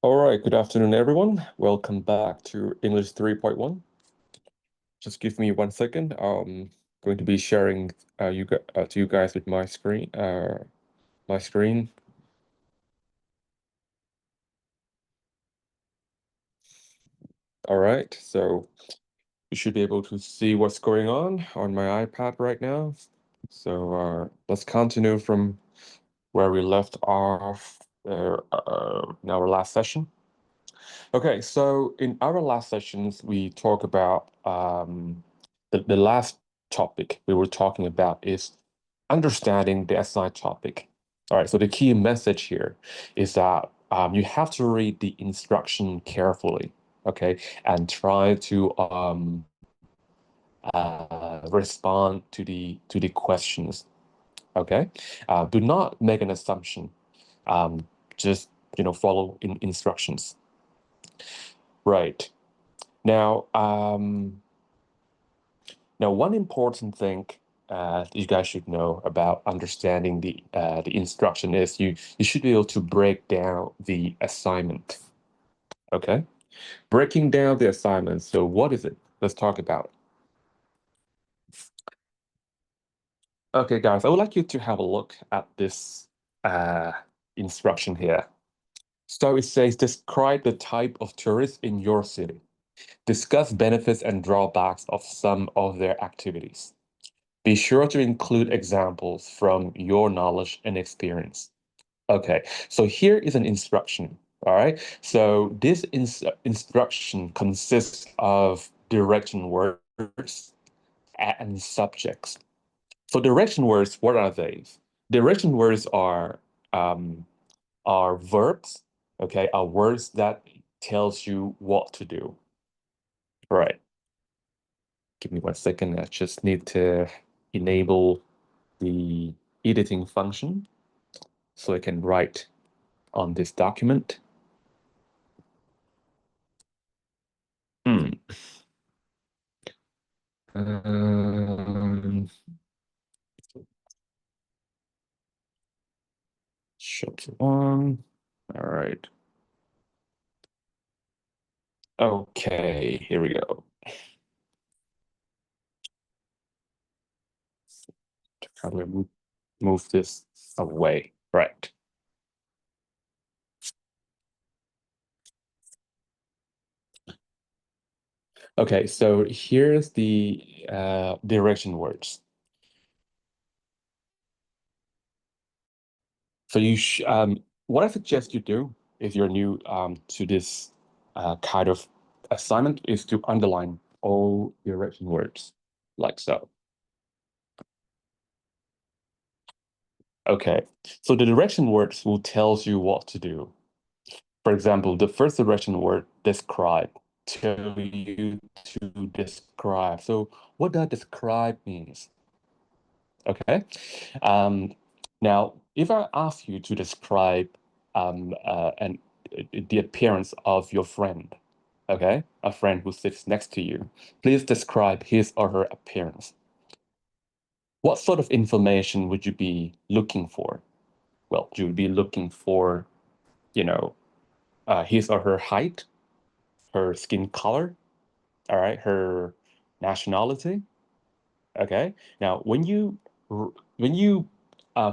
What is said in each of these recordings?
All right, good afternoon, everyone. Welcome back to English 3.1. Just give me 1 second. Going to be sharing to you guys with my screen. My screen. All right, so you should be able to see what's going on my iPad right now. So let's continue from where we left off in our last session. Okay, so in our last sessions, we talk about the last topic we were talking about is understanding the assigned topic. All right, so the key message here is that you have to read the instruction carefully, okay, and try to respond to the questions, okay. Do not make an assumption. Just follow instructions. Right. Now, one important thing you guys should know about understanding the instruction is you should be able to break down the assignment. Okay, breaking down the assignment. So what is it? Let's talk about it. Okay, guys, I would like you to have a look at this uh, instruction here. So it says, describe the type of tourists in your city. Discuss benefits and drawbacks of some of their activities. Be sure to include examples from your knowledge and experience. Okay, so here is an instruction. All right, so this instruction consists of direction words and subjects. So direction words, what are they? Direction words are verbs. Okay, are words that tells you what to do. Right. Give me 1 second. I just need to enable the editing function so I can write on this document. Hmm. Um, Chapter 1. All right. Okay, here we go. How do I move this away? Right. Okay, so here's the direction words. So what I suggest you do if you're new to this kind of assignment is to underline all direction words like so. Okay, so the direction words will tells you what to do. For example, the first direction word, describe, tell you to describe. So what does describe means? Okay. Um, Now, if I ask you to describe the appearance of your friend, okay, a friend who sits next to you, please describe his or her appearance. What sort of information would you be looking for? Well, you would be looking for, you know, his or her height, her skin color, all right, her nationality. Okay. Now, when you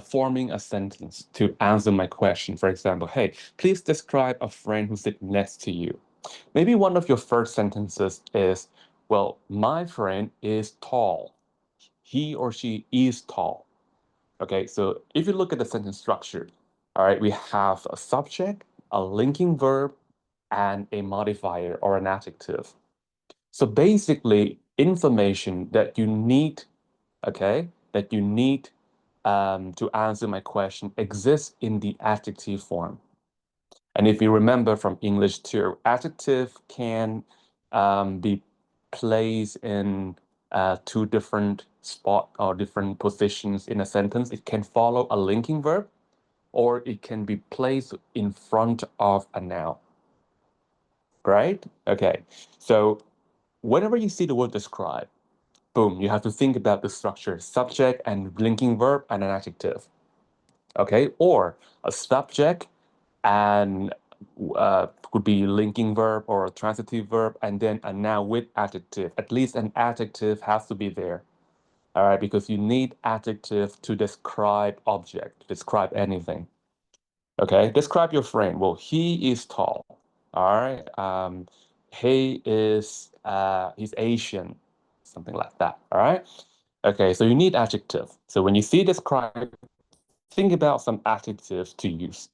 forming a sentence to answer my question, for example, hey, please describe a friend who sits next to you. Maybe one of your first sentences is, well, my friend is tall. He or she is tall. Okay, so if you look at the sentence structure, all right, we have a subject, a linking verb, and a modifier or an adjective. So basically, information that you need, okay, that you need to answer my question exists in the adjective form. And if you remember from English too, adjective can be placed in two different spot or different positions in a sentence. It can follow a linking verb, or it can be placed in front of a noun, right? Okay, so whenever you see the word describe, boom, you have to think about the structure, subject and linking verb and an adjective, okay? Or a subject and could be linking verb or a transitive verb, and then a noun with adjective. At least an adjective has to be there. All right, because you need adjective to describe object, describe anything. Okay, describe your friend. Well, he is tall. All right. He's Asian, something like that. All right. Okay, so you need adjective. So when you see describe, think about some adjectives to use.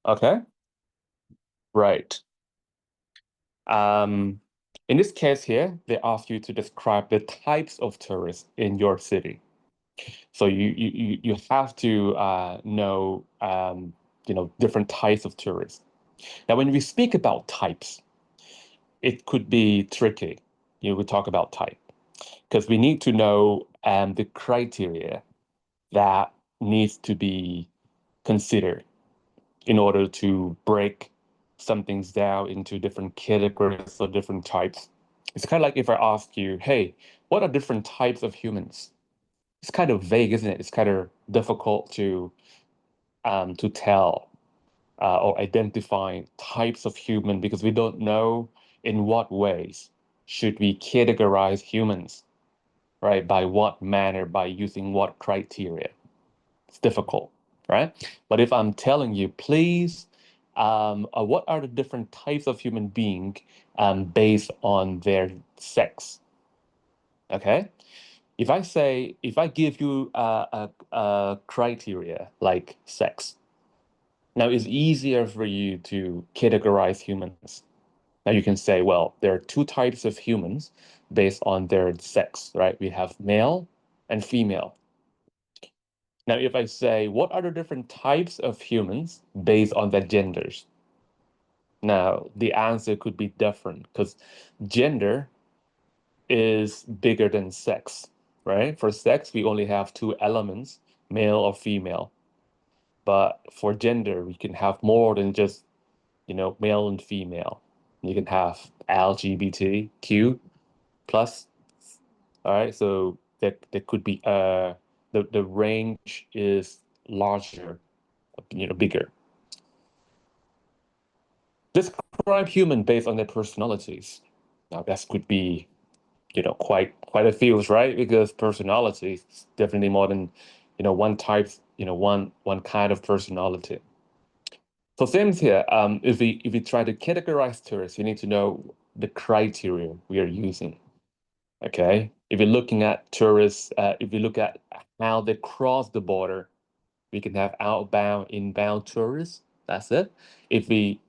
Okay, right. Um, in this case here, they ask you to describe the types of tourists in your city. So you have to know different types of tourists. Now, when we speak about types, it could be tricky. We talk about type because we need to know the criteria that needs to be considered in order to break some things down into different categories or different types. It's kind of like if I ask you, hey, what are different types of humans? It's kind of vague, isn't it? It's kind of difficult to tell or identify types of human because we don't know in what ways should we categorize humans, right? By what manner, by using what criteria. It's difficult, right? But if I'm telling you, please, what are the different types of human being based on their sex? Okay. If I give you a criteria like sex, now it's easier for you to categorize humans. Now you can say, well, there are two types of humans based on their sex, right? We have male and female. Now, if I say, what are the different types of humans based on their genders? Now, the answer could be different because gender is bigger than sex, right? For sex, we only have two elements, male or female. But for gender, we can have more than just, male and female. You can have LGBTQ plus. All right, so that could be the range is larger, bigger. Describe human based on their personalities. Now that could be, quite a few, right? Because personalities definitely more than, one type, one kind of personality. So same here. If we try to categorize tourists, you need to know the criteria we are using. Okay. If you're looking at tourists, if you look at how they cross the border, we can have outbound, inbound tourists. That's it. If we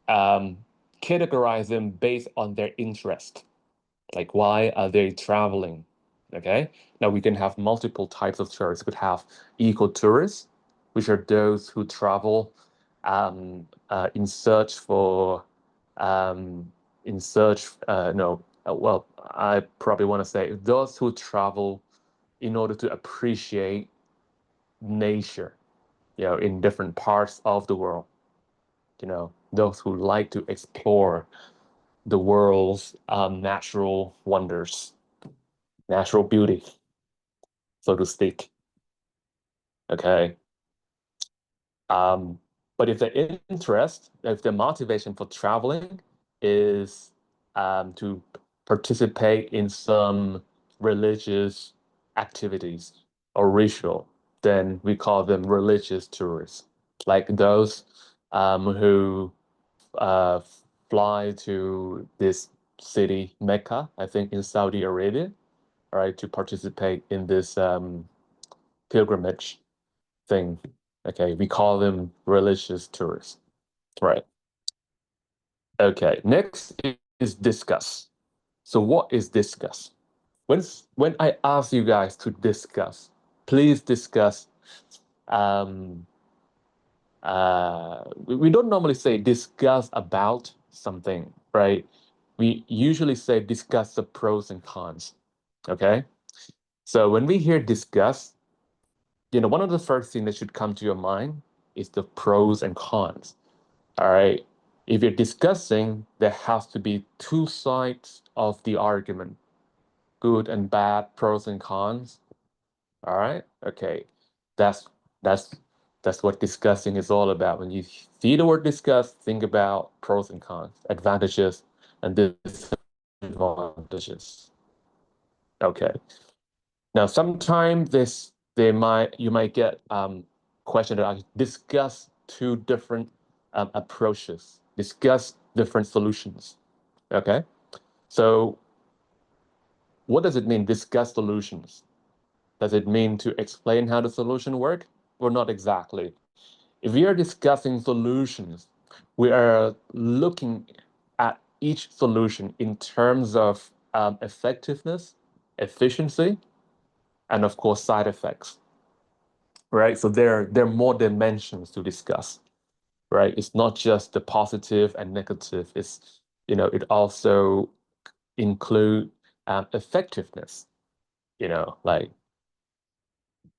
um, categorize them based on their interest, like why are they traveling? Okay. Now we can have multiple types of tourists. We could have eco tourists, which are those who travel in search for in search no well I probably want to say those who travel in order to appreciate nature, in different parts of the world. Those who like to explore the world's natural wonders, natural beauty, so to speak. Okay. Um, but if the motivation for traveling is to participate in some religious activities or ritual, then we call them religious tourists, like those who uh, fly to this city, Mecca, I think in Saudi Arabia, right, to participate in this pilgrimage thing. Okay, we call them religious tourists. Right. Okay, next is discuss. So what is discuss? When I ask you guys to discuss, please discuss. Um, we don't normally say discuss about something, right? We usually say discuss the pros and cons. Okay. So when we hear discuss, one of the first things that should come to your mind is the pros and cons. All right. If you're discussing, there has to be two sides of the argument, good and bad, pros and cons. All right. Okay. That's that's That's what discussing is all about. When you see the word discuss, think about pros and cons, advantages and disadvantages. Okay. Now, sometimes you might get question that I discuss two different approaches, discuss different solutions. Okay. So what does it mean, discuss solutions? Does it mean to explain how the solution work? Or not exactly. If we are discussing solutions, we are looking at each solution in terms of effectiveness, efficiency, and of course, side effects, right? So there are more dimensions to discuss, right? It's not just the positive and negative. It also include effectiveness, like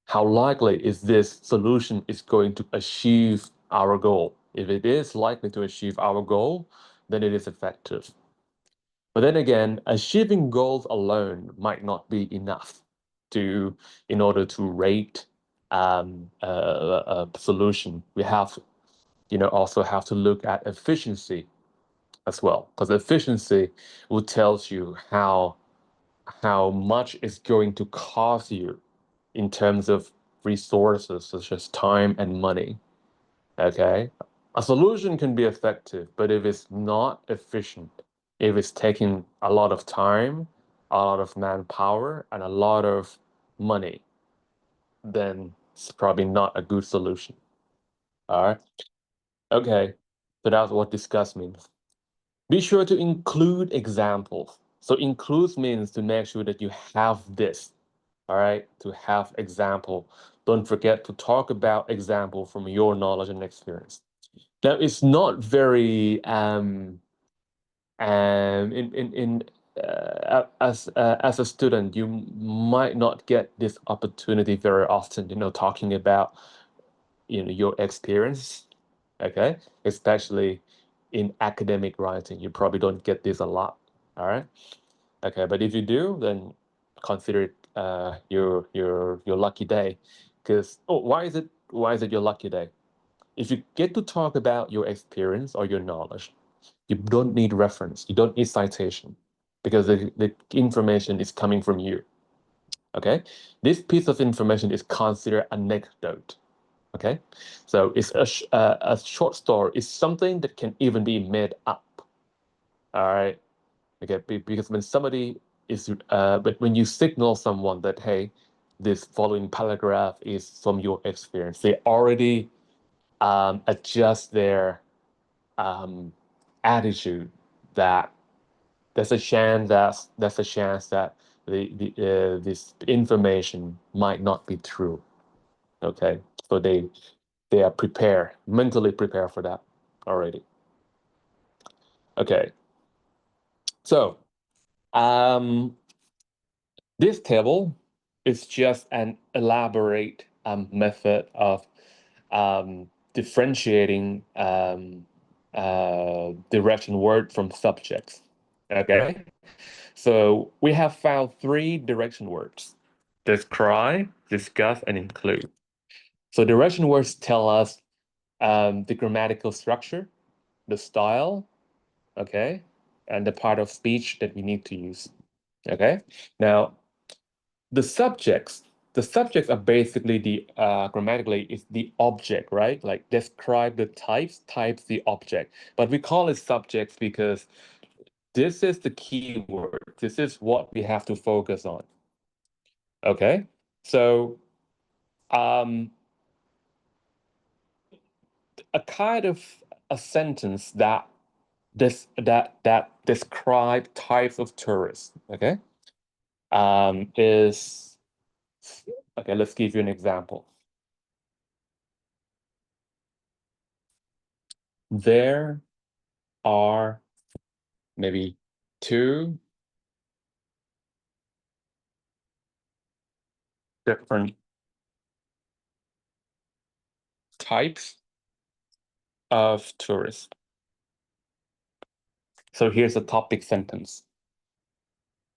how likely is this solution is going to achieve our goal? If it is likely to achieve our goal, then it is effective. But then again, achieving goals alone might not be enough in order to rate a solution. We also have to look at efficiency as well, because efficiency will tells you how much it's going to cost you in terms of resources such as time and money. Okay. A solution can be effective, but if it's not efficient, if it's taking a lot of time, a lot of manpower, and a lot of money, then it's probably not a good solution. All right. Okay. So that's what discuss means. Be sure to include examples. So include means to make sure that you have this. All right, to have example. Don't forget to talk about example from your knowledge and experience. Now, it's not very in as a student, you might not get this opportunity very often. Talking about your experience. Okay, especially in academic writing, you probably don't get this a lot. All right. Okay, but if you do, then consider it your lucky day. Because why is it your lucky day? If you get to talk about your experience or your knowledge, you don't need reference, you don't need citation, because the information is coming from you. Okay, this piece of information is considered anecdote. Okay, so it's a short story. It's something that can even be made up. All right. Okay, because but when you signal someone that, hey, this following paragraph is from your experience, they already adjust their attitude that there's a chance that this information might not be true. Okay, so they are mentally prepared for that already. Okay, so um, this table is just an elaborate method of differentiating direction word from subjects. Okay, so we have found three direction words: describe, discuss, and include. So direction words tell us the grammatical structure, the style, okay, and the part of speech that we need to use. Okay, now the subjects the subjects are basically grammatically is the object, right? Like describe the types the object, but we call it subjects because this is the key word. This is what we have to focus on. Okay, so um a kind of a sentence that describe types of tourists, okay, is okay. Let's give you an example. There are maybe two different types of tourists. So here's a topic sentence.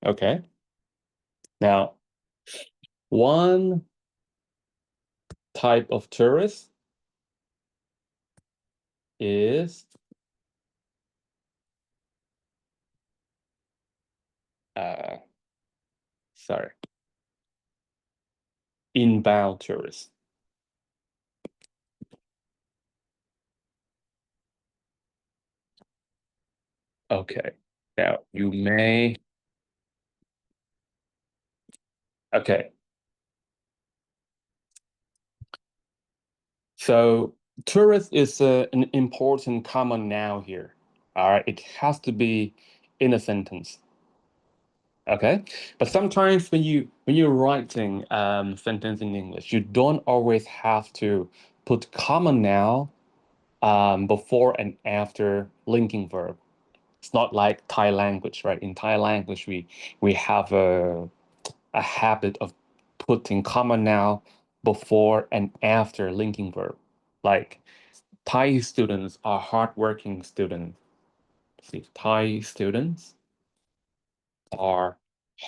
Okay. Now, one type of tourist is uh sorry, inbound tourist. Okay. Now you may okay. So tourist is an important common noun here. All right, it has to be in a sentence. Okay, but sometimes when you're writing sentence in English, you don't always have to put common noun before and after linking verb. It's not like Thai language, right? In Thai language, we have a habit of putting common noun before and after linking verb. Like Thai students are hardworking students. See, Thai students are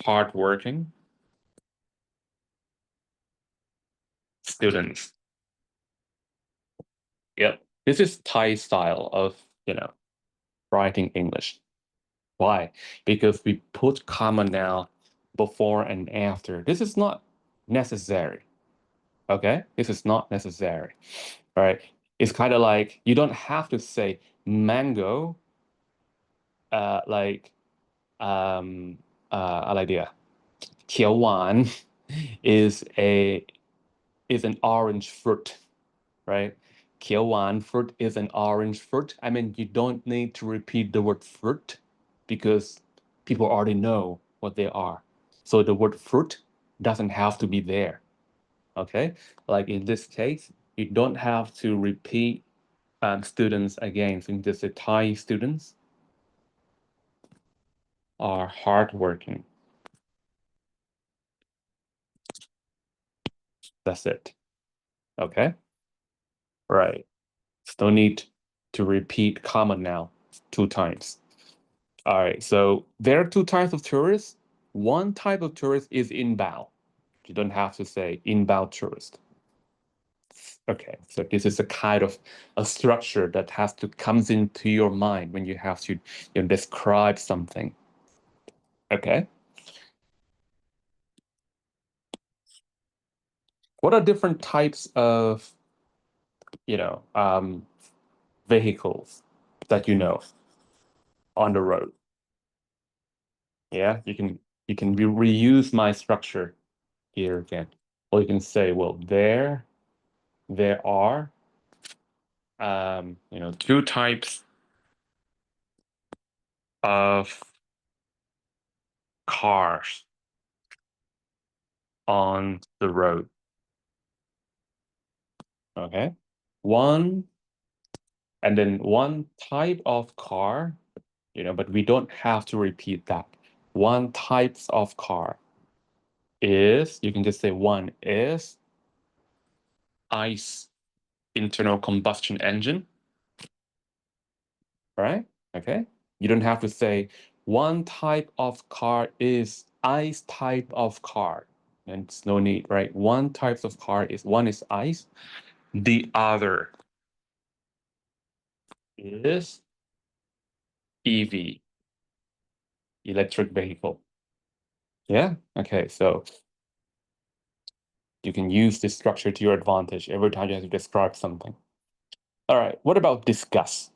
hardworking students. Yep. This is Thai style of, writing English. Why? Because we put comma now before and after. This is not necessary. Okay? This is not necessary. All right. It's kind of like you don't have to say mango, likeอะไรเดียเขียวหวาน is a is an orange fruit, right? เขียวหวาน fruit is an orange fruit. I mean, you don't need to repeat the word fruit because people already know what they are. So the word fruit doesn't have to be there. Okay? Like in this case, you don't have to repeat students again. So just the Thai students are hardworking. That's it. Okay? Right. So no need to repeat common now two times. All right, so there are two types of tourists. One type of tourist is inbound. You don't have to say inbound tourist. Okay, so this is a kind of a structure that has to comes into your mind when you have to describe something. Okay, what are different types of you know um, vehicles that you know on the road? Yeah, you can reuse my structure here again. Or you can say, well, there are two types of cars on the road. Okay. One, and then one type of car, but we don't have to repeat that. One types of car is, you can just say one is ICE, internal combustion engine, right? Okay. You don't have to say one type of car is ICE type of car. And it's no need, right? One type of car is one is ICE, the other is EV, electric vehicle. Yeah. Okay. So you can use this structure to your advantage every time you have to describe something. All right. What about discuss?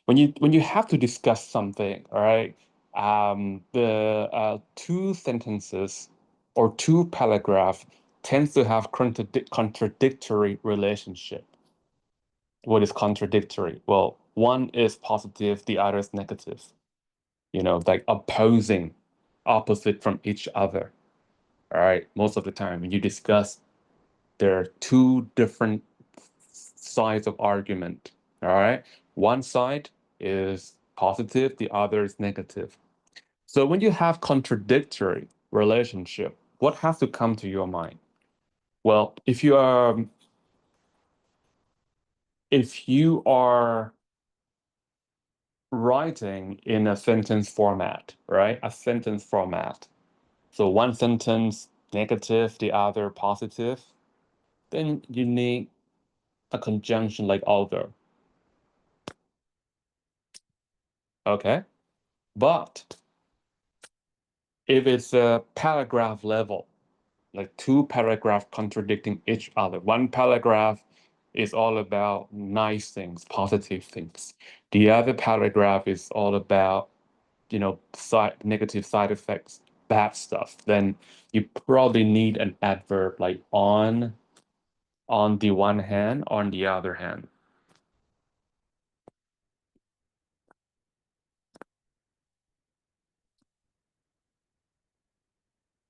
When you have to discuss something, all right, the two sentences or two paragraph tends to have contradictory relationship. What is contradictory? Well, one is positive, the other is negative. Like opposing, opposite from each other. All right. Most of the time when you discuss, there are two different sides of argument. All right. One side is positive, the other is negative. So when you have contradictory relationship, what has to come to your mind? Well, if you are writing in a sentence format, right? A sentence format. So one sentence negative, the other positive, then you need a conjunction like although. Okay. But if it's a paragraph level, like two paragraphs contradicting each other, one paragraph is all about nice things, positive things. The other paragraph is all about, negative side effects, bad stuff. Then you probably need an adverb like on the one hand, on the other hand.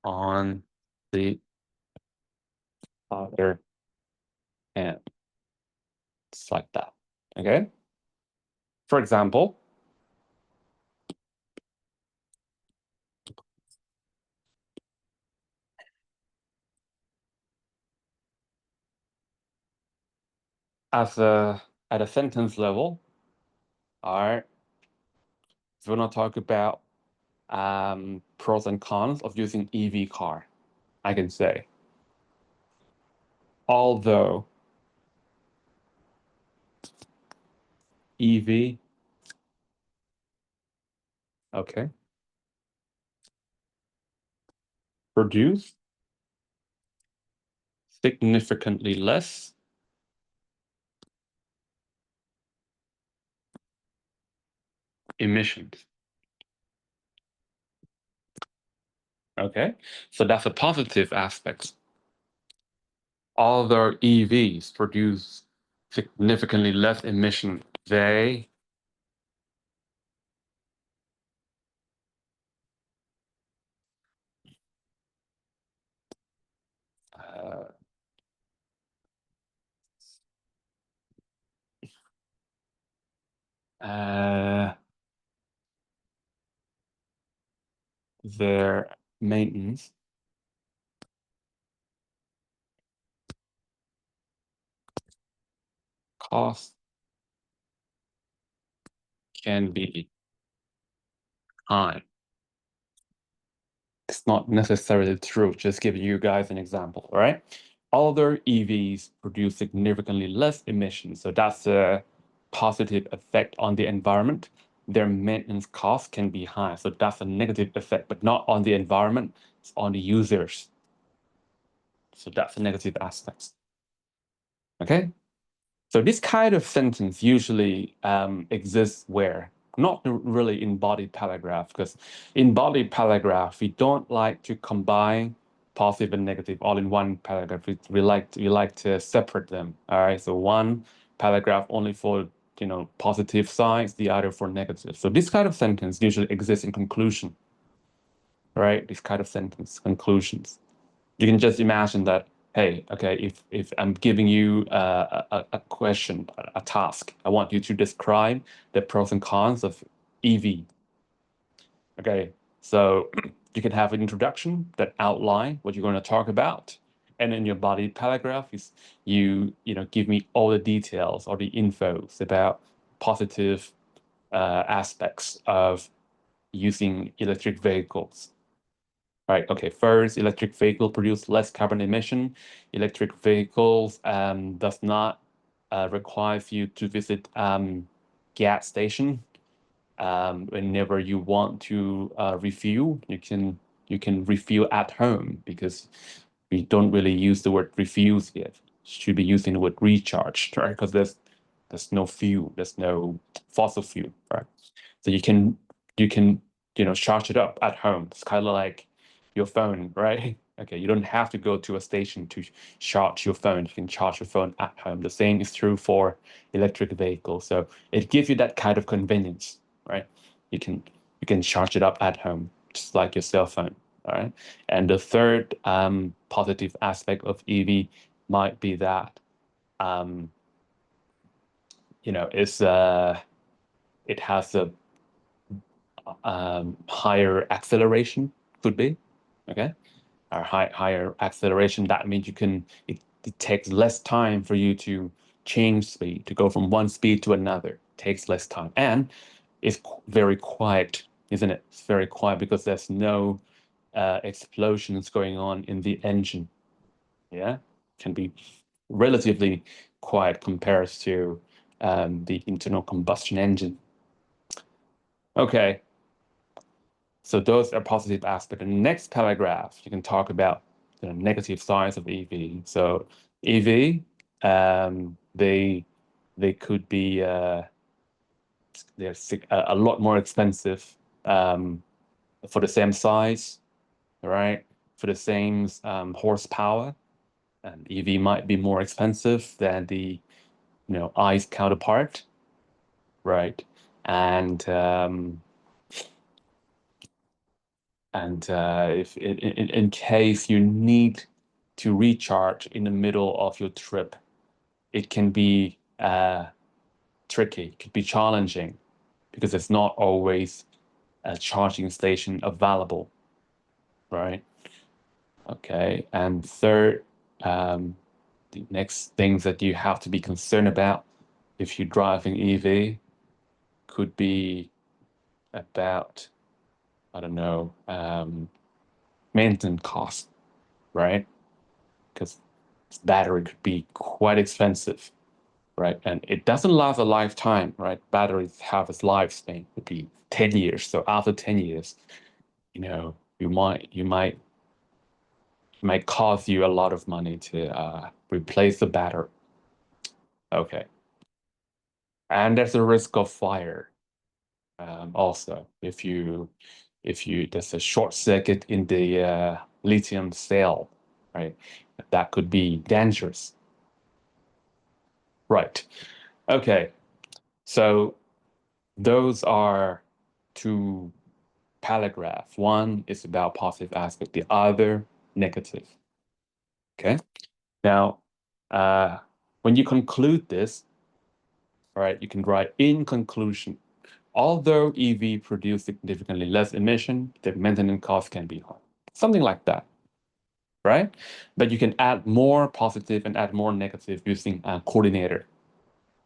On the other hand. It's like that. Okay. For example, as a at a sentence level, all right, if we want to talk about pros and cons of using EV car, I can say, although EV, okay, produce significantly less emissions. Okay, so that's a positive aspect. Although EVs produce significantly less emission, they uh, uh, their maintenance cost can be high. It's not necessarily true. Just giving you guys an example, all right? Other EVs produce significantly less emissions, so that's a positive effect on the environment. Their maintenance costs can be high, so that's a negative effect, but not on the environment, it's on the users. So that's a negative aspect. Okay? So this kind of sentence usually exists where? Not really in body paragraph, because in body paragraph, we don't like to combine positive and negative all in one paragraph. We like to separate them. All right. So one paragraph only for positive sides, the other for negative. So this kind of sentence usually exists in conclusion, right? This kind of sentence, conclusions. You can just imagine that, hey, okay, if I'm giving you a question, a task, I want you to describe the pros and cons of EV. Okay, so you can have an introduction that outline what you're going to talk about, and in your body paragraph is give me all the details or the infos about positive aspects of using electric vehicles. Right. Okay. First, electric vehicle produce less carbon emission. Electric vehicles does not require you to visit gas station. Whenever you want to refuel, you can refuel at home because we don't really use the word refuels yet. Should be using the word recharge, right? Because there's no fuel, there's no fossil fuel, right? So you can charge it up at home. It's kind of like your phone, right? Okay, you don't have to go to a station to charge your phone. You can charge your phone at home. The same is true for electric vehicles. So it gives you that kind of convenience, right? You can charge it up at home, just like your cell phone. All right. And the third positive aspect of EV might be that um, it's it has a higher acceleration, could be, okay, or higher acceleration. That means it takes less time for you to change speed, to go from one speed to another. It takes less time, and it's very quiet, isn't it? It's very quiet because there's no explosions going on in the engine. Yeah, can be relatively quiet compared to the internal combustion engine. Okay, so those are positive aspects. The next paragraph, you can talk about the negative sides of EV. So EV, they could be they're a lot more expensive um, for the same size, right? For the same horsepower, and EV might be more expensive than the ICE counterpart, right? And if in case you need to recharge in the middle of your trip, it can be tricky, it could be challenging because it's not always a charging station available, right? Okay. And third, the next things that you have to be concerned about if you're driving EV could be about, I don't know, maintenance costs, right? Because battery could be quite expensive, right? And it doesn't last a lifetime, right? Batteries have its lifespan, could be 10 years. So after 10 years, you might cost you a lot of money to replace the battery. Okay. And there's a risk of fire also if you there's a short circuit in the lithium cell, right? That could be dangerous. Right. Okay. So those are two paragraphs. One is about positive aspect, the other negative. Okay. Now, uh, when you conclude this, all right, you can write in conclusion. Although EV produce significantly less emission, the maintenance cost can be high. Something like that, right? But you can add more positive and add more negative using a coordinator,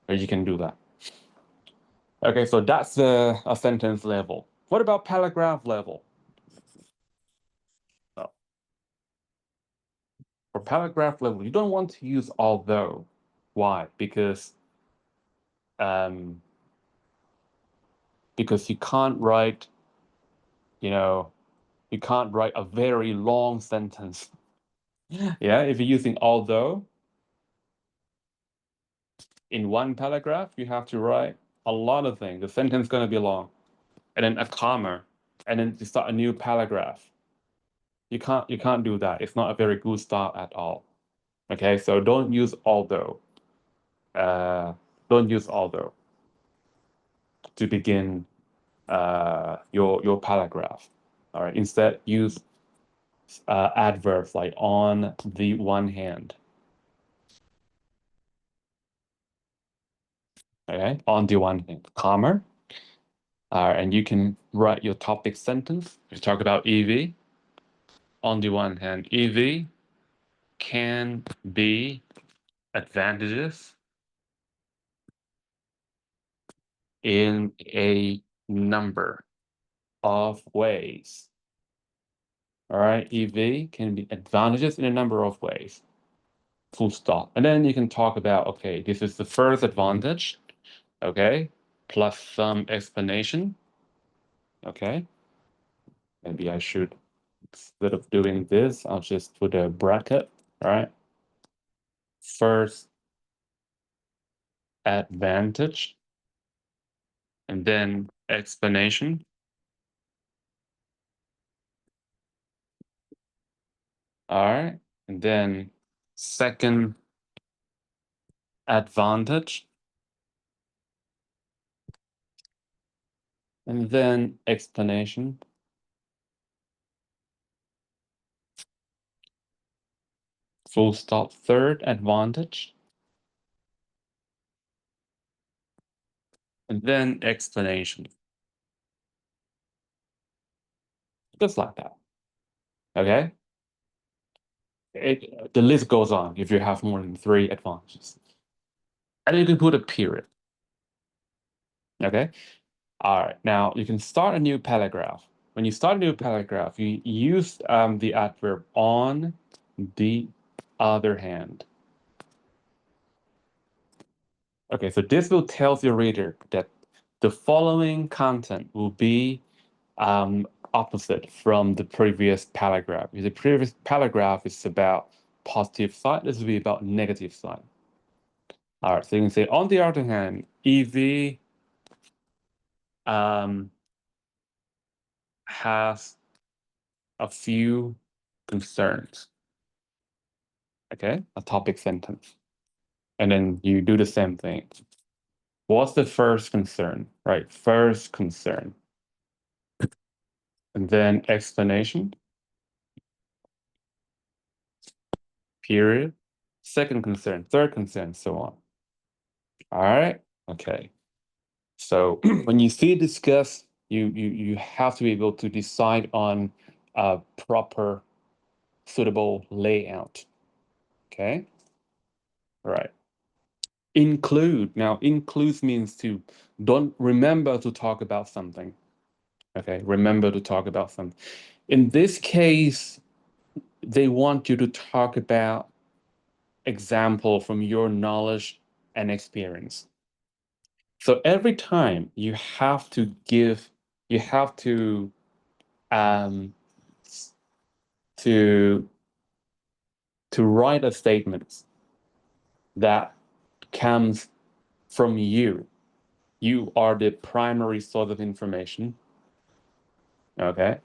or you can do that. Okay, so that's a sentence level. What about paragraph level? Oh, for paragraph level, you don't want to use although. Why? Um, because you know, you can't write a very long sentence. Yeah, if you're using although in one paragraph, you have to write a lot of things. The sentence is going to be long, and then a comma, and then to start a new paragraph. You can't do that. It's not a very good start at all. Okay, so don't use although. Uh, don't use although to begin your paragraph. All right. Instead, use adverbs like on the one hand. Okay, on the one hand, comma. And you can write your topic sentence. You talk about EV. On the one hand, EV can be advantages in a number of ways. All right, EV can be advantages in a number of ways. Full stop. And then you can talk about, okay, this is the first advantage, okay, plus some explanation, okay. Maybe I should, instead of doing this, I'll just put a bracket, all right. First advantage, and then explanation. All right. And then second advantage, and then explanation. Full stop. Third advantage, and then explanation. Just like that. Okay. The list goes on if you have more than three advantages. And you can put a period. Okay. All right. Now you can start a new paragraph. When you start a new paragraph, you use the adverb on the other hand. Okay, so this will tell your reader that the following content will be opposite from the previous paragraph. If the previous paragraph is about positive side, this will be about negative side. All right, so you can say, on the other hand, EV has a few concerns. Okay, a topic sentence. And then you do the same thing. What's the first concern, right? First concern. And then explanation, period. Second concern, third concern, so on. All right, okay. So when you see discuss, you have to be able to decide on a proper, suitable layout. Okay, all right. Include. Now, include means to don't remember to talk about something. Okay, remember to talk about something. In this case, they want you to talk about example from your knowledge and experience. So every time you have to give, you have um, to write a statement that comes from you. You are the primary source of information. Okay.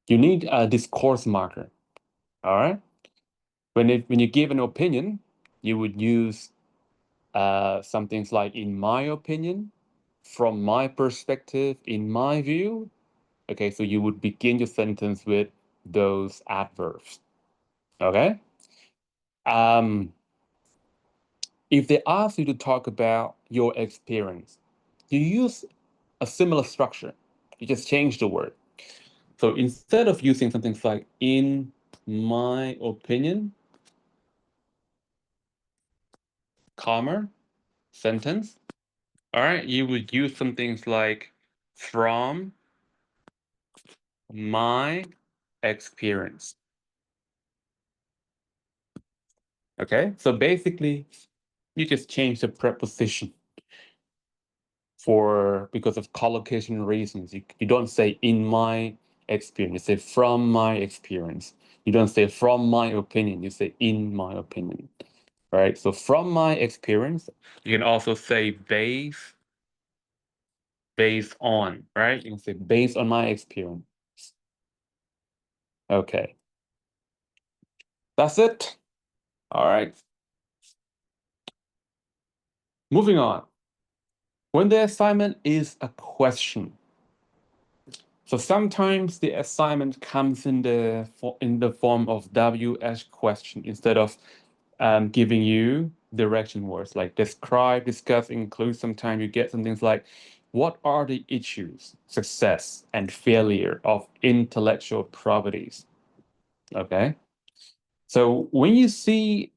You need a discourse marker. All right. When you give an opinion, you would use some things like, in my opinion, from my perspective, in my view. Okay, so you would begin your sentence with those adverbs. Okay. If they ask you to talk about your experience, you use a similar structure. You just change the word. So instead of using something like, in my opinion, comma, sentence, all right, you would use some things like, from my experience. Okay, so basically, you just change the preposition because of collocation reasons. You don't say, in my experience, you say, from my experience. You don't say, from my opinion, you say, in my opinion. Right, so from my experience, you can also say based on, right? You can say, based on my experience. Okay, that's it. All right, moving on. When the assignment is a question, so sometimes the assignment comes in the form of WH question instead of giving you direction words like describe, discuss, include. Sometimes you get some things like, what are the issues, success, and failure of intellectual properties? Okay. So when you see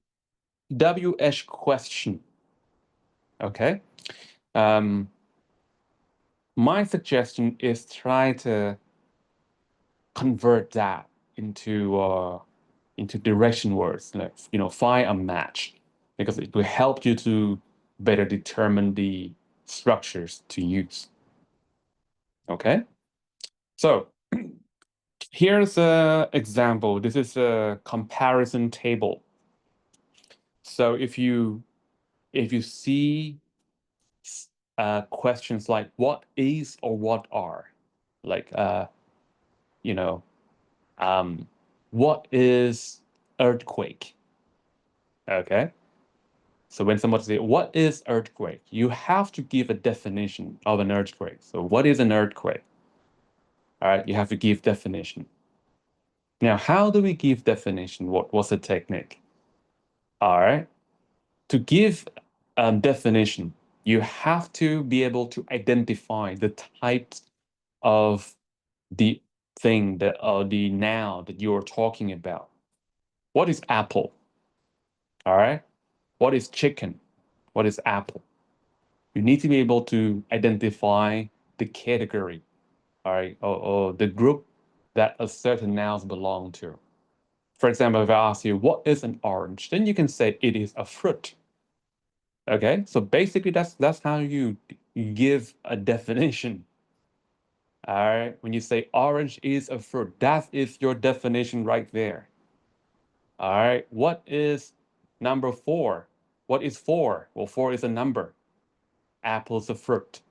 WH question, okay, my suggestion is try to convert that into direction words, like, find a match, because it will help you to better determine the structures to use. Okay, so here's an example. This is a comparison table. So if you see questions like, what is or what are, like you know what is earthquake? Okay, so when somebody says, what is earthquake? You have to give a definition of an earthquake. So what is an earthquake? All right, you have to give definition. Now, how do we give definition? What's the technique? All right, to give definition, you have to be able to identify the types of the thing that, or the noun that you're talking about. What is apple? All right, what is chicken? What is apple? You need to be able to identify the category, all right, or the group that a certain nouns belong to. For example, if I ask you, what is an orange? Then you can say, it is a fruit. Okay, so basically that's how you give a definition. All right, when you say orange is a fruit, that is your definition right there. All right, what is number four? What is four? Well, four is a number. Apple's a fruit.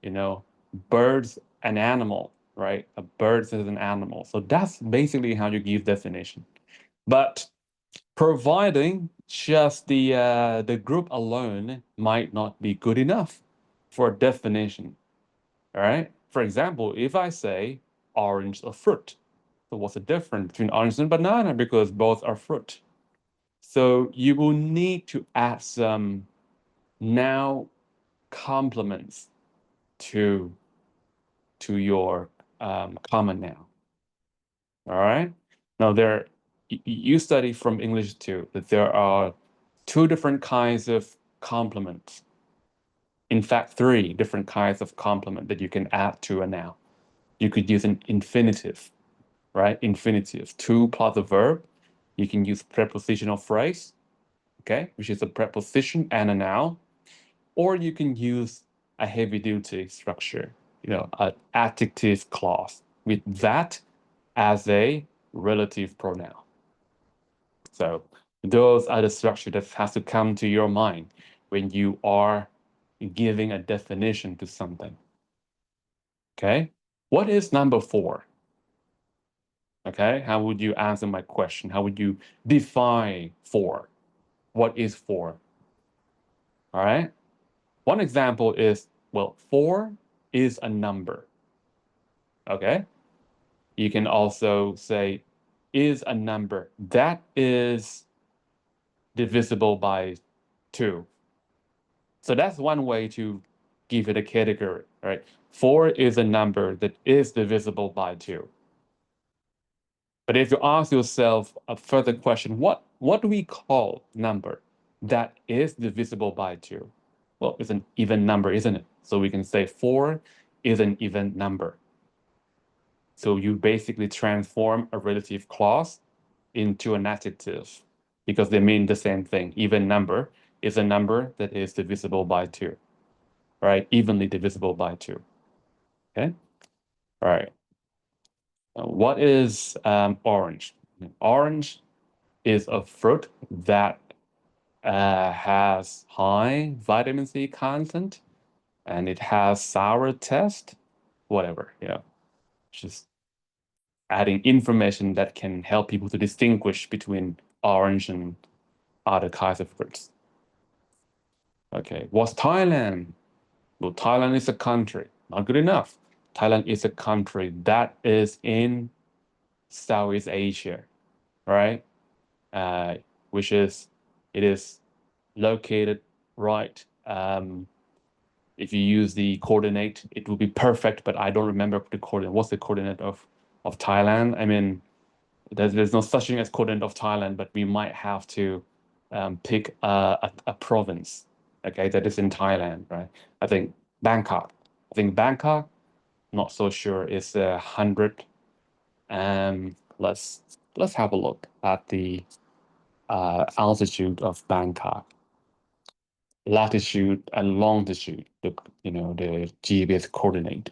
You know, birds an animal, right? A bird is an animal. So that's basically how you give definition. But providing just the group alone might not be good enough for a definition. All right. For example, if I say orange a fruit, so what's the difference between orange and banana? Because both are fruit. So you will need to add some now complements to your common noun. All right. Now you study from English too that there are two different kinds of complements. In fact, three different kinds of complement that you can add to a noun. You could use an infinitive, right? Infinitive, to plus a verb. You can use prepositional phrase, okay, which is a preposition and a noun, or you can use a heavy-duty structure, an adjective clause with that as a relative pronoun. So those are the structure that has to come to your mind when you are giving a definition to something. Okay. What is number four? Okay. How would you answer my question? How would you define four? What is four? All right. One example is, well, four is a number. Okay. You can also say is a number that is divisible by two. So that's one way to give it a category, right? Four is a number that is divisible by two. But if you ask yourself a further question, what do we call number that is divisible by two? Well, it's an even number, isn't it? So we can say four is an even number. So you basically transform a relative clause into an adjective because they mean the same thing. Even number is a number that is divisible by two, right? Evenly divisible by two. Okay. All right. What is orange? Orange is a fruit that has high vitamin C content and it has sour taste, whatever, just adding information that can help people to distinguish between orange and other kinds of fruits. Okay, what's Thailand? Well, Thailand is a country. Not good enough. Thailand is a country that is in Southeast Asia, right? Which is, it is located right. If you use the coordinate, it will be perfect, but I don't remember the coordinate. What's the coordinate of Thailand? I mean, there's no such thing as coordinate of Thailand, but we might have to pick a province, okay, that is in Thailand, right? I think Bangkok. I think Bangkok, not so sure, is 100. Let's have a look at the altitude of Bangkok, latitude and longitude, the GPS coordinate.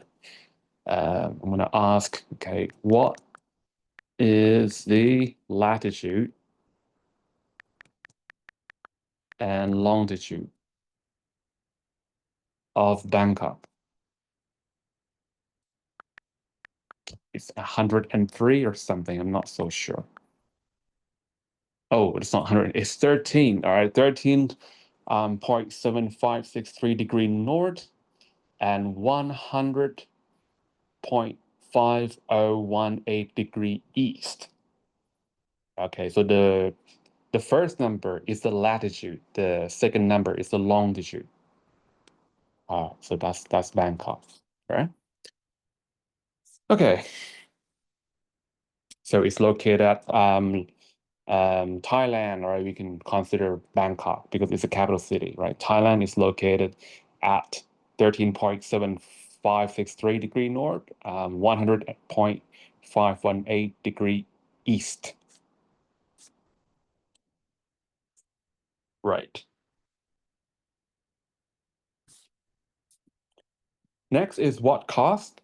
I'm going to ask, okay, what is the latitude and longitude of Bangkok? It's 103 or something. I'm not so sure. Oh, it's not 100. It's 13. All right, 13 .7563 degree north and 100.5018 degree east. Okay, so the first number is the latitude. The second number is the longitude. So that's Bangkok, right? Okay, so it's located at Thailand, right? We can consider Bangkok because it's a capital city, right? Thailand is located at 13.7563 degree north, 100.518 degree east. Right. Next is what cost.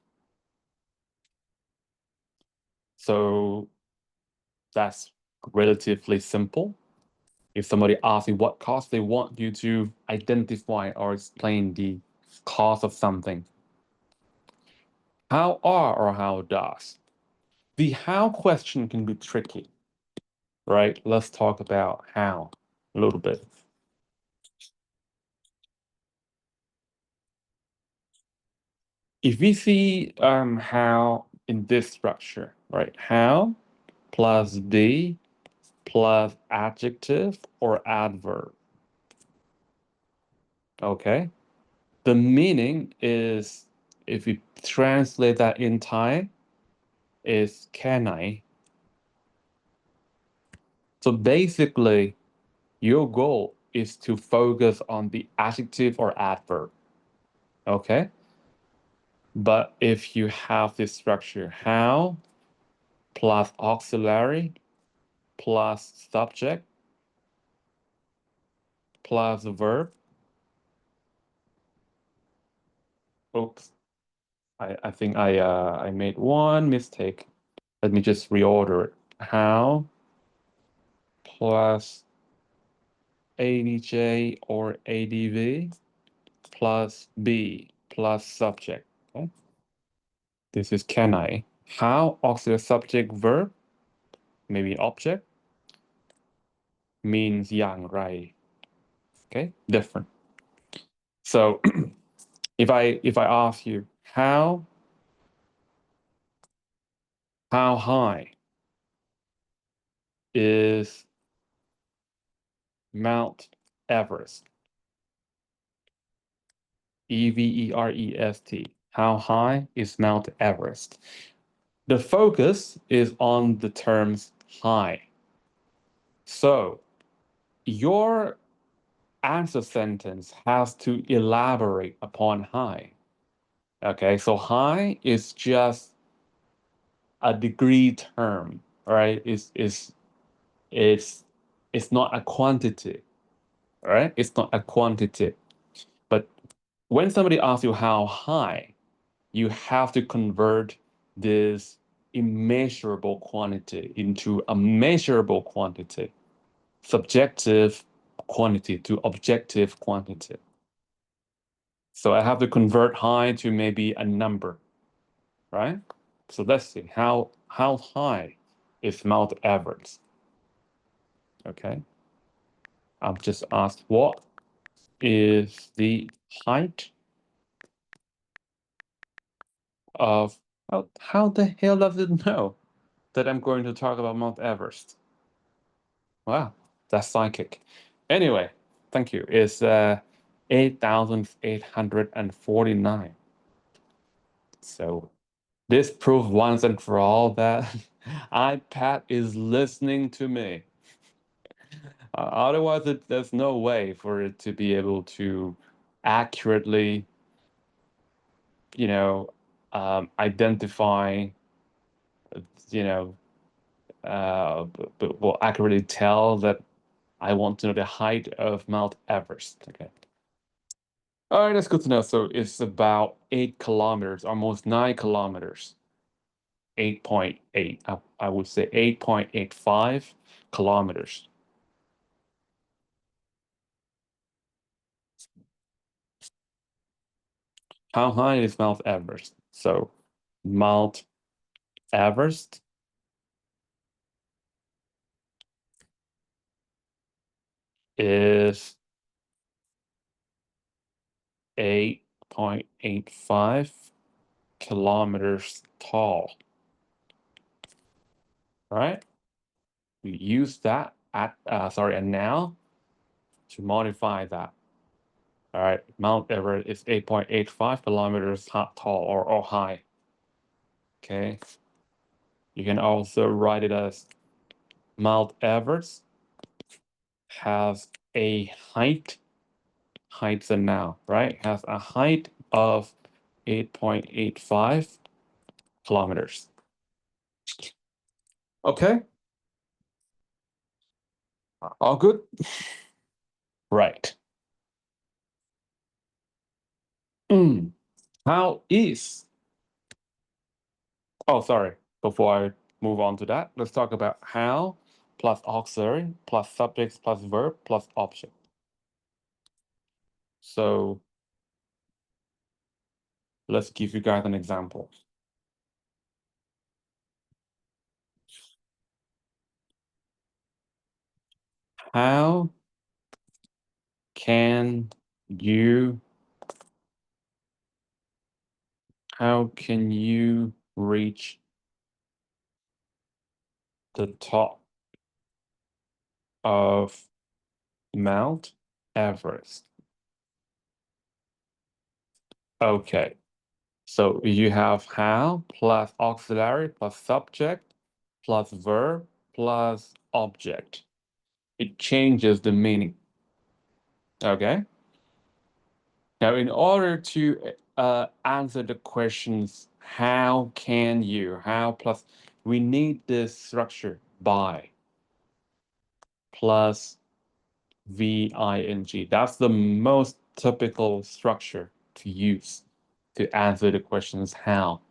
So that's relatively simple. If somebody asks you what cost, they want you to identify or explain the cost of something. How are or how does? The how question can be tricky, right? Let's talk about how a little bit. If we see how in this structure, right? How plus be plus adjective or adverb. Okay. The meaning is, if we translate that in Thai, is can I? So basically, your goal is to focus on the adjective or adverb. Okay. But if you have this structure, how plus auxiliary plus subject plus verb. Oops, I think I made one mistake. Let me just reorder it. How plus ADJ or ADV plus B plus subject. Okay? This is can I. How auxiliary subject verb, maybe object, means อย่างไร Okay, different. So if I ask you how high is Mount Everest? Everest. How high is Mount Everest? The focus is on the terms high. So your answer sentence has to elaborate upon high. Okay, so high is just a degree term, right? It's it's not a quantity, right? It's not a quantity. But when somebody asks you how high, you have to convert this immeasurable quantity into a measurable quantity, subjective quantity to objective quantity. So I have to convert high to maybe a number, right? So let's see how high is Mount Everest? Okay. I've just asked what is the height of how the hell does it know that I'm going to talk about Mount Everest? Wow, that's psychic. Anyway, thank you. It's 8,849. So this proves once and for all that iPad is listening to me. Otherwise, there's no way for it to be able to accurately, you know, identify, you know, but will accurately tell that I want to know the height of Mount Everest. Okay. All right, that's good to know. So it's about 8 kilometers, almost 9 kilometers. 8.8. I would say 8.85 kilometers. How high is Mount Everest? So Mount Everest is 8.85 kilometers tall, right? We use that and now to modify that. All right, Mount Everest is 8.85 kilometers tall or high. Okay. You can also write it as Mount Everest has a height's a noun, right? Has a height of 8.85 kilometers. Okay, all good? Right. How is, oh, sorry, before I move on to that, let's talk about how plus auxiliary plus subjects plus verb plus object. So let's give you guys an example. How can you reach the top of Mount Everest? Okay, so you have how plus auxiliary plus subject plus verb plus object. It changes the meaning. Okay. Now, in order to answer the questions, how can you, how plus, we need this structure by plus VING. That's the most typical structure to use to answer the questions how.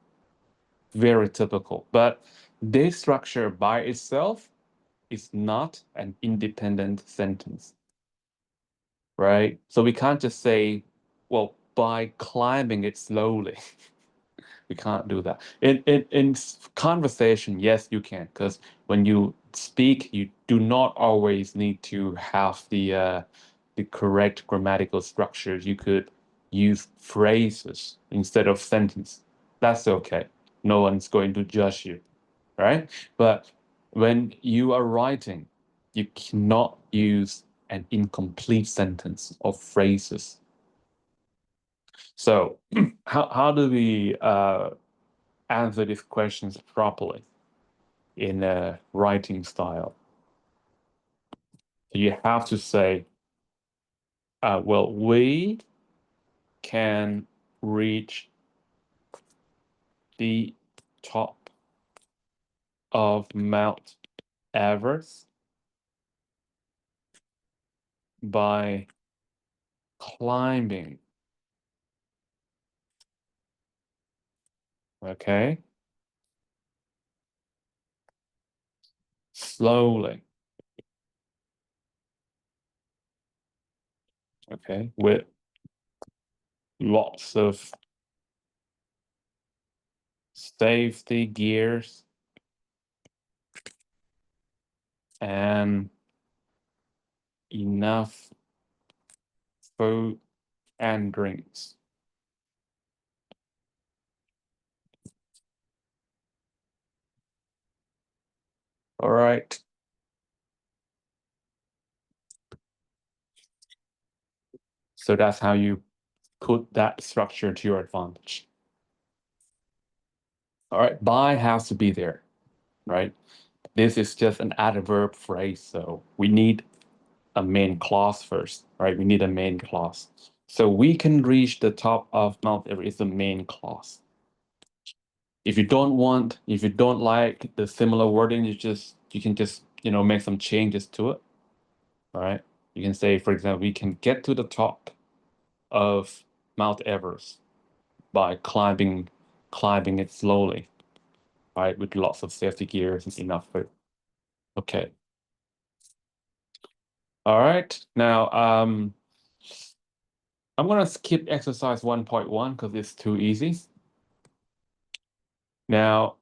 Very typical. But this structure by itself is not an independent sentence, right? So we can't just say, well, by climbing it slowly. We can't do that. In conversation, yes, you can, because when you speak, you do not always need to have the correct grammatical structures. You could use phrases instead of sentence. That's okay. No one's going to judge you, right? But when you are writing, you cannot use an incomplete sentence or phrases. So how do we answer these questions properly in a writing style? So you have to say, well, we can reach the top of Mount Everest by climbing. Okay, slowly. Okay, with lots of safety gears and enough food and drinks. All right. So that's how you put that structure to your advantage. All right, by has to be there, right? This is just an adverb phrase, so we need a main clause first, right? We need a main clause. So we can reach the top of Mount Everest is the main clause. If you don't like the similar wording, you can just, make some changes to it, all right? You can say, for example, we can get to the top of Mount Everest by climbing it slowly, right? With lots of safety gears and enough food. Okay. All right. Now, I'm gonna skip exercise 1.1 because it's too easy. Now,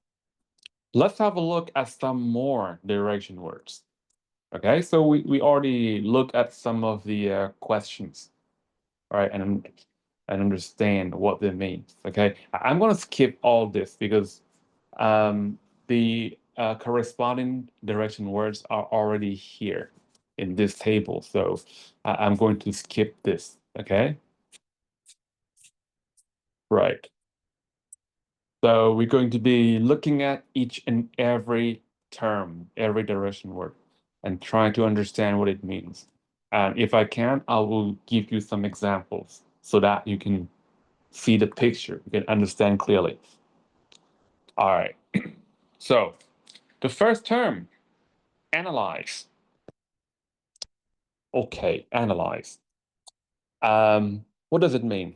let's have a look at some more direction words. Okay, so we already looked at some of the questions, right? And understand what they mean. Okay, I'm gonna skip all this because the corresponding direction words are already here in this table. So I'm going to skip this. Okay, right. So we're going to be looking at each and every term, every direction word, and trying to understand what it means. And if I can, I will give you some examples so that you can see the picture, you can understand clearly. All right. So the first term, analyze. Okay, analyze. What does it mean?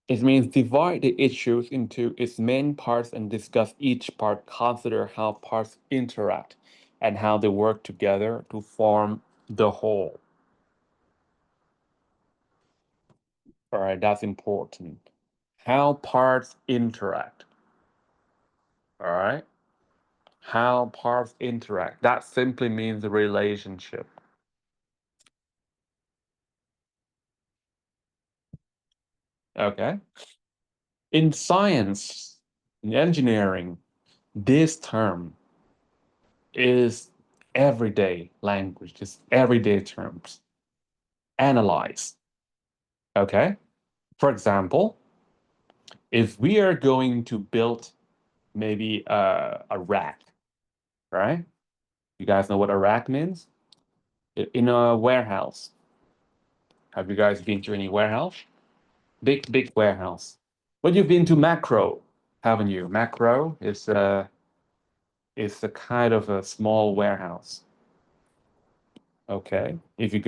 It means divide the issues into its main parts and discuss each part. Consider how parts interact and how they work together to form the whole. All right, that's important. How parts interact. All right. How parts interact. That simply means the relationship. Okay. In science, in engineering, this term is everyday language, just everyday terms. Analyze. Okay. For example, if we are going to build maybe a rack, right? You guys know what a rack means? In a warehouse. Have you guys been to any warehouse? Big warehouse. But you've been to macro, haven't you? Macro is a kind of a small warehouse. Okay. If you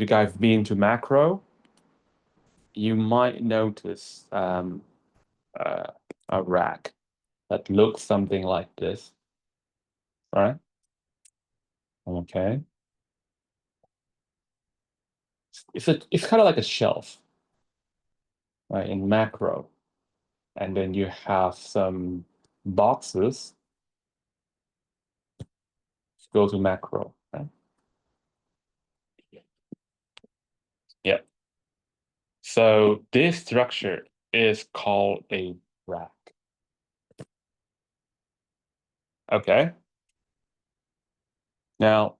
guys been to macro, you might notice uh, a rack that looks something like this, right? Okay. It's kind of like a shelf, right, in macro. And then you have some boxes to go to macro, right? Yeah. So this structure is called a rack. Okay. Now,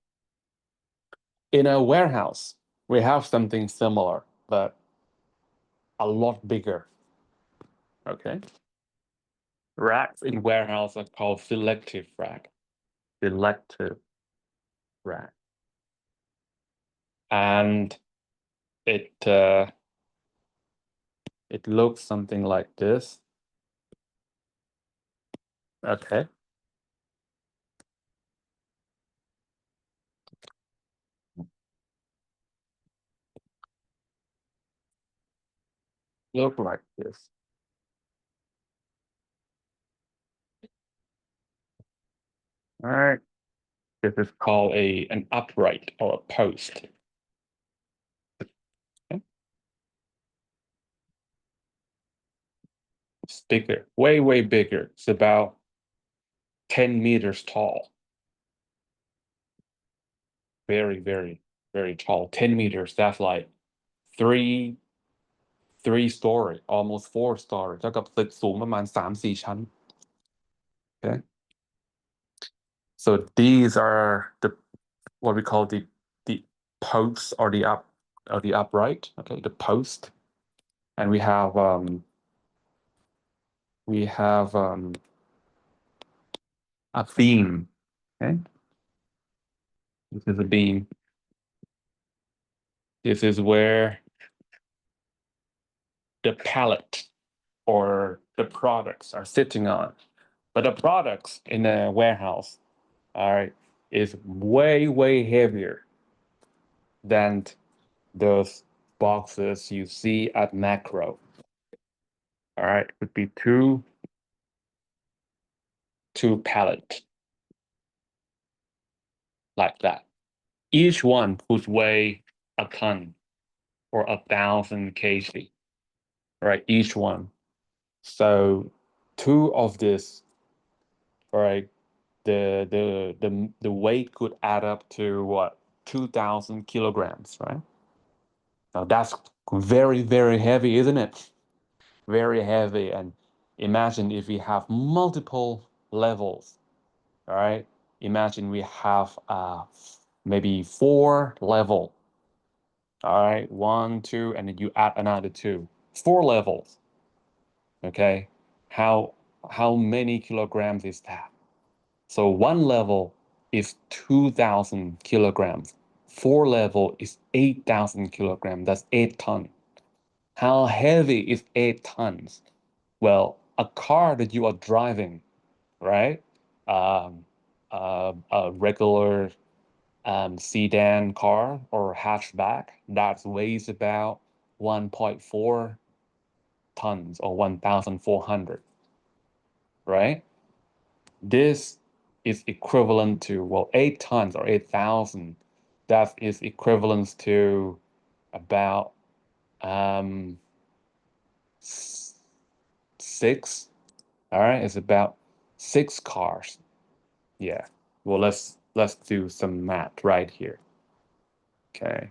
in a warehouse, we have something similar, but a lot bigger. Okay. Racks in warehouse are called selective rack. Selective rack. And it uh, it looks something like this. Okay. Look like this. All right. This is called an upright or a post. Okay? It's bigger, way bigger. It's about 10 meters tall. Very tall. 10 meters. That's like three three story, almost four story เท่ากับตึกสูงประมาณ3-4ชั้น Okay. So these are the what we call the posts or the upright. Okay, the post. And we have a beam. Okay. This is a beam. This is where the pallet or the products are sitting on. But the products in a warehouse, all right, is way heavier than those boxes you see at macro. All right, would be two pallet like that. Each one would weigh a ton or 1,000 kg, right? Each one. So two of this, right? The weight could add up to what? 2,000 kilograms, right? Now that's very heavy, isn't it? Very heavy. And imagine if we have multiple levels, all right? Imagine we have maybe 4 level, all right? 1, 2, and then you add another 2. 4 levels, okay? How many kilograms is that? So 1 level is 2,000 kilograms. 4 level is 8,000 kilograms. That's 8 tons. How heavy is 8 tons? Well, a car that you are driving, right? Um, a regular sedan car or hatchback that weighs about 1.4 tons or 1,400, right? This is equivalent to, well, 8 tons or 8,000. That is equivalent to about um, six. All right, it's about 6 cars. Yeah. Well, let's do some math right here. Okay.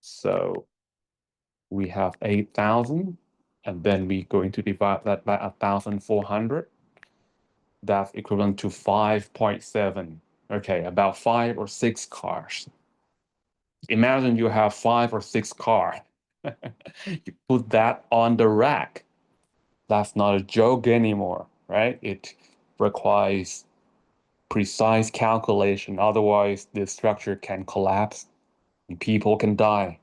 So we have 8,000, and then we're going to divide that by 1,400. That's equivalent to 5.7. Okay, about 5 or 6 cars. Imagine you have 5 or 6 cars. You put that on the rack. That's not a joke anymore, right? It requires precise calculation. Otherwise, the structure can collapse and people can die.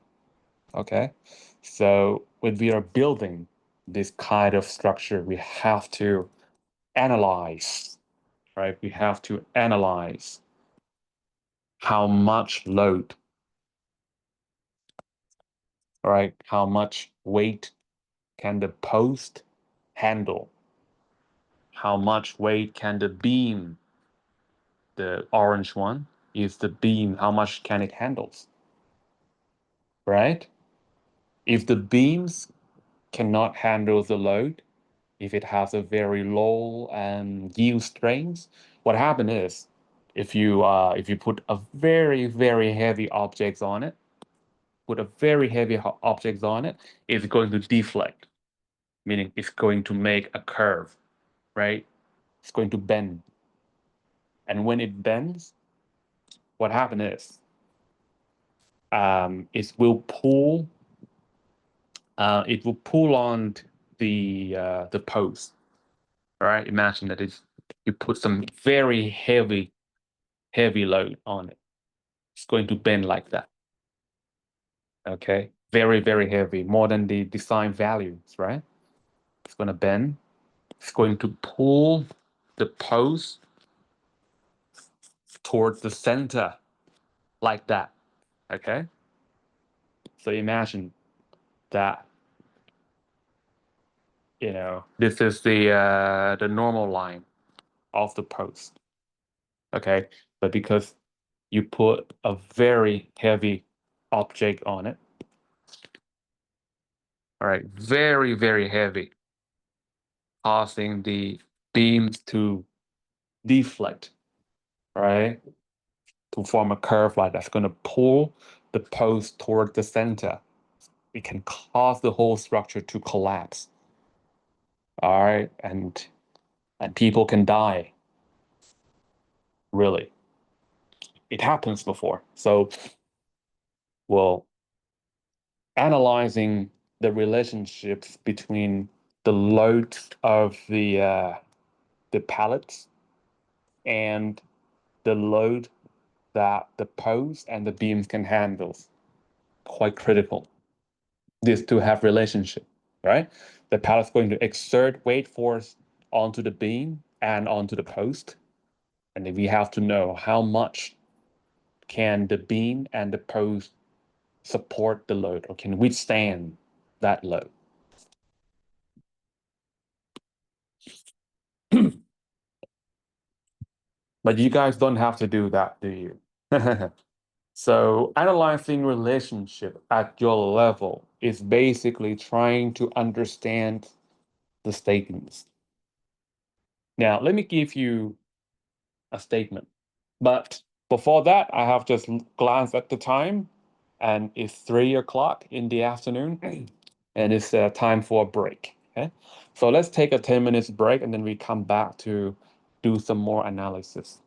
Okay. So when we are building this kind of structure, we have to analyze, right? We have to analyze how much load, right? How much weight can the post handle? How much weight can the beam, the orange one, is the beam, how much can it handle, right? If the beams cannot handle the load, if it has a very low yield strength, what happens is if you put a very heavy objects on it, put a very heavy objects on it, it's going to deflect, meaning it's going to make a curve, right? It's going to bend. And when it bends, what happens is it will pull on the post. All right. Imagine that you put some very heavy load on it. It's going to bend like that. Okay. Very heavy, more than the design values, right? It's going to bend. It's going to pull the post towards the center like that. Okay. So imagine that, this is the normal line of the post. Okay. But because you put a very heavy object on it, all right, very heavy, causing the beams to deflect, right, to form a curve like that's going to pull the post toward the center. It can cause the whole structure to collapse, all right, and people can die. Really, it happens before. So, well, analyzing the relationships between the load of the pallets and the load that the posts and the beams can handle. Quite critical. These two have relationship, right? The pallet's going to exert weight force onto the beam and onto the post. And then we have to know how much can the beam and the post support the load or can withstand that load. But you guys don't have to do that, do you? So analyzing relationship at your level is basically trying to understand the statements. Now, let me give you a statement. But before that, I have just glanced at the time, and it's 3 o'clock in the afternoon, and it's time for a break. Okay, so let's take a 10 minutes break, and then we come back to do some more analysis.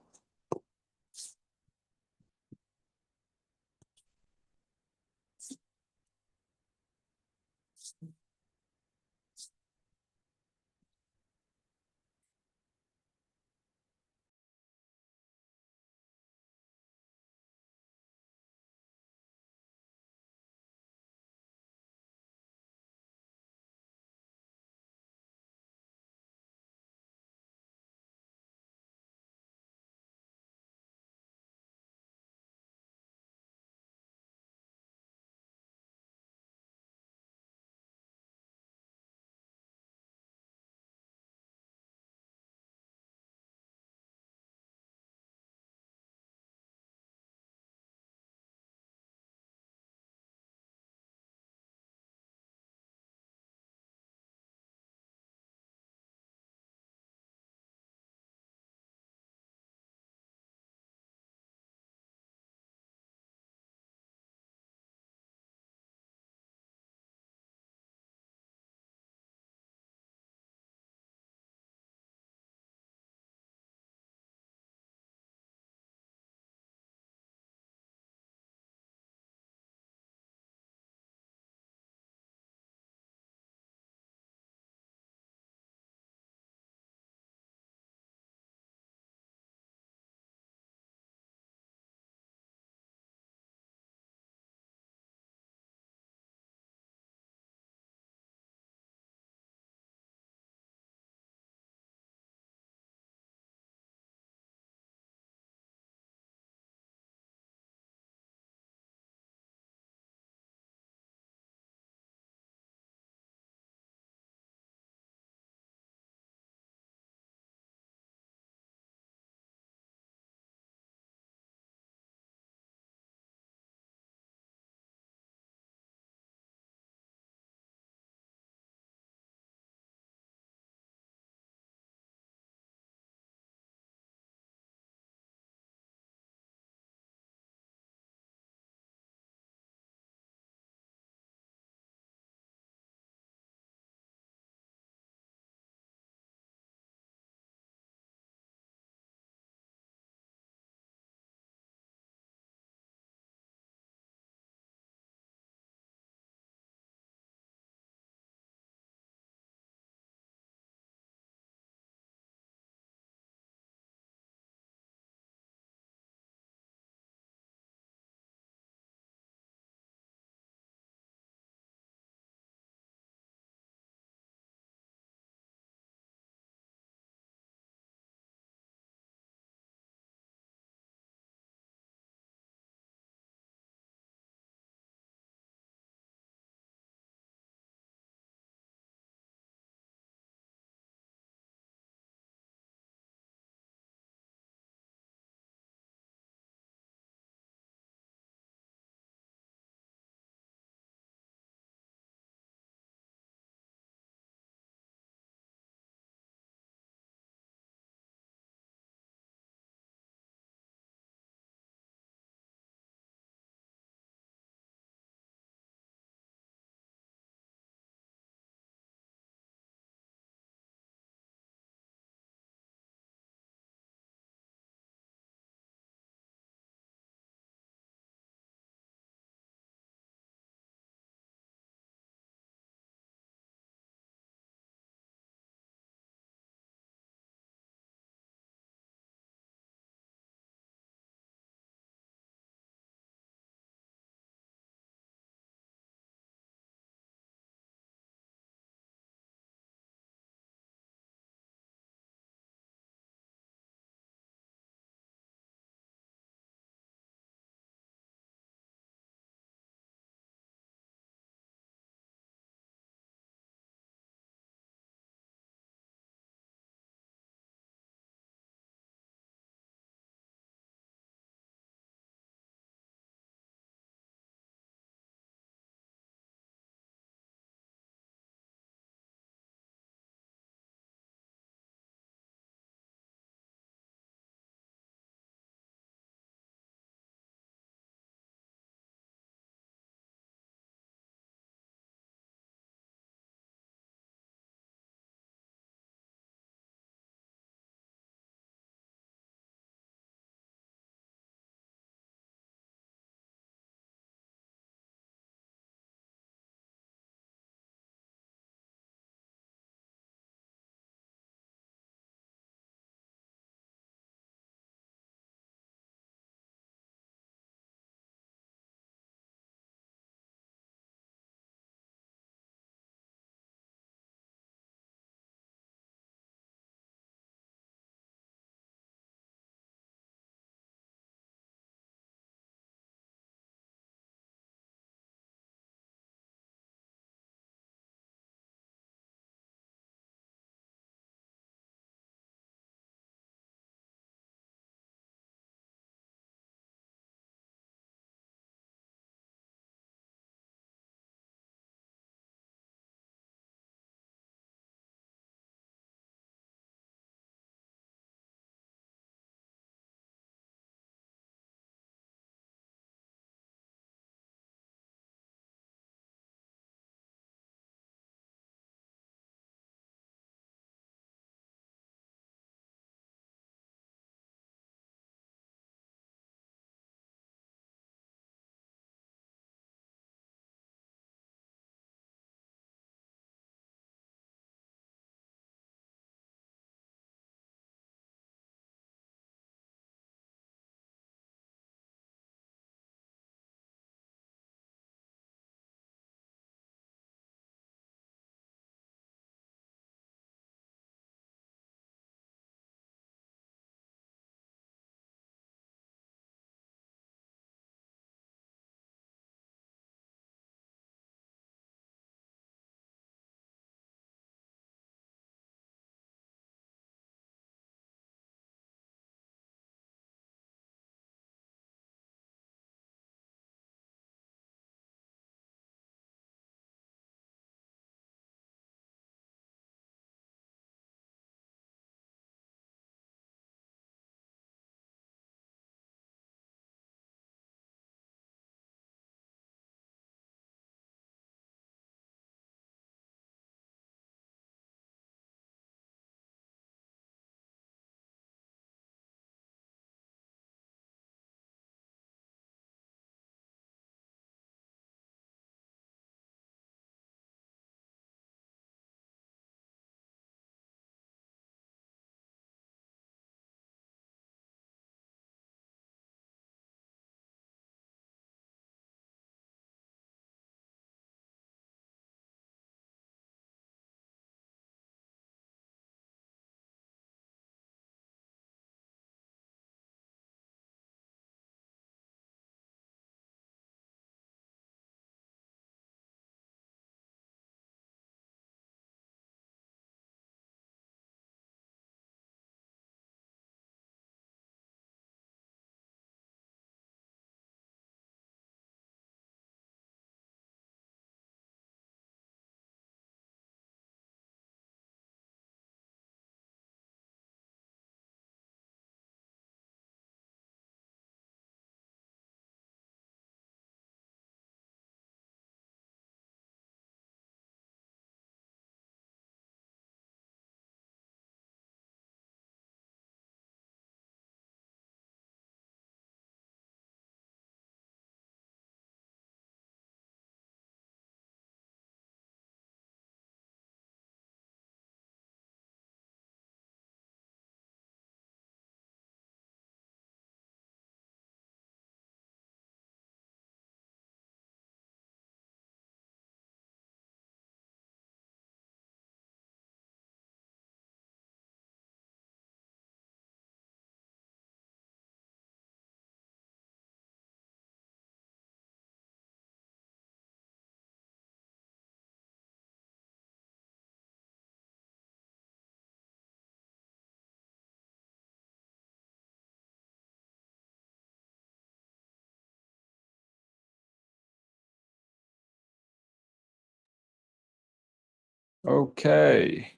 Okay.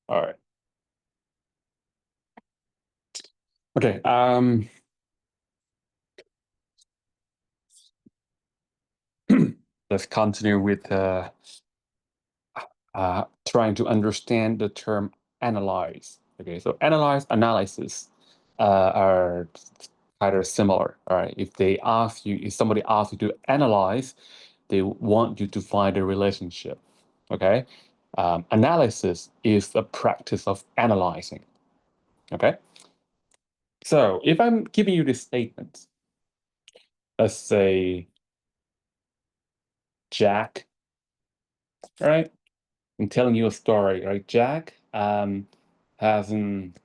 All right. Okay. Let's continue with trying to understand the term analyze. Okay, so analysis are kind of similar. All right, if somebody asks you to analyze, they want you to find a relationship. Okay, analysis is the practice of analyzing. Okay, so if I'm giving you this statement, let's say Jack, right? I'm telling you a story, right? Hasn't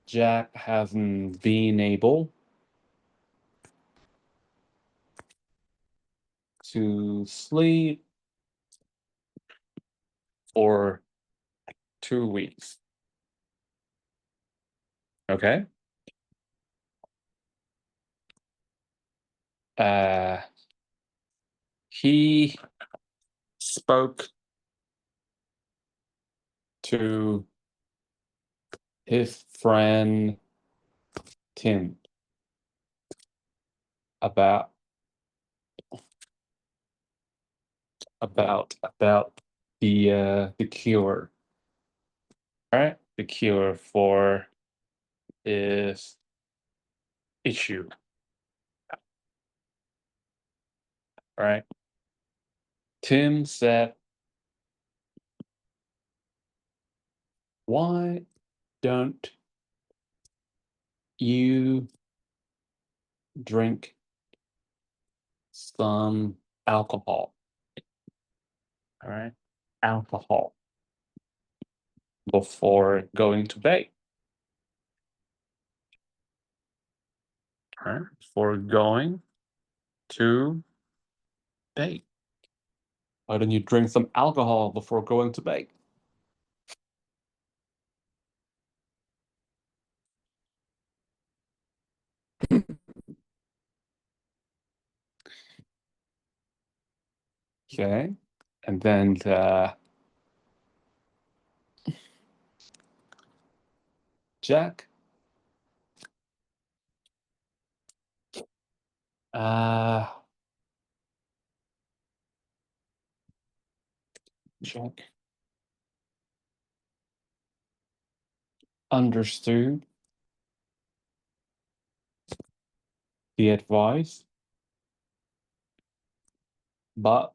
Jack hasn't been able to sleep for 2 weeks. Okay. Uh, he spoke to his friend Tim about about the cure. All right, the cure for his issue. All right. Tim said, "Why don't you drink some alcohol?" All right, alcohol before going to bed. All right, before going to bed. Why don't you drink some alcohol before going to bed? Okay, and then Jack, uh, Jack understood the advice, but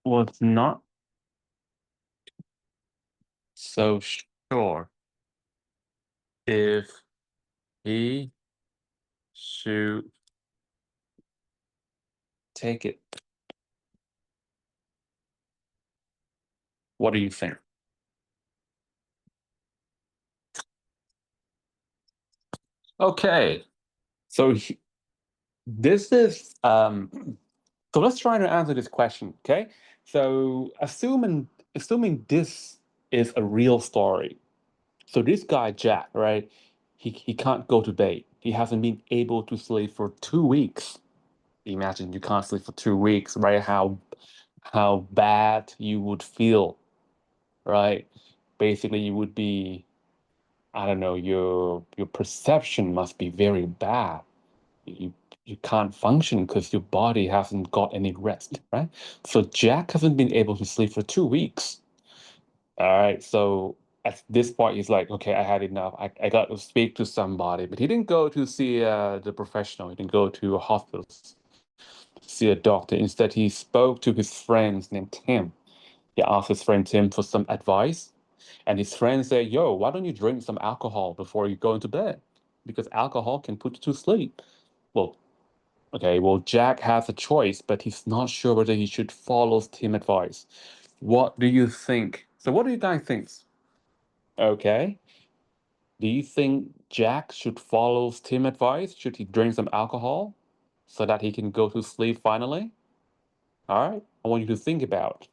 was not so sure if he should take it. What do you think? Okay, so this is so let's try to answer this question. Okay, so assuming this is a real story. So this guy Jack, right? He can't go to bed. He hasn't been able to sleep for 2 weeks. Imagine you can't sleep for 2 weeks, right? How bad you would feel, right? Basically, you would be, I don't know, your perception must be very bad. You you can't function because your body hasn't got any rest, right? So Jack hasn't been able to sleep for 2 weeks. All right, so at this point, he's like, okay, I had enough. I got to speak to somebody, but he didn't go to see the professional. He didn't go to a hospital to see a doctor. Instead, he spoke to his friends named Tim. He asked his friend Tim for some advice, and his friend said, "Yo, why don't you drink some alcohol before you go into bed? Because alcohol can put you to sleep." Well, okay, well, Jack has a choice, but he's not sure whether he should follow Tim's advice. What do you think? So, what do you guys think? Okay. Do you think Jack should follow Tim's advice? Should he drink some alcohol so that he can go to sleep finally? All right. I want you to think about.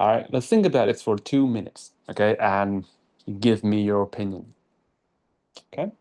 All right. Let's think about it for 2 minutes. Okay. And give me your opinion. Okay.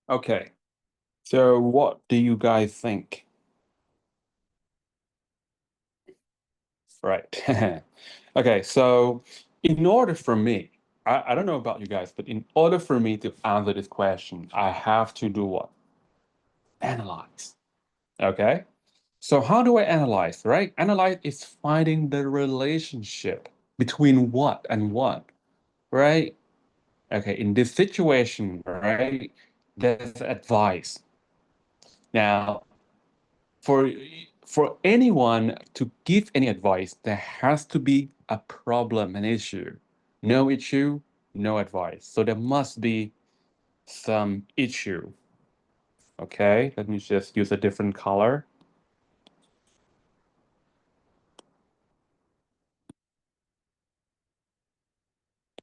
Okay. So what do you guys think? Right. Okay, so in order for me, I don't know about you guys, but in order for me to answer this question, I have to do what? Analyze. Okay? So how do I analyze, right? Analyze is finding the relationship between what and what, right? Okay, in this situation, right, there's advice. Now, for for anyone to give any advice, there has to be a problem, an issue. No issue, no advice. So there must be some issue. Okay, let me just use a different color,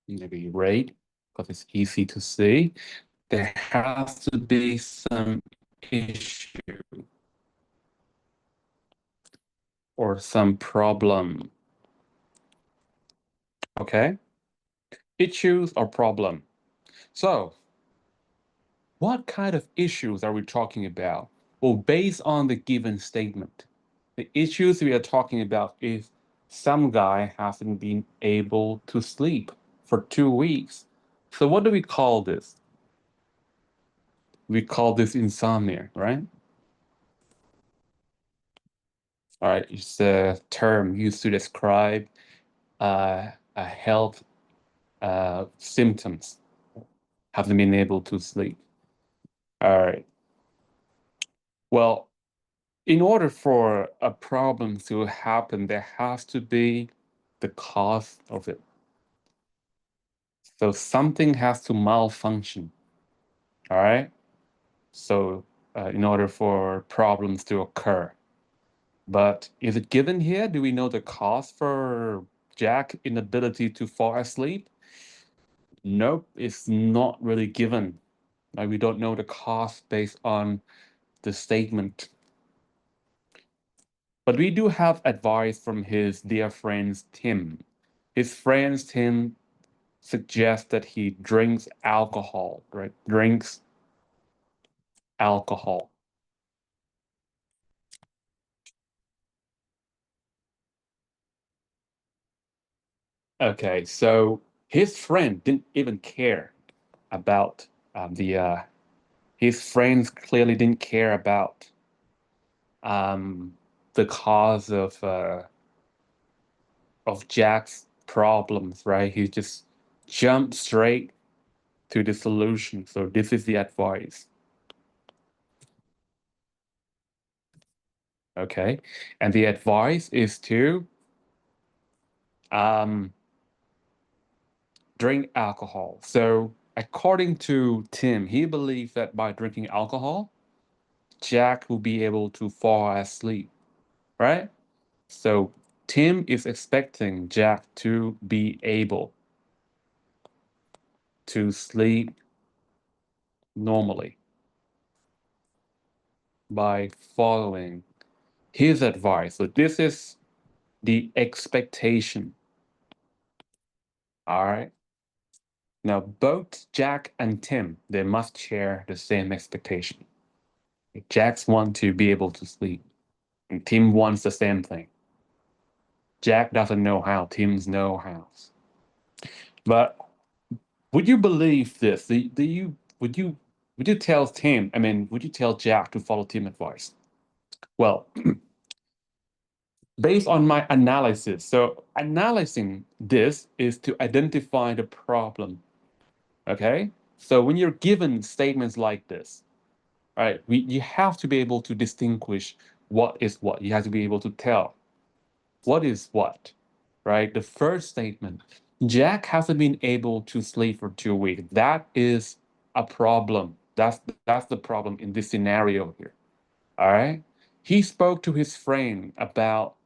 maybe red, because it's easy to see. There has to be some issue or some problem. Okay, issues or problem. So what kind of issues are we talking about? Well, based on the given statement, the issues we are talking about is some guy hasn't been able to sleep for 2 weeks. So what do we call this? We call this insomnia, right? All right, it's a term used to describe a health symptoms, haven't been able to sleep. All right. Well, in order for a problem to happen, there has to be the cause of it. So something has to malfunction. All right. So in order for problems to occur. But is it given here? Do we know the cause for Jack's inability to fall asleep? Nope, it's not really given. Like we don't know the cause based on the statement. But we do have advice from his dear friends Tim. His friends Tim suggests that he drinks alcohol, right? Drinks alcohol. Okay, so his friend didn't even care about the his friends clearly didn't care about the cause of Jack's problems, right? He just jumped straight to the solution. So this is the advice. Okay. And the advice is to um, drink alcohol. So according to Tim, he believes that by drinking alcohol, Jack will be able to fall asleep, right? So Tim is expecting Jack to be able to sleep normally by following his advice. So this is the expectation. All right. Now, both Jack and Tim, they must share the same expectation. Jack's want to be able to sleep, and Tim wants the same thing. Jack doesn't know how, Tim's know how. But would you believe this? Do you would you tell Tim, I mean, would you tell Jack to follow Tim advice? Well, based on my analysis, so analyzing this is to identify the problem. Okay? So when you're given statements like this, right, you have to be able to distinguish what is what. You have to be able to tell what is what, right? The first statement, Jack hasn't been able to sleep for 2 weeks. That is a problem. That's the problem in this scenario here. All right. He spoke to his friend about,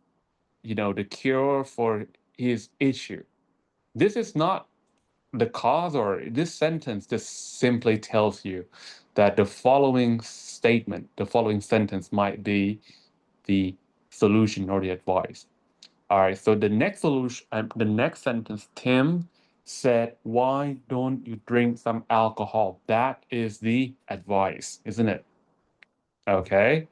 the cure for his issue. This is not the cause, or this sentence just simply tells you that the following statement, the following sentence might be the solution or the advice. All right, so the next solution, the next sentence, Tim said, why don't you drink some alcohol? That is the advice, isn't it? Okay.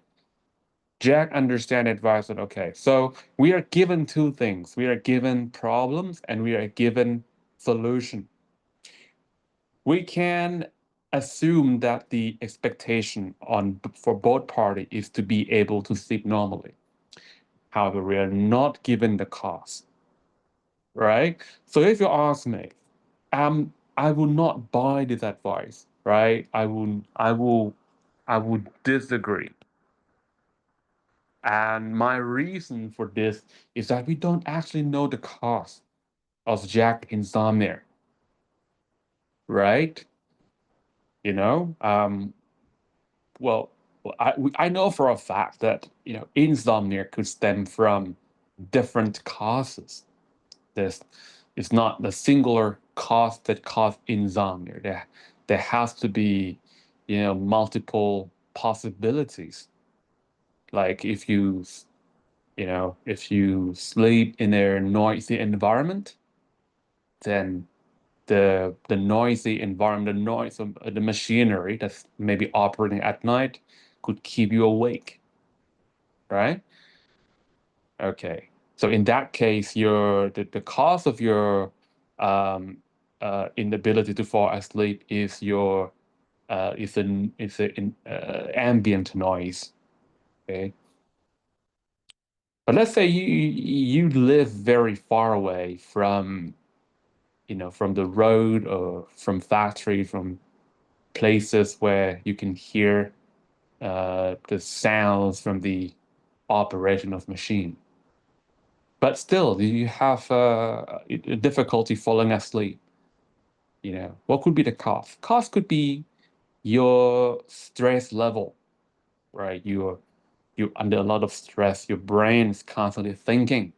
Jack understand advice that, okay, so we are given two things. We are given problems and we are given solution. We can assume that the expectation on for both parties is to be able to sleep normally. However, we are not given the cause, right? So if you ask me, I will not buy this advice, right? I would disagree. And my reason for this is that we don't actually know the cause of Jack insomnia, right? You know, well, I know for a fact that insomnia could stem from different causes. There's it's not the singular cause that caused insomnia. There has to be multiple possibilities. Like if you sleep in a noisy environment, then the noisy environment, the noise of the machinery that's maybe operating at night could keep you awake, right? Okay. So in that case, the cause of your um, inability to fall asleep is your is an ambient noise. Okay. But let's say you live very far away from from the road or from factory, from places where you can hear the sounds from the operation of machine. But still, you have difficulty falling asleep. What could be the cause? Cause could be your stress level, right? You're under a lot of stress. Your brain is constantly thinking.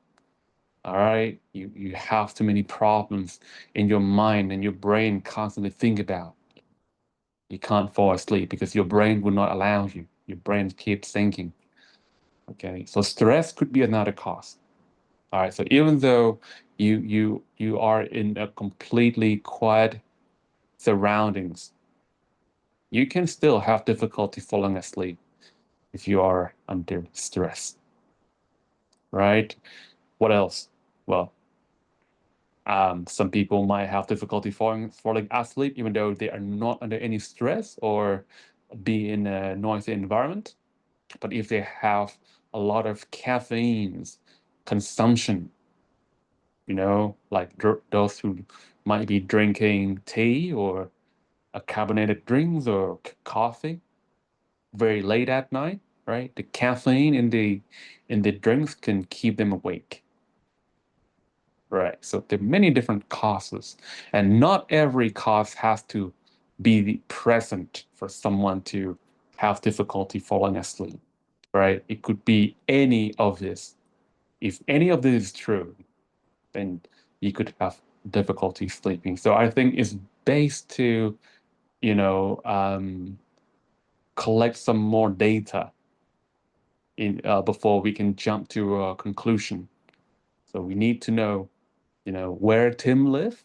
All right, you have too many problems in your mind and your brain constantly think about. You can't fall asleep because your brain will not allow you. Your brain keeps thinking. Okay, so stress could be another cause. All right, so even though you are in a completely quiet surroundings, you can still have difficulty falling asleep if you are under stress, right? What else? Well, some people might have difficulty falling asleep even though they are not under any stress or be in a noisy environment. But if they have a lot of caffeine consumption, like those who might be drinking tea or carbonated drinks or coffee very late at night, right? The caffeine in the drinks can keep them awake, right? So there are many different causes, and not every cause has to be present for someone to have difficulty falling asleep, right? It could be any of this. If any of this is true, then you could have difficulty sleeping. So I think it's based to, you know, um, collect some more data in before we can jump to a conclusion. So we need to know, where Tim lives,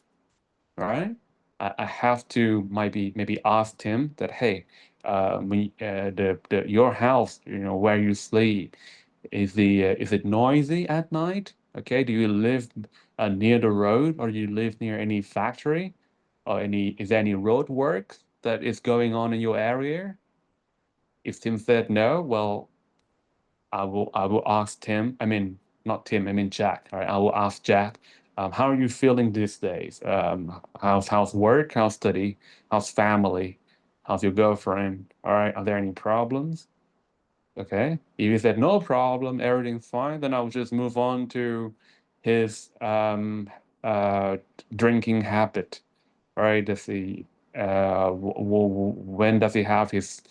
all right? I have to maybe ask Tim that, hey, the your house, where you sleep, is it noisy at night? Okay, do you live near the road or do you live near any factory or is there any road work that is going on in your area? If Tim said no, well, I will ask Tim. I mean, not Tim. I mean Jack. All right, I will ask Jack. How are you feeling these days? How's work? How's study? How's family? How's your girlfriend? All right, are there any problems? Okay. If he said no problem, everything's fine, then I'll just move on to his drinking habit. Right? Does he when does he have his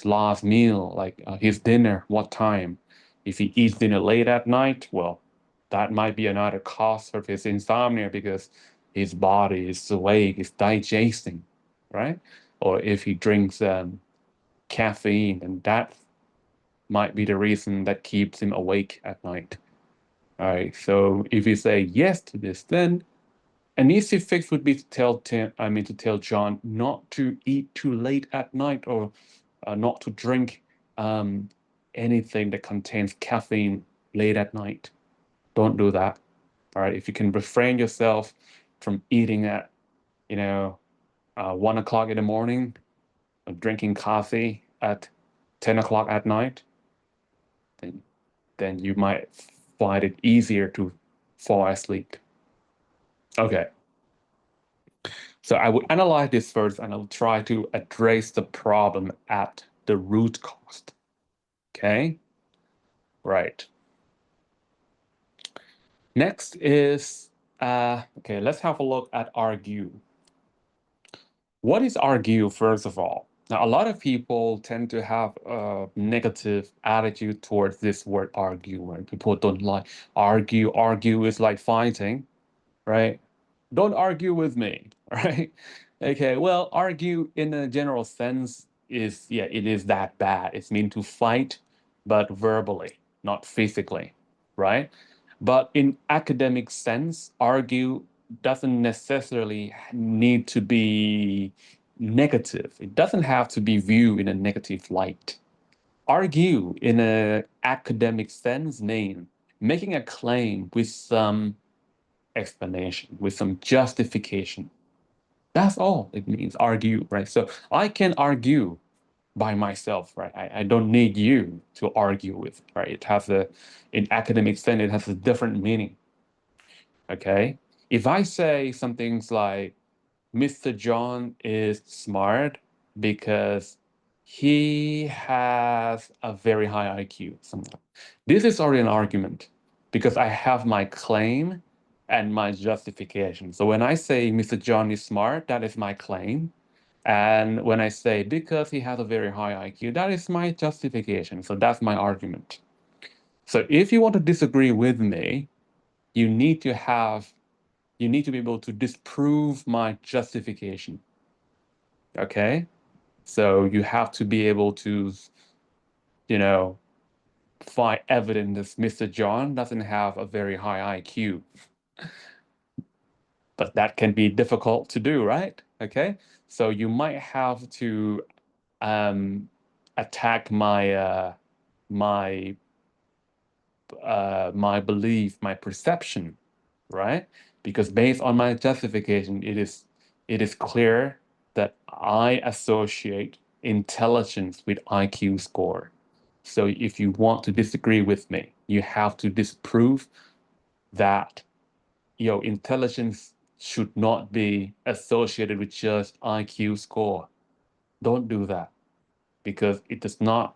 last meal, like his dinner? What time? If he eats dinner late at night, well, that might be another cause of his insomnia because his body is awake, it's digesting, right? Or if he drinks caffeine, and that might be the reason that keeps him awake at night. All right. So if you say yes to this, then An easy fix would be to tell to tell John not to eat too late at night, or not to drink um, anything that contains caffeine late at night. Don't do that. All right. If you can refrain yourself from eating at, you know, 1 o'clock in the morning, or drinking coffee at 10 o'clock at night, then you might find it easier to fall asleep. Okay. So I would analyze this first and I'll try to address the problem at the root cause. Okay. Right. Next is, okay, let's have a look at argue. What is argue, first of all? Now, a lot of people tend to have a negative attitude towards this word argue, right? People don't like argue. Argue is like fighting, right? Don't argue with me, right? Okay, well, argue in a general sense is, yeah, it is that bad. It's mean to fight, but verbally, not physically, right? But in academic sense, argue doesn't necessarily need to be negative. It doesn't have to be viewed in a negative light. Argue in an academic sense means making a claim with some explanation, with some justification. That's all it means, argue, right? So I can argue by myself, right? I don't need you to argue with, right? It has a, in academic sense, it has a different meaning, okay? If I say some things like, Mr. John is smart because he has a very high IQ. Something. This is already an argument because I have my claim and my justification. So when I say Mr. John is smart, that is my claim. And when I say because he has a very high IQ, that is my justification. So that's my argument. So if you want to disagree with me, you need to have, you need to be able to disprove my justification. Okay. So you have to be able to, you know, find evidence that Mr. John doesn't have a very high IQ. But that can be difficult to do, right? Okay. So you might have to attack my my belief, my perception, right? Because based on my justification, it is clear that I associate intelligence with IQ score. So if you want to disagree with me, you have to disprove that intelligence should not be associated with just IQ score. Don't do that because it does not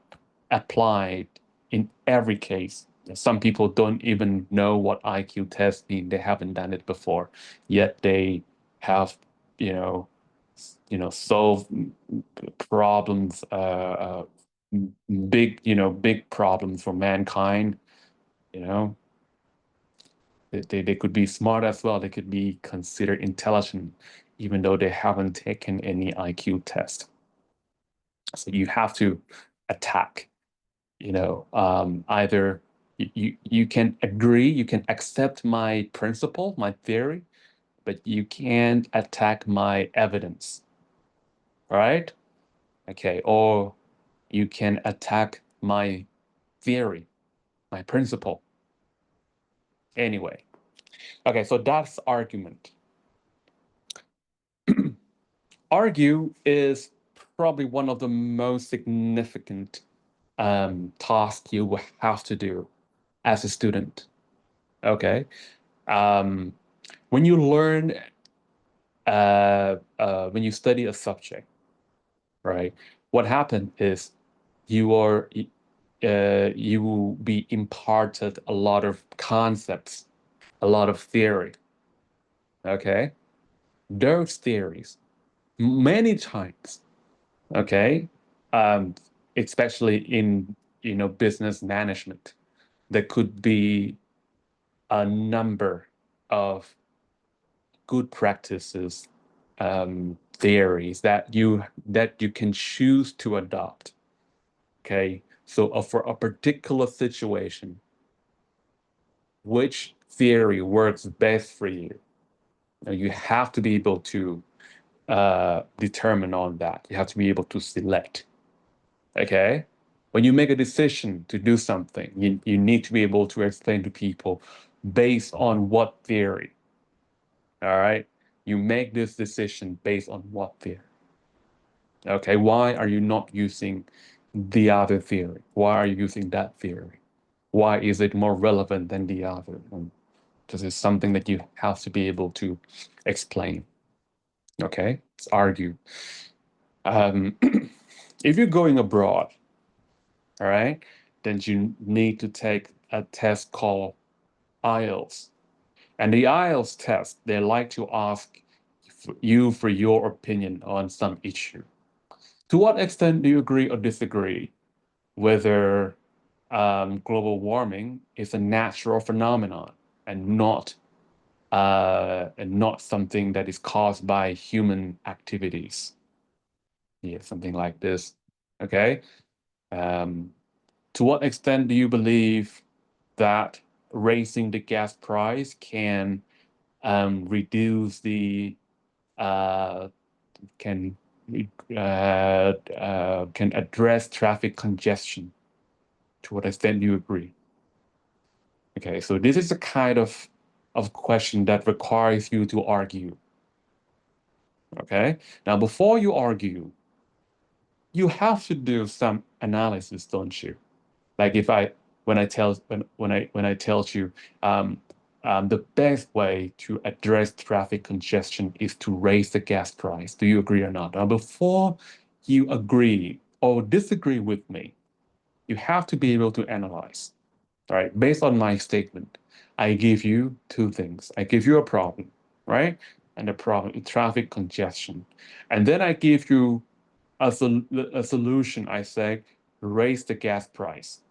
apply in every case. Some people don't even know what IQ test mean. They haven't done it before, yet they have, you know, solved problems, big problems for mankind. You know, they could be smart as well. They could be considered intelligent, even though they haven't taken any IQ test. So you have to attack, either you can agree, you can accept my principle, my theory, but you can't attack my evidence, right? Okay, or you can attack my theory, my principle. Anyway, okay, so that's argument. Argue is probably one of the most significant tasks you will have to do as a student. Okay. Um, when you learn, when you study a subject, right? What happened is you will be imparted a lot of concepts, a lot of theory. Okay, those theories many times. Okay, um, especially in business management, there could be a number of good practices, theories that you can choose to adopt. Okay, so for a particular situation, which theory works best for you? You have to be able to determine on that. You have to be able to select. Okay? When you make a decision to do something, you need to be able to explain to people based on what theory. All right? You make this decision based on what theory. Okay, why are you not using the other theory? Why are you using that theory? Why is it more relevant than the other? And this is something that you have to be able to explain. Okay, it's argue. Um, if you're going abroad, all right, then you need to take a test called IELTS. And the IELTS test, they like to ask you for your opinion on some issue. To what extent do you agree or disagree whether global warming is a natural phenomenon and not something that is caused by human activities? Yeah, something like this. Okay. Um, to what extent do you believe that raising the gas price can reduce the uh, can can address traffic congestion? To what extent do you agree? Okay, so this is a kind of question that requires you to argue. Okay, now before you argue, you have to do some analysis, don't you? Like if I when I tell you the best way to address traffic congestion is to raise the gas price. Do you agree or not? Now, before you agree or disagree with me, you have to be able to analyze. All right, based on my statement, I give you two things. I give you a problem, right? And the problem is traffic congestion. And then I give you a solution. I say, raise the gas price.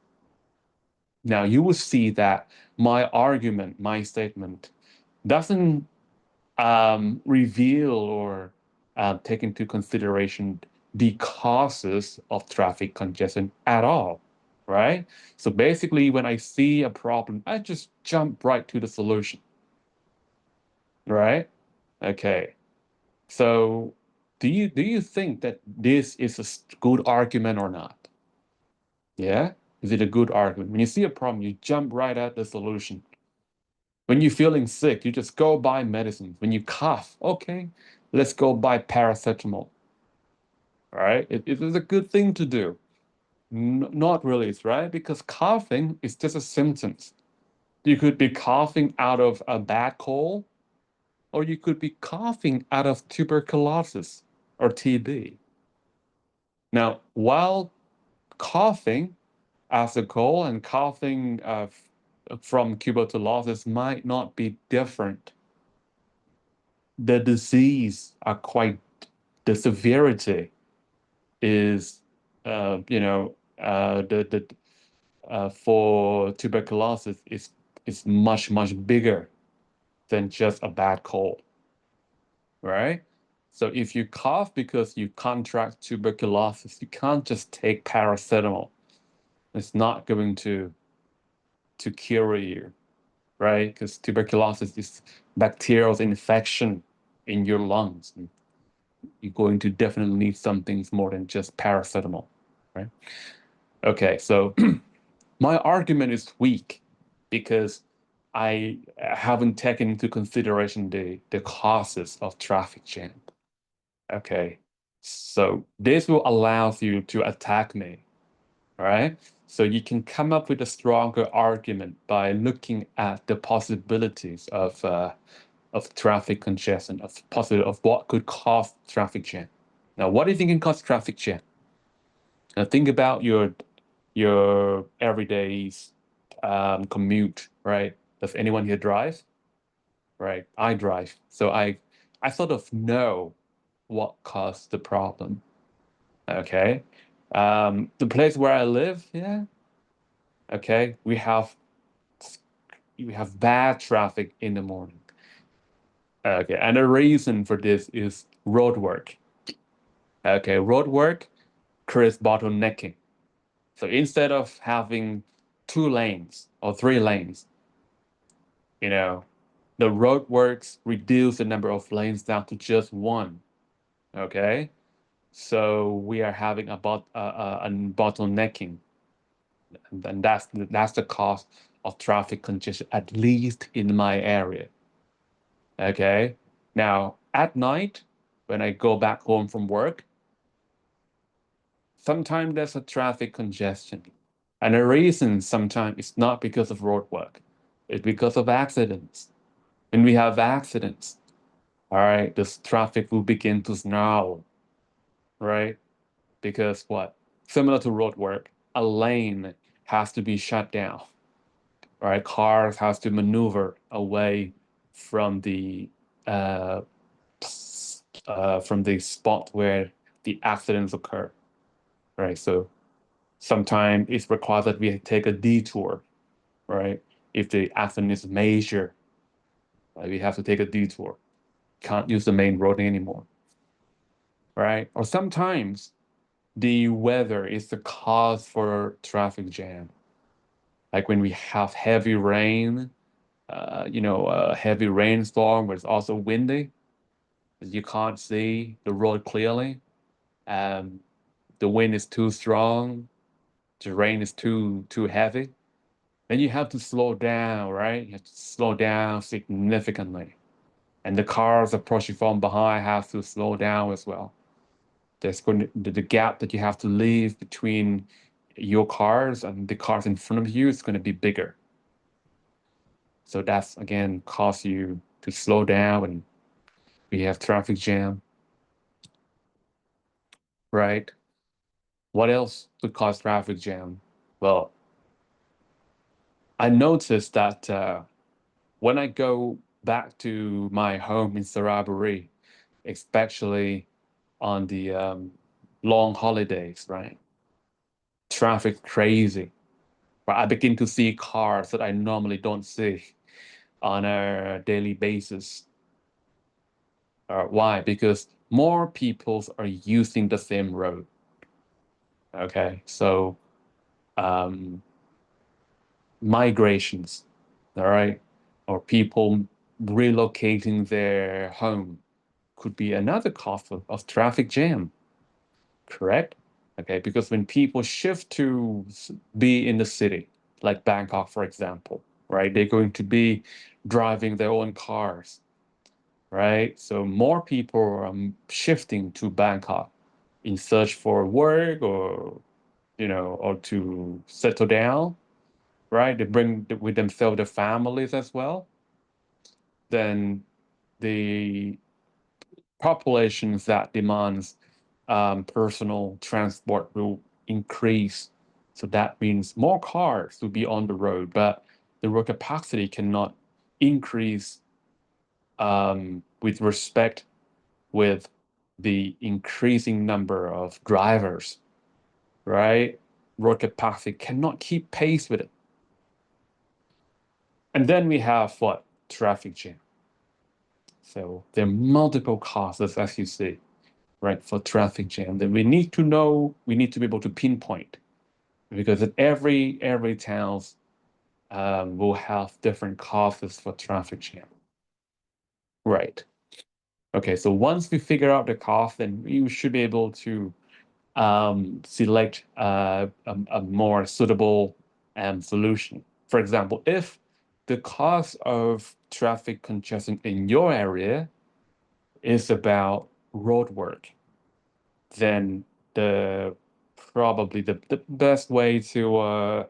Now you will see that my argument, my statement, doesn't reveal or take into consideration the causes of traffic congestion at all, right? So basically, when I see a problem, I just jump right to the solution, right? Okay. So do you think that this is a good argument or not? Yeah? Is it a good argument? When you see a problem, you jump right at the solution. When you're feeling sick, you just go buy medicine. When you cough, okay, let's go buy paracetamol. All right, it is a good thing to do. Not really, right? Because coughing is just a symptom. You could be coughing out of a bad cold, or you could be coughing out of tuberculosis or TB. Now, while coughing as a cold and coughing from tuberculosis might not be different, the disease are quite, the severity is the for tuberculosis is much bigger than just a bad cold, right? So if you cough because you contract tuberculosis, you can't just take paracetamol. It's not going to cure you, right? Because tuberculosis is bacterial infection in your lungs. You're going to definitely need some things more than just paracetamol, right? Okay, so my argument is weak because I haven't taken into consideration the causes of traffic jam. Okay, so this will allow you to attack me, all right? So you can come up with a stronger argument by looking at the possibilities of traffic congestion, of what could cause traffic jam. Now, what do you think can cause traffic jam? Now, think about your everyday commute, right? Does anyone here drive? Right, I drive, so I sort of know what caused the problem. Okay, the place where I live, yeah. Okay, we have bad traffic in the morning. Okay, and the reason for this is road work. Okay, road work creates bottlenecking. So instead of having 2 lanes or 3 lanes, you know, The roadworks reduce the number of lanes down to just one. Okay, so we are having a bottlenecking, and that's the cost of traffic congestion, at least in my area. Okay, now at night when I go back home from work, sometimes there's a traffic congestion, and the reason sometimes it's not because of road work, it's because of accidents. When we have accidents, all right, this traffic will begin to snarl, right? Because what? Similar to road work, a lane has to be shut down, right? Cars has to maneuver away from the uh, from the spot where the accidents occur, right? So sometimes it's required that we take a detour, right? If the accident is major, we have to take a detour. Can't use the main road anymore, right? Or sometimes the weather is the cause for traffic jam. Like when we have heavy rain, a heavy rainstorm where it's also windy, you can't see the road clearly. Um, the wind is too strong, the rain is too heavy. Then you have to slow down, right? You have to slow down significantly. And the cars approaching from behind have to slow down as well. There's going to, the gap that you have to leave between your cars and the cars in front of you is going to be bigger. So that's again cause you to slow down and we have traffic jam, right? What else could cause traffic jam? Well, I noticed that when I go back to my home in Saraburi, especially on the long holidays, right? Traffic crazy. Right? I begin to see cars that I normally don't see on a daily basis. Why? Because more people are using the same road. Okay, so um, migrations, all right, or people relocating their home could be another cause of traffic jam, correct? Okay, because when people shift to be in the city, like Bangkok, for example, right, they're going to be driving their own cars, right? So more people are shifting to Bangkok in search for work or, or to settle down, right? They bring with themselves their families as well. Then the populations that demands personal transport will increase. So that means more cars will be on the road, but the road capacity cannot increase with respect with the increasing number of drivers, right? Road capacity cannot keep pace with it. And then we have what? Traffic jam. So there are multiple causes, as you see, right, for traffic jam that we need to know, we need to be able to pinpoint because at every towns will have different causes for traffic jam. Right. Okay, so once we figure out the cause, then we should be able to select a more suitable solution. For example, if the cause of traffic congestion in your area is about road work, then the probably the best way to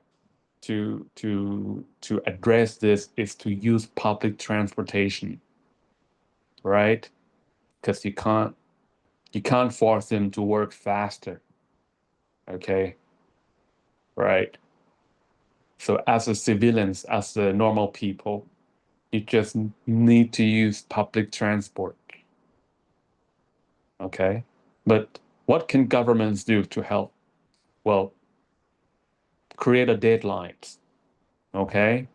address this is to use public transportation, right? Because you can't force them to work faster. Okay, right. So as a civilians, as the normal people, you just need to use public transport. Okay, but what can governments do to help? Well, create a deadlines. Okay,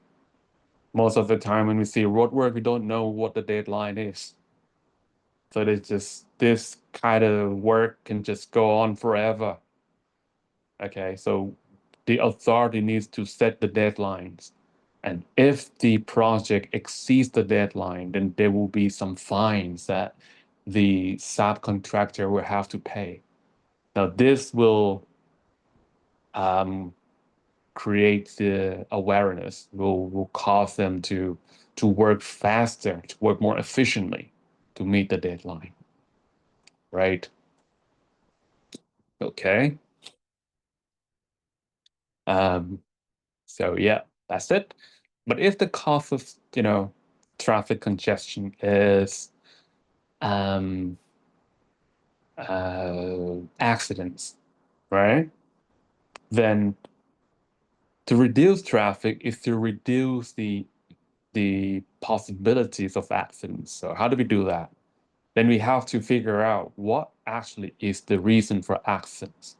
most of the time when we see road work, we don't know what the deadline is. So it's just this kind of work can just go on forever. Okay, so the authority needs to set the deadlines. And if the project exceeds the deadline, then there will be some fines that the subcontractor will have to pay. Now, this will create the awareness, will cause them to work faster, to work more efficiently to meet the deadline, right? Okay. Um, so yeah, that's it. But if the cause of, traffic congestion is um, accidents, right? Then to reduce traffic is to reduce the possibilities of accidents. So how do we do that? Then we have to figure out what actually is the reason for accidents.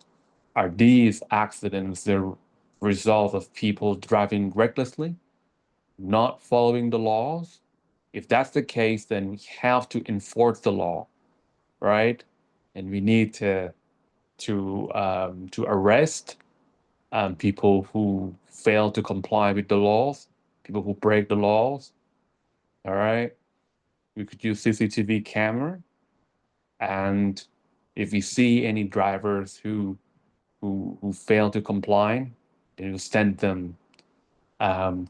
Are these accidents the result of people driving recklessly, not following the laws? If that's the case, then we have to enforce the law, right? And we need to arrest people who fail to comply with the laws, people who break the laws. All right. We could use CCTV camera, and if we see any drivers who fail to comply, then we send them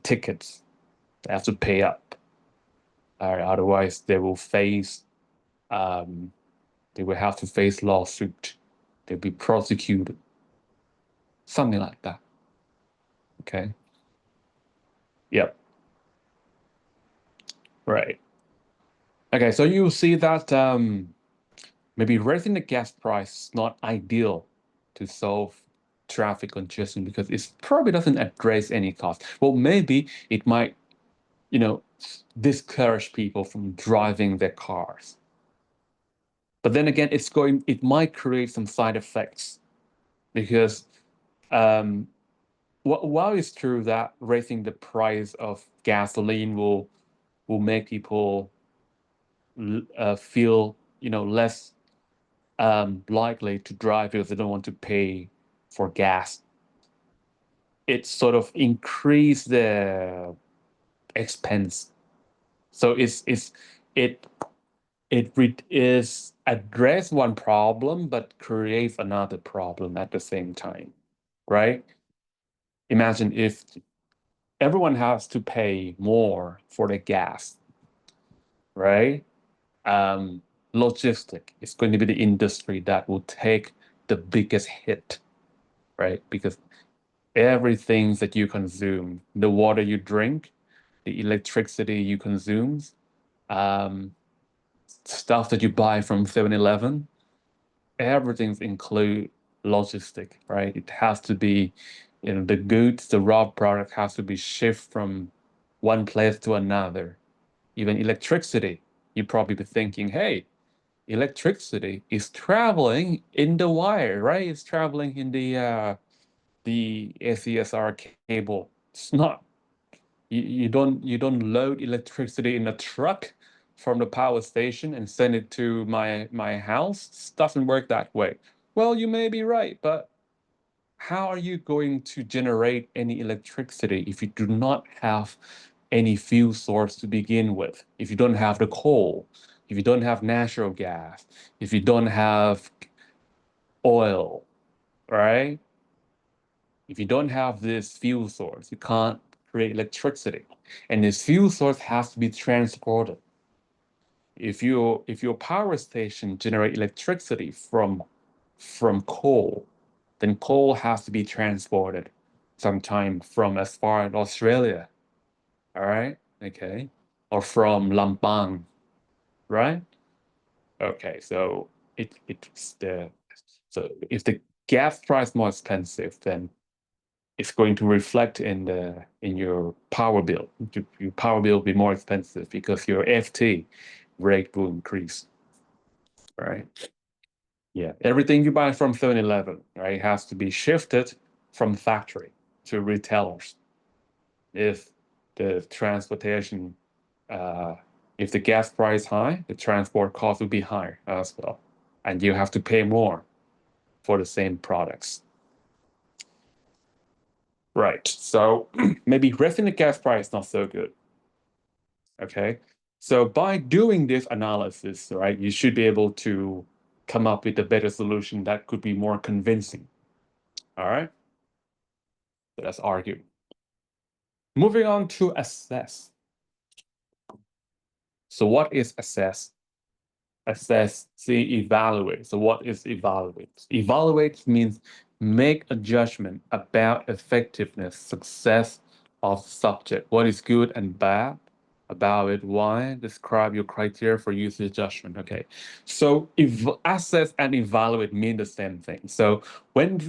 tickets. They have to pay up. Otherwise, um, they will have to face lawsuit. They'll be prosecuted. Something like that. Okay. Yep. Right. Okay. So you see that maybe raising the gas price is not ideal to solve traffic congestion because it probably doesn't address any cost. Well, maybe it might, you know, discourage people from driving their cars. But then again, it might create some side effects because um, while it's true that raising the price of gasoline will make people feel, less likely to drive because they don't want to pay for gas. It sort of increase the expense. So it is address one problem but creates another problem at the same time, right? Imagine if everyone has to pay more for the gas, right? Um, Logistic is going to be the industry that will take the biggest hit, right? Because everything that you consume, the water you drink, the electricity you consume, um, stuff that you buy from 7-Eleven, everything's include logistic, right? It has to be, the goods, the raw product has to be shipped from one place to another. Even electricity, you probably be thinking, hey, electricity is traveling in the wire, right? It's traveling in the ACSR cable. It's not. You don't load electricity in a truck from the power station and send it to my house. It doesn't work that way. Well, you may be right, but how are you going to generate any electricity if you do not have any fuel source to begin with? If you don't have the coal, if you don't have natural gas, if you don't have oil, right? If you don't have this fuel source, you can't create electricity. And this fuel source has to be transported. If your power station generate electricity from coal, then coal has to be transported sometime from as far as Australia. All right? Okay. Or from Lampang, right? Okay, so it's the so if the gas price more expensive, then it's going to reflect in your power bill. Your power bill will be more expensive because your FT rate will increase, right? Yeah, everything you buy from 7-Eleven, right, has to be shifted from factory to retailers. If the transportation, uh, if the gas price high, the transport cost will be higher as well, and you have to pay more for the same products. Right. So maybe raising the gas price is not so good. Okay. So by doing this analysis, right, you should be able to come up with a better solution that could be more convincing. All right. So let's argue. Moving on to assess. So what is assess? Assess, see, evaluate. So what is evaluate? Evaluate means make a judgment about effectiveness, success of subject. What is good and bad about it? Why? Describe your criteria for usage judgment. Okay. So assess and evaluate mean the same thing. So when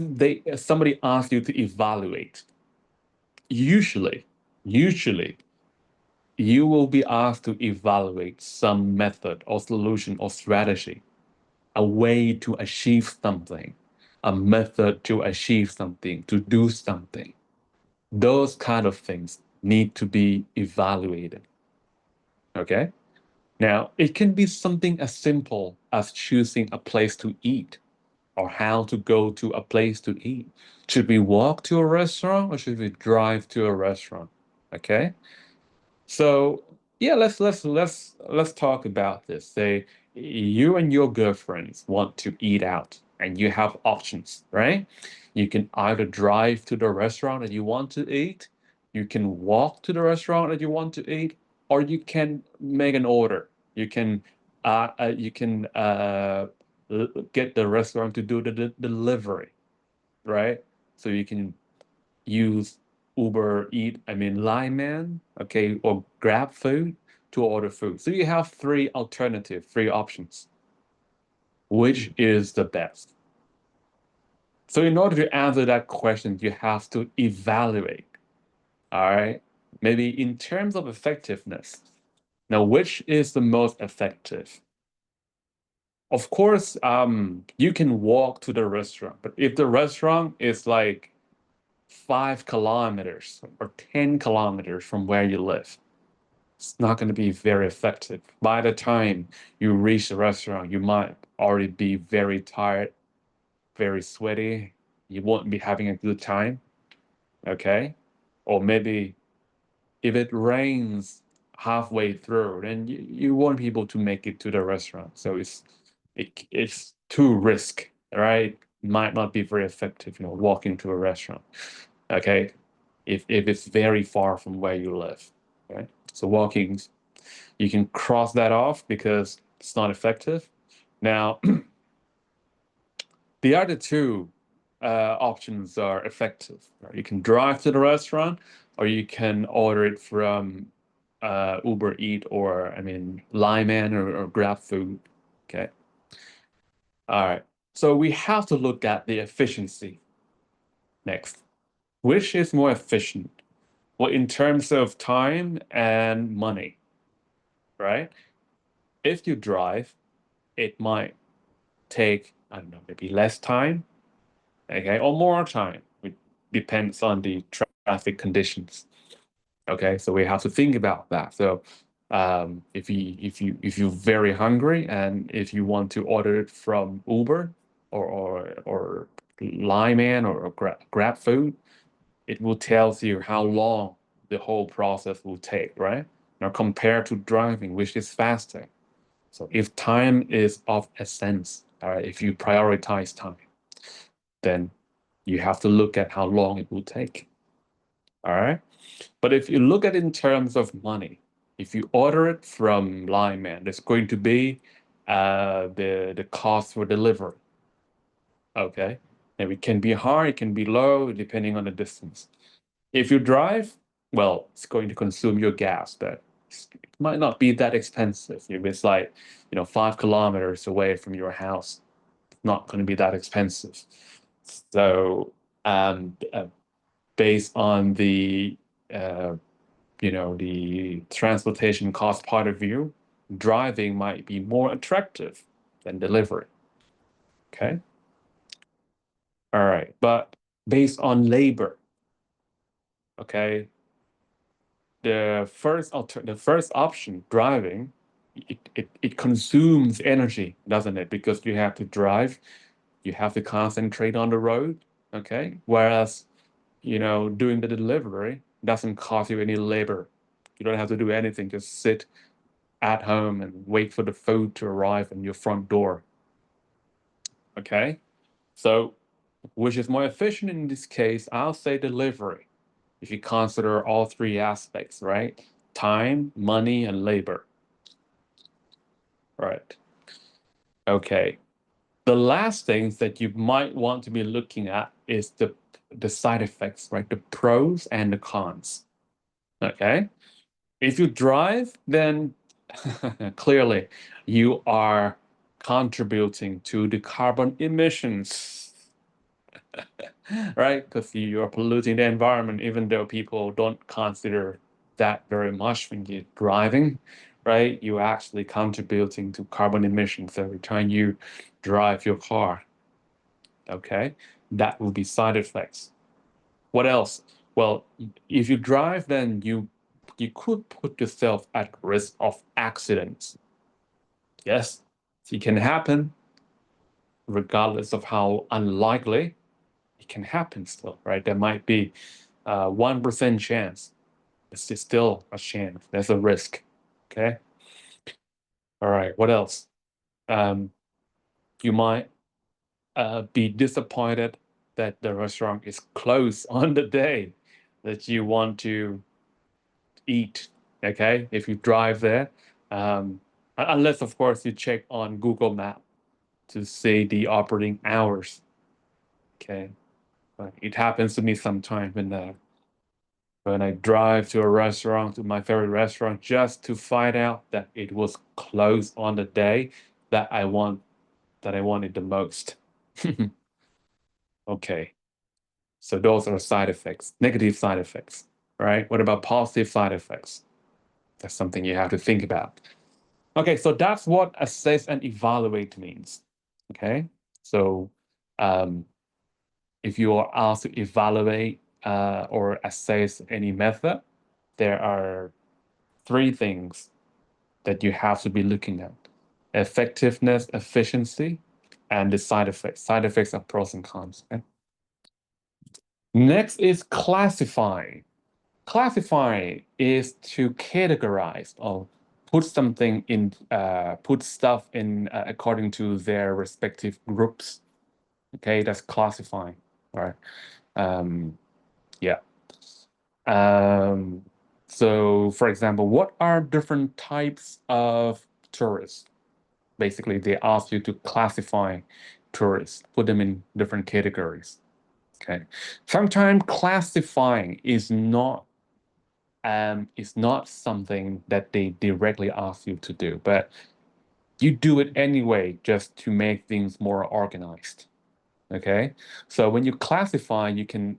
somebody asks you to evaluate, usually, usually you will be asked to evaluate some method or solution or strategy, a way to achieve something, a method to achieve something, to do something. Those kind of things need to be evaluated. Okay. Now, it can be something as simple as choosing a place to eat or how to go to a place to eat. Should we walk to a restaurant or should we drive to a restaurant? Okay. So yeah, let's talk about this. Say you and your girlfriends want to eat out and you have options, right? You can either drive to the restaurant that you want to eat, you can walk to the restaurant that you want to eat, or you can make an order. You can get the restaurant to do the delivery, right? So you can use Uber Eat, I mean Line Man, okay, or Grab Food to order food. So you have three options. Which is the best? So in order to answer that question, you have to evaluate, all right? Maybe in terms of effectiveness. Now, which is the most effective? Of course, you can walk to the restaurant, but if the restaurant is like 5 kilometers or 10 kilometers from where you live, it's not going to be very effective. By the time you reach the restaurant, you might already be very tired, very sweaty. You won't be having a good time, okay? Or maybe if it rains halfway through, then you won't be able to make it to the restaurant. So it's too risk, right? Might not be very effective, walking to a restaurant, okay? If it's very far from where you live, right? So walking, you can cross that off because it's not effective. Now, the other two options are effective. Right? You can drive to the restaurant, or you can order it from Uber Eat, or I mean, Lyman or Grab Food. Okay. All right. So we have to look at the efficiency next. Which is more efficient? Well, in terms of time and money, right? If you drive, it might take, I don't know, maybe less time, okay, or more time. It depends on the traffic conditions. Okay, so we have to think about that. So if you're very hungry and if you want to order it from Uber or Lyman or Grab Food, it will tell you how long the whole process will take, right? Now compared to driving, which is faster. So if time is of essence, all right, if you prioritize time, then you have to look at how long it will take. All right. But if you look at it in terms of money, if you order it from Lineman, there's going to be the cost for delivery. Okay. And it can be high, it can be low, depending on the distance. If you drive, well, it's going to consume your gas, but it might not be that expensive. If it's like, 5 kilometers away from your house, it's not going to be that expensive. So, based on uh, the transportation cost point of view, driving might be more attractive than delivery. Okay. All right. But based on labor, okay, the first option, driving, it consumes energy, doesn't it? Because you have to drive, you have to concentrate on the road. Okay. Whereas doing the delivery doesn't cost you any labor. You don't have to do anything. Just sit at home and wait for the food to arrive in your front door. Okay? So, which is more efficient in this case? I'll say delivery. If you consider all three aspects, right? Time, money, and labor. Right. Okay. The last things that you might want to be looking at is the side effects, right? The pros and the cons. Okay. If you drive, then clearly you are contributing to the carbon emissions, right? Because you are polluting the environment, even though people don't consider that very much when you're driving, right? You're actually contributing to carbon emissions every time you drive your car. Okay, that will be side effects. What else? Well, if you drive, then you could put yourself at risk of accidents. Yes, it can happen, regardless of how unlikely it can happen still, right? There might be 1% chance. It's still a chance. There's a risk. Okay. All right. What else? Um, you might be disappointed that the restaurant is closed on the day that you want to eat. Okay, if you drive there, unless of course you check on Google Map to see the operating hours. Okay, but it happens to me sometimes when I drive to a restaurant, to my favorite restaurant, just to find out that it was closed on the day that I wanted the most. Okay. So those are side effects, negative side effects, right? What about positive side effects? That's something you have to think about. Okay, so that's what assess and evaluate means. Okay, so um, if you are asked to evaluate or assess any method, there are three things that you have to be looking at: effectiveness, efficiency, and the side effects. Side effects are pros and cons. Okay? Next is classifying. Classifying is to categorize or put stuff in according to their respective groups. Okay, that's classifying. All right. Um, yeah. Um, so, for example, what are different types of tourists? Basically, they ask you to classify tourists, put them in different categories. Okay. Sometimes classifying is not something that they directly ask you to do, but you do it anyway just to make things more organized. Okay. So when you classify, you can,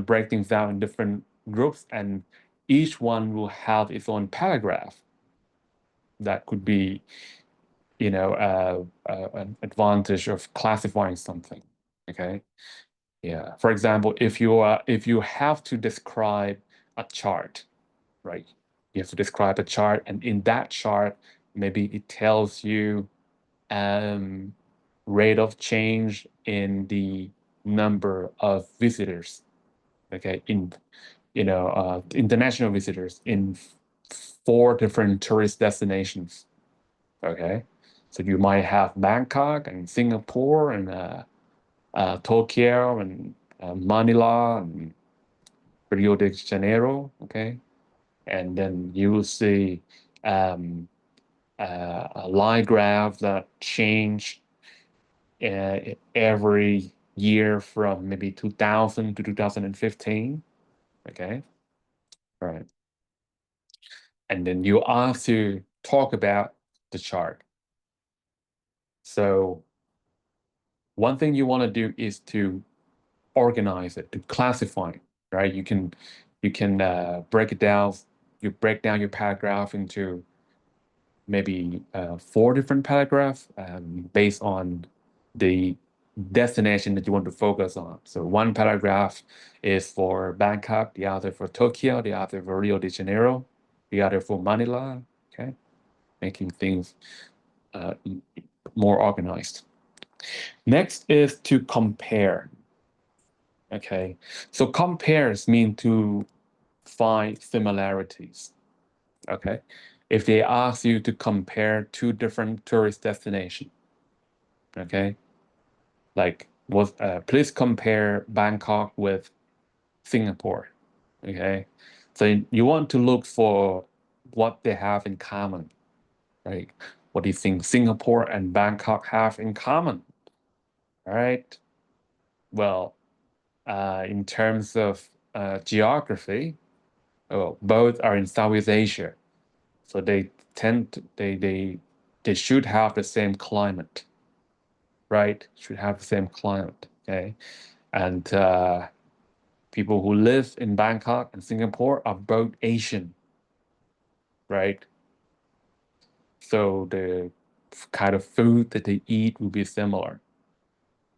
break things down in different groups, and each one will have its own paragraph that could be, an advantage of classifying something. Okay. Yeah. For example, if you have to describe a chart, right? You have to describe a chart, and in that chart, maybe it tells you um, rate of change in the number of visitors. Okay, international visitors in four different tourist destinations. Okay, so you might have Bangkok and Singapore and Tokyo and Manila and Rio de Janeiro. Okay, and then you will see um, a line graph that change every year from maybe 2000 to 2015. Okay, all right. And then you have to talk about the chart. So one thing you want to do is to organize it, to classify it, right? You can break it down. You break down your paragraph into maybe four different paragraphs based on the destination that you want to focus on. So one paragraph is for Bangkok, the other for Tokyo, the other for Rio de Janeiro, the other for Manila. Okay, making things uh, more organized. Next is to compare. Okay, so compares mean to find similarities. Okay, if they ask you to compare two different tourist destinations, okay, like please compare Bangkok with Singapore. Okay, so you want to look for what they have in common, right? What do you think Singapore and Bangkok have in common? All right. Well, in terms of geography, oh, both are in Southeast Asia, so they tend to, they should have the same climate, right? Should have the same climate, okay? And people who live in Bangkok and Singapore are both Asian, right? So the kind of food that they eat will be similar,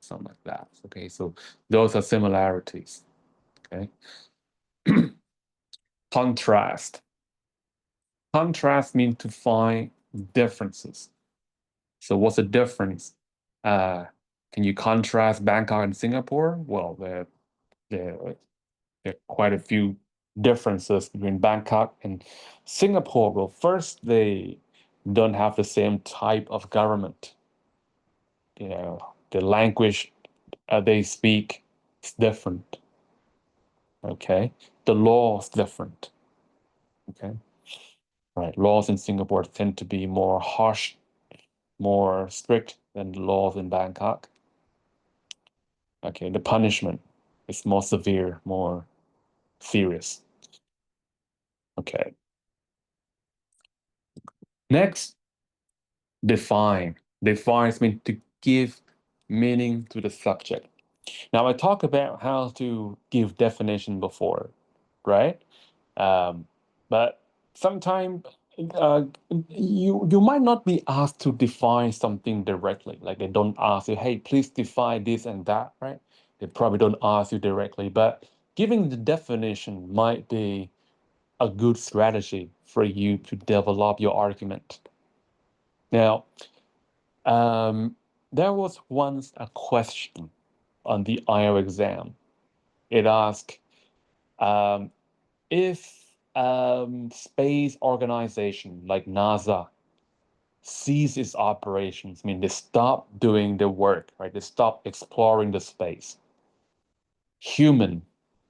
something like that. Okay, so those are similarities. Okay. Contrast. Contrast means to find differences. So what's the difference? Uh, can you contrast Bangkok and Singapore? Well, there are quite a few differences between Bangkok and Singapore. Well, first, they don't have the same type of government. You know, the language they speak is different. Okay, the law is different. Okay, right. Laws in Singapore tend to be more harsh, more strict than the laws in Bangkok. Okay, the punishment is more severe, more serious. Okay. Next, define. Define means to give meaning to the subject. Now, I talked about how to give definition before, right? Um, but sometimes you might not be asked to define something directly. Like they don't ask you, hey, please define this and that, right? They probably don't ask you directly, but giving the definition might be a good strategy for you to develop your argument. Now, um, there was once a question on the IELTS exam. It asked, um, if space organization like NASA cease its operations, I mean they stop doing the work, right? They stop exploring the space. Human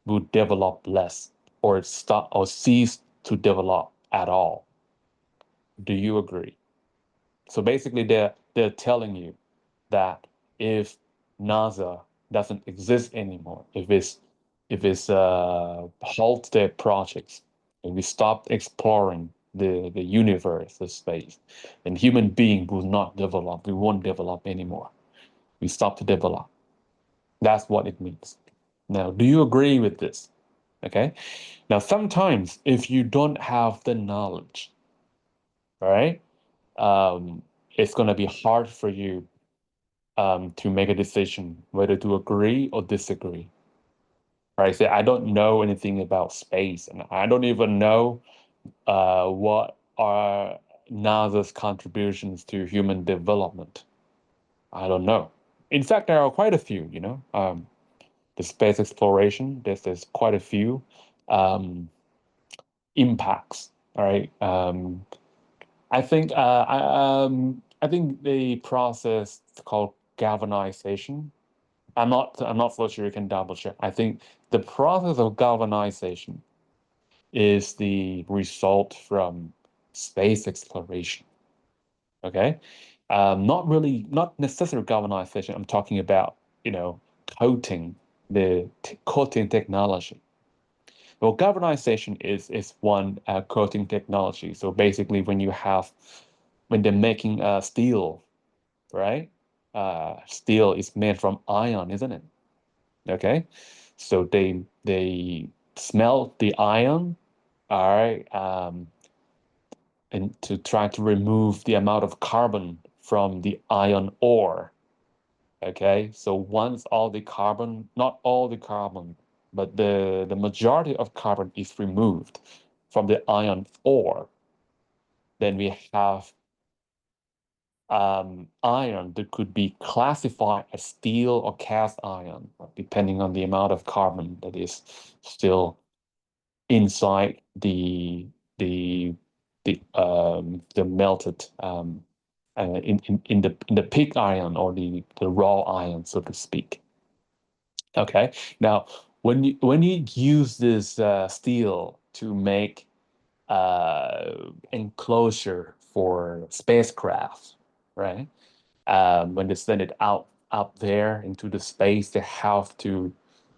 will develop less or stop or cease to develop at all. Do you agree? So basically they're telling you that if NASA doesn't exist anymore, if it's halt their projects and we stop exploring the universe, the space, then human being will not develop. We won't develop anymore. We stop to develop. That's what it means. Now, do you agree with this? Okay. Now, sometimes if you don't have the knowledge, all right, it's going to be hard for you to make a decision whether to agree or disagree. Right? So I don't know anything about space, and I don't even know what are NASA's contributions to human development. I don't know. In fact, there are quite a few. The space exploration. There's quite a few um, impacts. All right. I think the process called galvanization. I'm not so sure you can double check. I think the process of galvanization is the result from space exploration. Okay. Not necessarily galvanization. I'm talking about, coating, coating technology. Well, galvanization is one coating technology. So basically, when they're making steel, right? Steel is made from iron, isn't it? Okay, so they smelt the iron, all right, and to try to remove the amount of carbon from the iron ore. Okay, so once all the carbon, not all the carbon, but the majority of carbon is removed from the iron ore, then we have iron that could be classified as steel or cast iron, depending on the amount of carbon that is still inside the the melted in the pig iron or the raw iron, so to speak. Okay. Now, when you use this steel to make enclosure for spacecraft, right? When they send it out up there into the space, they have to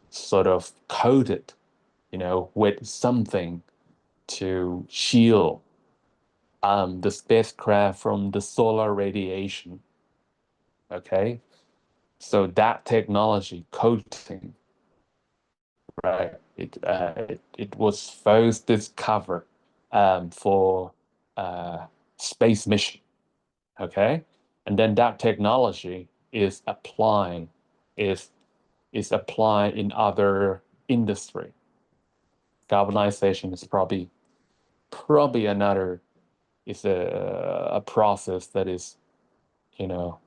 sort of coat it, with something to shield the spacecraft from the solar radiation. Okay, so that technology, coating, right? It was first discovered for space mission. Okay, and then that technology is is applied in other industry. Galvanization is probably another is a process that is, you know,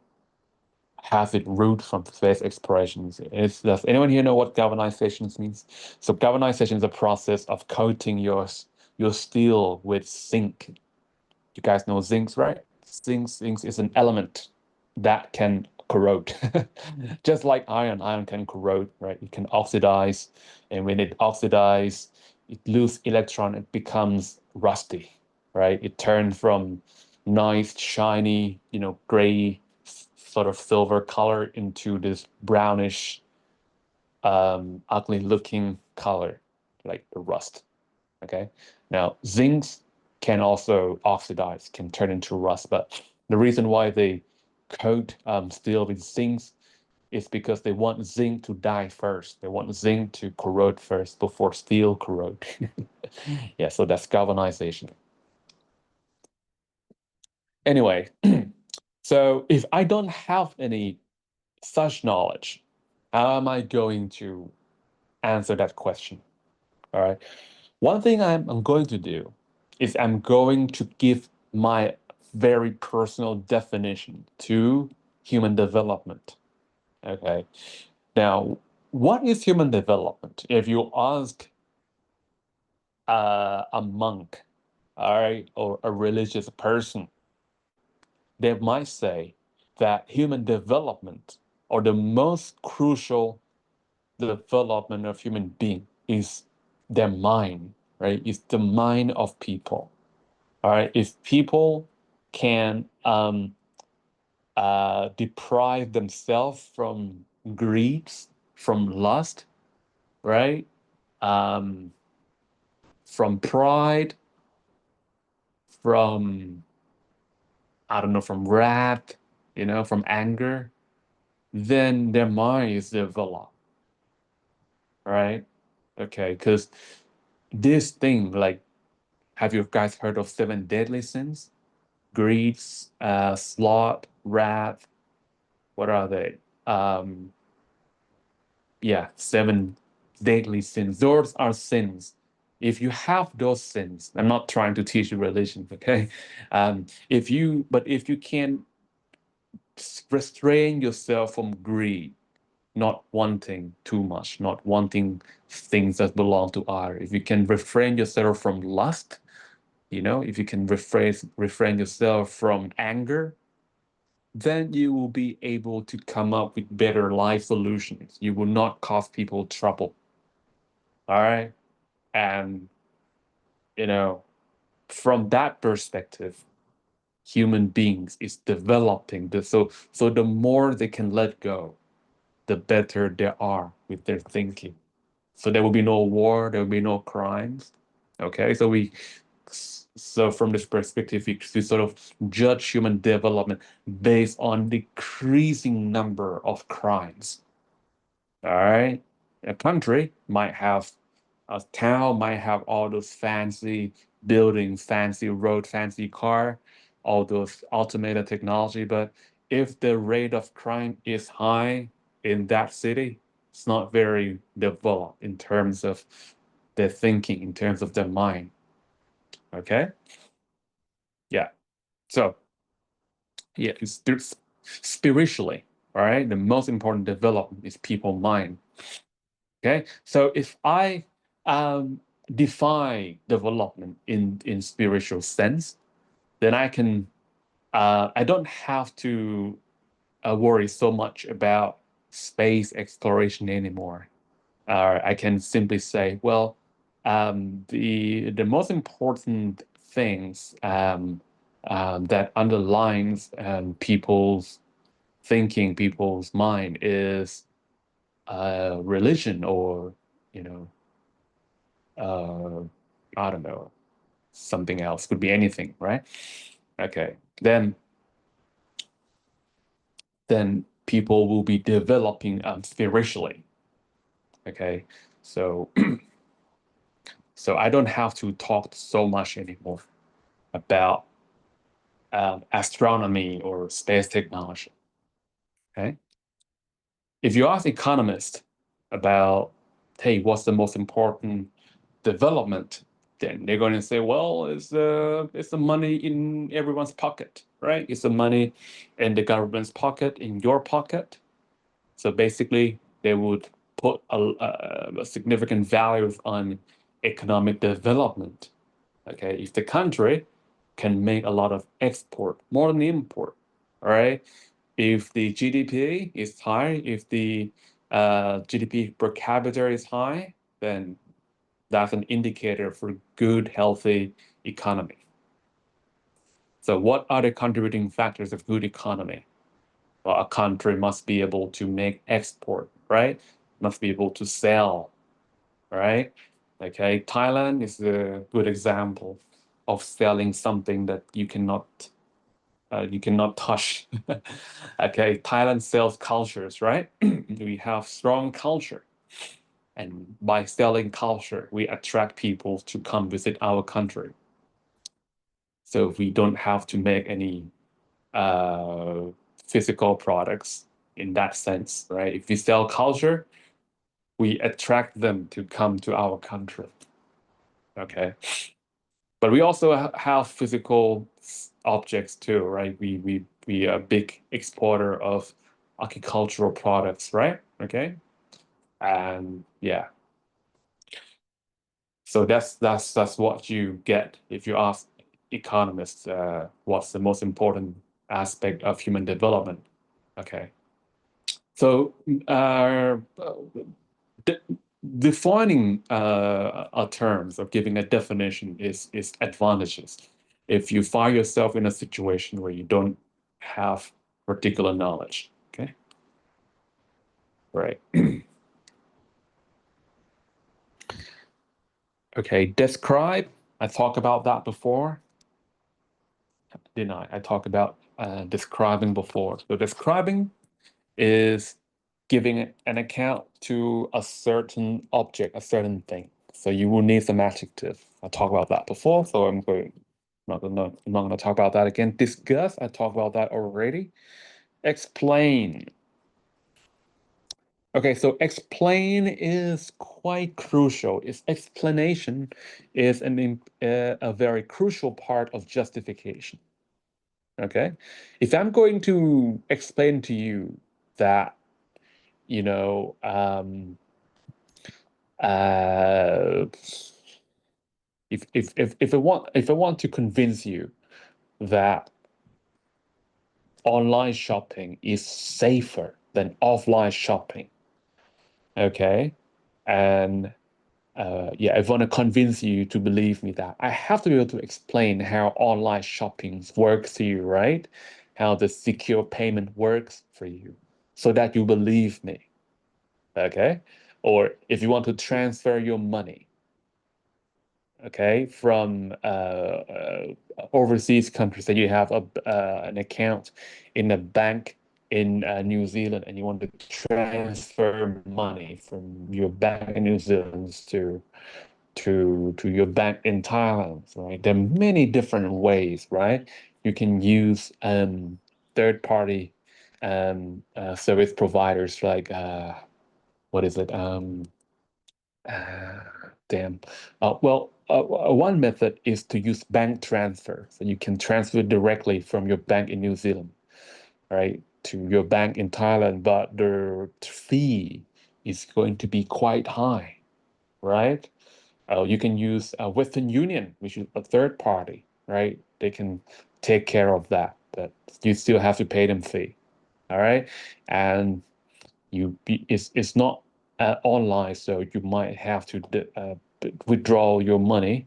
has its root from space explorations. Does anyone here know what galvanization means? So galvanization is a process of coating your steel with zinc. You guys know zinc, right? Zinc is an element that can corrode. Just like iron can corrode, right? It can oxidize, and when it oxidizes, it loses electron, it becomes rusty, right? It turns from nice, shiny, gray, sort of silver color into this brownish, ugly looking color, like the rust. Okay. Now, zincs can also oxidize, can turn into rust, but the reason why they coat steel with zincs is because they want zinc to die first. They want zinc to corrode first before steel corrode. Yeah, so that's galvanization. Anyway, so if I don't have any such knowledge, how am I going to answer that question? All right. One thing I'm going to do is I'm going to give my very personal definition to human development. Okay. Now, what is human development? If you ask a monk, all right, or a religious person, they might say that human development, or the most crucial development of human being, is their mind, right? It's the mind of people. All right. If people can deprive themselves from greed, from lust, right? Um, from pride, from, I don't know, from wrath, from anger, then their mind is developed, right? Okay. Because this thing, like, have you guys heard of seven deadly sins? Greed, sloth, wrath. What are they? Um, yeah, seven deadly sins. Those are sins. If you have those sins, I'm not trying to teach you religion, okay? If you can restrain yourself from greed, not wanting too much, not wanting things that belong to others, if you can refrain yourself from lust, if you can refrain yourself from anger, then you will be able to come up with better life solutions. You will not cause people trouble. All right. And, you know, from that perspective, human beings is developing so the more they can let go, the better they are with their thinking. So there will be no war, there will be no crimes. Okay. So from this perspective, we sort of judge human development based on decreasing number of crimes. All right. A country might have, a town might have all those fancy buildings, fancy road, fancy car, all those automated technology. But if the rate of crime is high in that city, it's not very developed in terms of their thinking, in terms of their mind. Okay. Yeah. So Yeah, spiritually, all right? The most important development is people mind. Okay, so if I um, define development in spiritual sense, then I don't have to worry so much about space exploration anymore. I can simply say, well, the most important things that underlines people's thinking, people's mind is religion, or you know, uh, I don't know, something else. Could be anything, right? Okay, then people will be developing spiritually. Okay, so so I don't have to talk so much anymore about astronomy or space technology. Okay, if you ask economists about, hey, what's the most important development, then they're going to say, well, it's the money in everyone's pocket, right? It's the money in the government's pocket, in your pocket. So basically, they would put a significant value on economic development. Okay, if the country can make a lot of export more than import, all right. If the GDP is high, if the GDP per capita is high, then that's an indicator for good, healthy economy. So what are the contributing factors of good economy? Well, a country must be able to make export, right? Must be able to sell, right? Okay, Thailand is a good example of selling something that you cannot touch. Okay, Thailand sells cultures, right? We have strong culture. And by selling culture, we attract people to come visit our country. So we don't have to make any uh, physical products in that sense, right? If we sell culture, we attract them to come to our country. Okay. But we also have physical objects too, right? We are a big exporter of agricultural products, right? Okay. And yeah, so that's what you get if you ask economists what's the most important aspect of human development. Okay. So de defining a terms or giving a definition is advantageous. If you find yourself in a situation where you don't have particular knowledge, okay? Right. Okay, describe. I talked about that before, didn't I? I talked about describing before. So describing is giving an account to a certain object, a certain thing. So you will need some adjective. I talked about that before, so I'm not gonna talk about that again. Discuss, I talked about that already. Explain. Okay, so explain is quite crucial. Its explanation is a very crucial part of justification. Okay, if I'm going to explain to you that, you know, uh, if I want to convince you that online shopping is safer than offline shopping, okay, and yeah, I want to convince you to believe me that I have to be able to explain how online shopping works to you, right? How the secure payment works for you, so that you believe me, okay? Or if you want to transfer your money, okay, from overseas countries, that you have an account in a bank in New Zealand, and you want to transfer money from your bank in New Zealand to your bank in Thailand, right? There are many different ways, right? You can use third party service providers like what is it? Uh, damn. Well, one method is to use bank transfer. So you can transfer directly from your bank in New Zealand. right, to your bank in Thailand, but the fee is going to be quite high, right? You can use Western Union, which is a third party, right? They can take care of that, but you still have to pay them fee, all right? And it's not online, so you might have to withdraw your money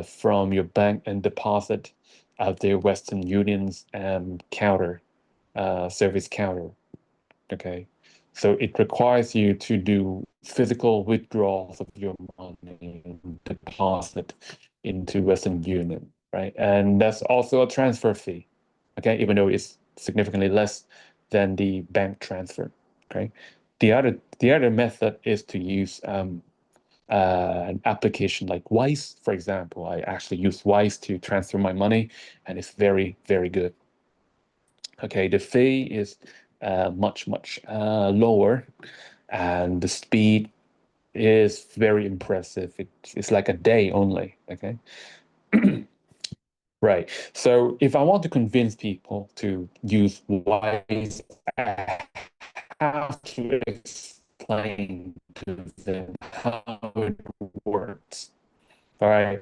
from your bank and deposit at the Western Union's counter, service counter. Okay, so it requires you to do physical withdrawals of your money and deposit into Western Union, right? And that's also a transfer fee, okay, even though it's significantly less than the bank transfer. Okay, the other method is to use an application like Wise, for example. I actually use Wise to transfer my money, and it's very, very good. Okay, the fee is much lower, and the speed is very impressive. It's like a day only. Okay, right. So if I want to convince people to use Wise, I have to explain to them how it works. All right.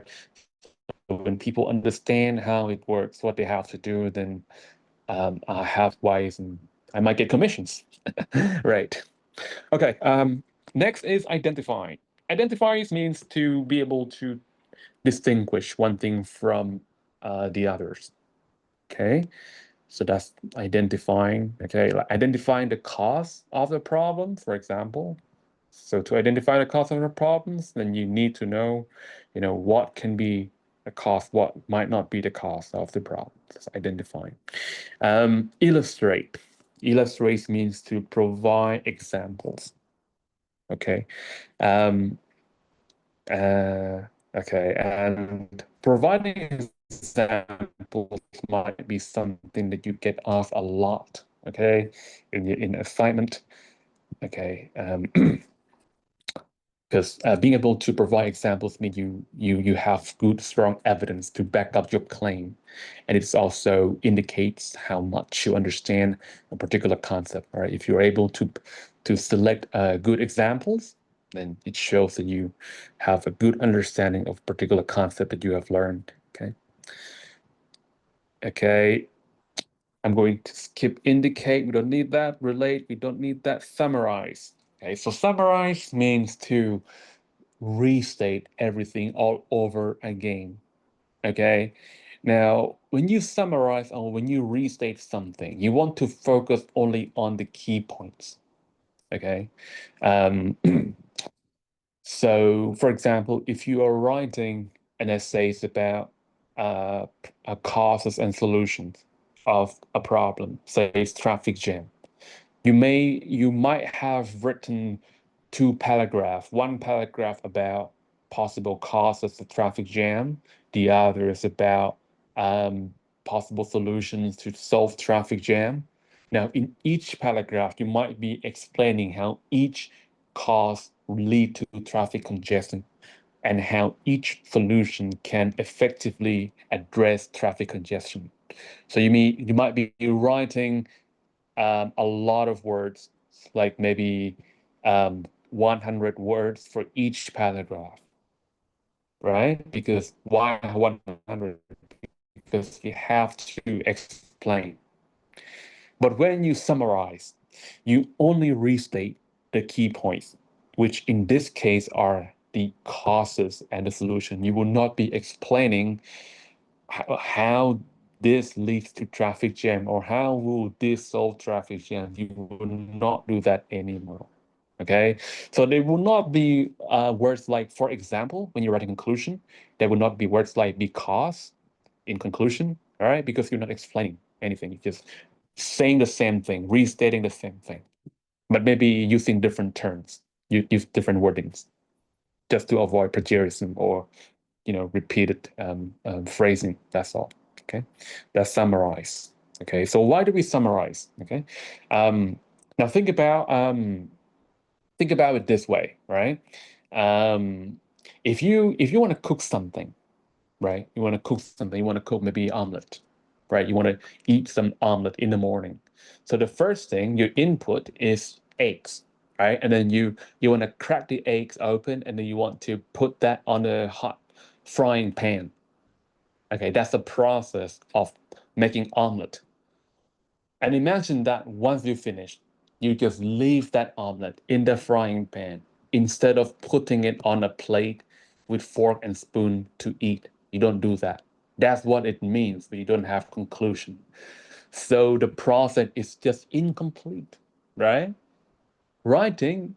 When people understand how it works, what they have to do, then I have Wise and I might get commissions. Right. Okay. Next is identifying. Identifies means to be able to distinguish one thing from the others. Okay. So that's identifying. Okay. Like identifying the cause of the problem, for example. So to identify the cause of the problems, then you need to know, what can be the cause, what might not be the cause of the problem. That's identifying. Illustrate. Illustrate means to provide examples. Okay. Um, uh, okay. And providing examples might be something that you get asked a lot. Okay. In assignment. Okay. Because being able to provide examples means you have good, strong evidence to back up your claim, and it also indicates how much you understand a particular concept. Right? If you're able to select good examples, then it shows that you have a good understanding of a particular concept that you have learned. Okay. Okay. I'm going to skip indicate. We don't need that. Relate. We don't need that. Summarize. Okay. So summarize means to restate everything all over again. Okay. Now, when you summarize or when you restate something, you want to focus only on the key points. Okay. Um, so, for example, if you are writing an essay about uh, causes and solutions of a problem, say it's traffic jam, you might have written two paragraphs, one paragraph about possible causes of traffic jam, the other is about possible solutions to solve traffic jam. Now, in each paragraph, you might be explaining how each cause lead to traffic congestion and how each solution can effectively address traffic congestion. So you might be writing a lot of words, like maybe 100 words for each paragraph, right? Because why 100? Because you have to explain. But when you summarize, you only restate the key points, which in this case are the causes and the solution. You will not be explaining how this leads to traffic jam or how will this solve traffic jam. You will not do that anymore. Okay, so there will not be words like, for example, when you write a conclusion, there will not be words like because in conclusion, all right, because you're not explaining anything. You're just saying the same thing, restating the same thing, but maybe using different terms, you use different wordings just to avoid plagiarism or repeated phrasing. That's all. Okay, that's summarize. Okay, so why do we summarize? Okay, now think about it this way, right? If you want to cook something, right? You want to cook something. You want to cook maybe omelet, right? You want to eat some omelet in the morning. So the first thing your input is eggs, right? And then you want to crack the eggs open, and then you want to put that on a hot frying pan. Okay, that's the process of making omelet. And imagine that once you finish, you just leave that omelet in the frying pan instead of putting it on a plate with fork and spoon to eat. You don't do that. That's what it means, but you don't have conclusion. So the process is just incomplete, right? Writing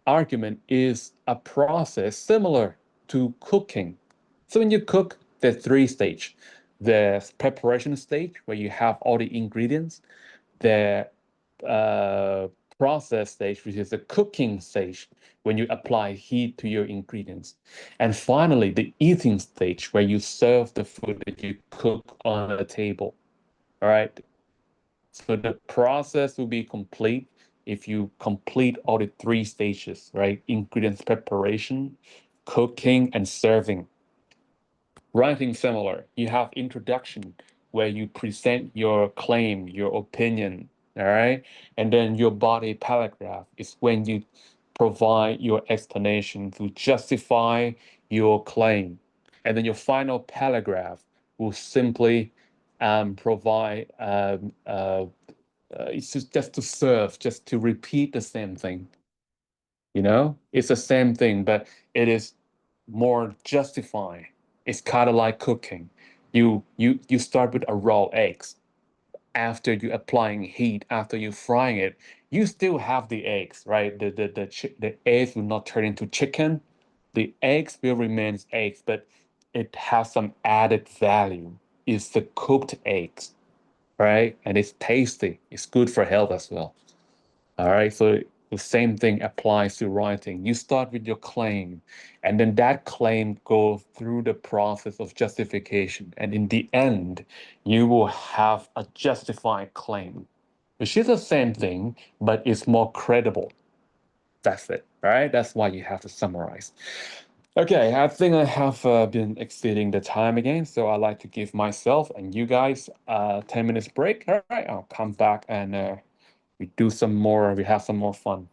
argument is a process similar to cooking. So when you cook, there's three stages. The preparation stage, where you have all the ingredients, the uh, process stage, which is the cooking stage, when you apply heat to your ingredients. And finally, the eating stage, where you serve the food that you cook on a table. All right. So the process will be complete if you complete all the three stages, right? Ingredients preparation, cooking, and serving. Writing similar. You have introduction where you present your claim, your opinion, all right? And then your body paragraph is when you provide your explanation to justify your claim. And then your final paragraph will simply provide it's just to serve, just to repeat the same thing. You know, it's the same thing, but it is more justifying. It's kind of like cooking. You start with a raw eggs. After you applying heat, after you frying it, you still have the eggs, right? The eggs will not turn into chicken. The eggs will remain eggs, but it has some added value. It's the cooked eggs, right? And it's tasty. It's good for health as well. All right, so the same thing applies to writing. You start with your claim, and then that claim goes through the process of justification. And in the end, you will have a justified claim, which is the same thing, but it's more credible. That's it, right? That's why you have to summarize. Okay, I think I have been exceeding the time again, so I'd like to give myself and you guys a 10 minutes break. All right, I'll come back and we have some more fun.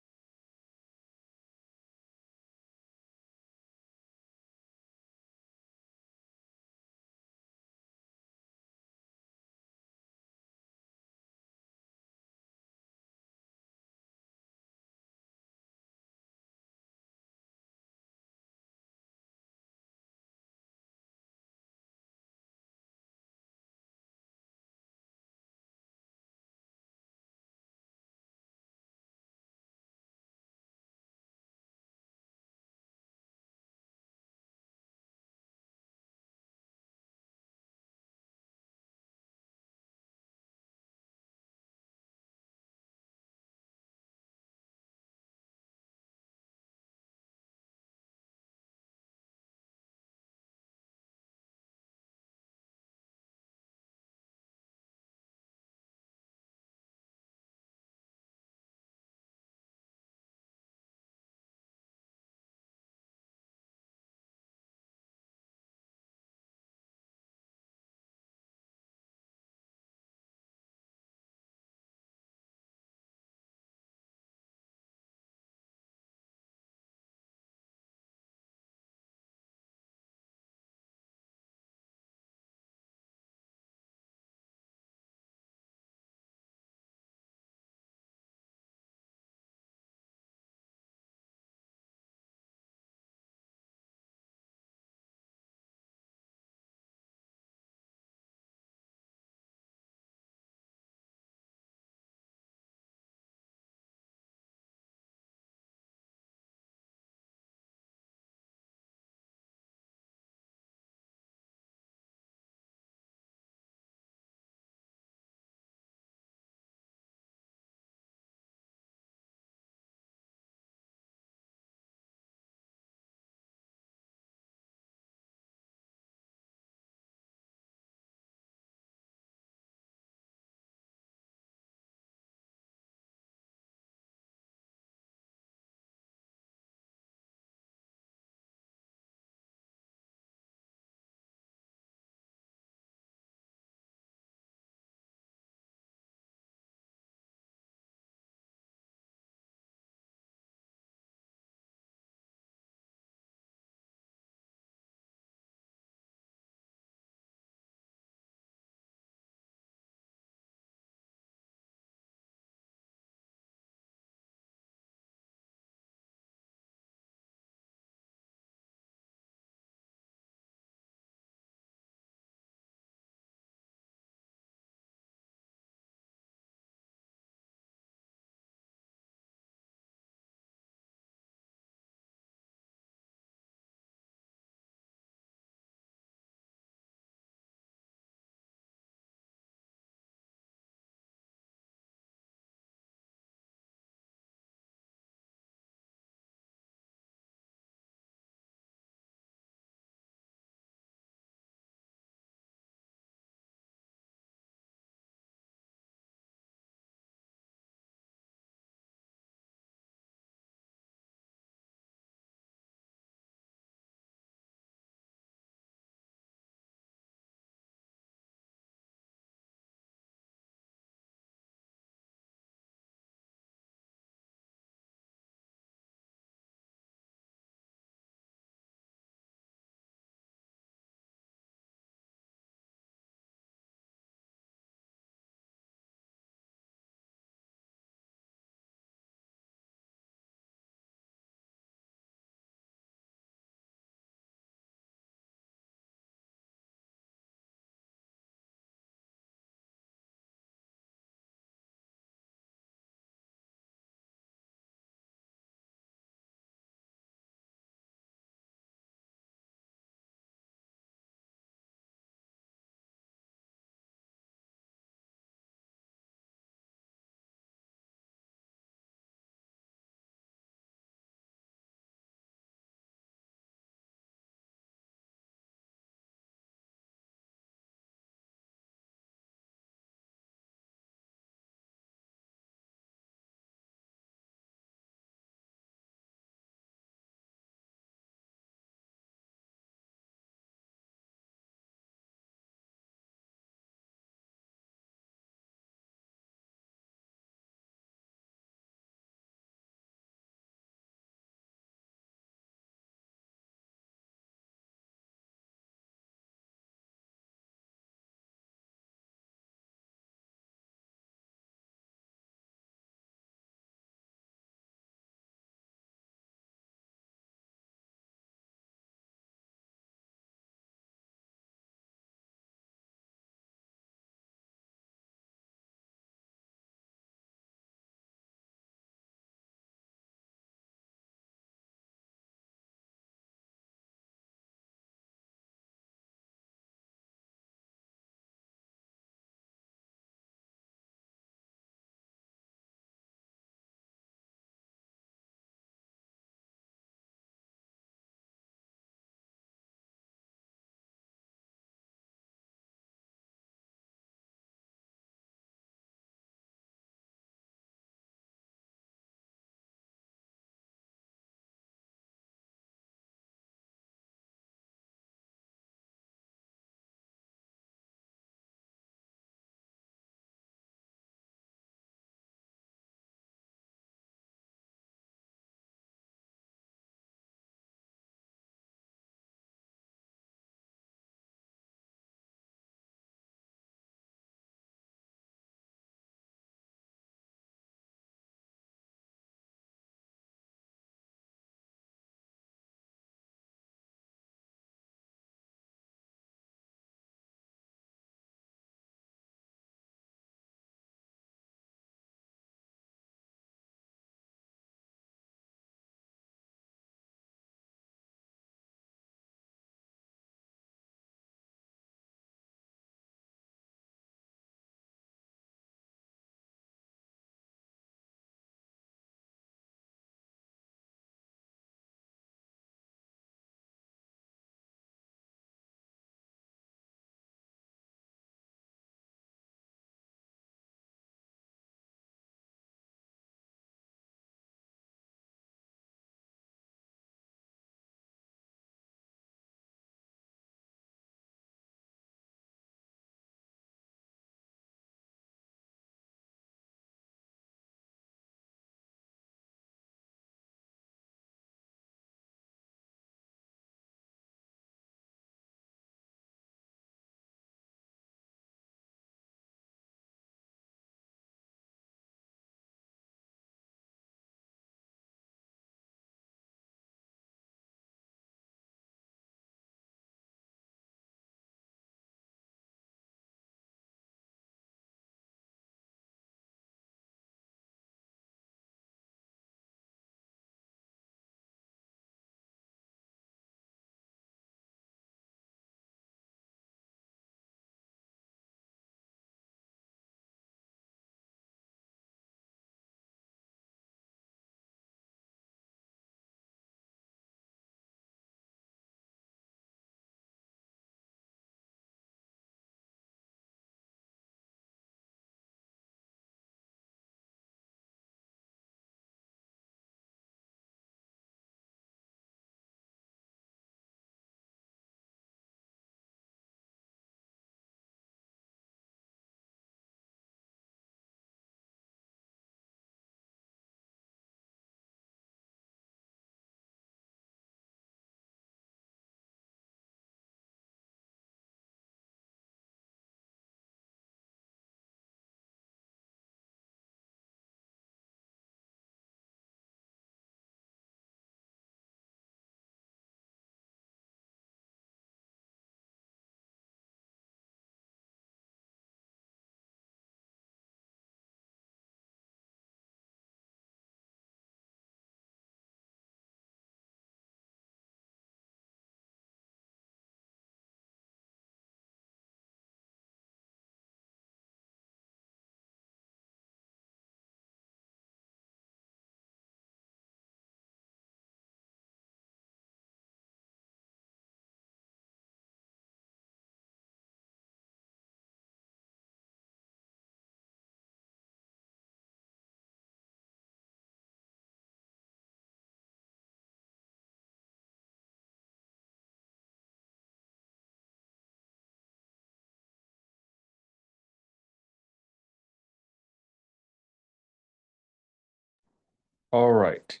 All right.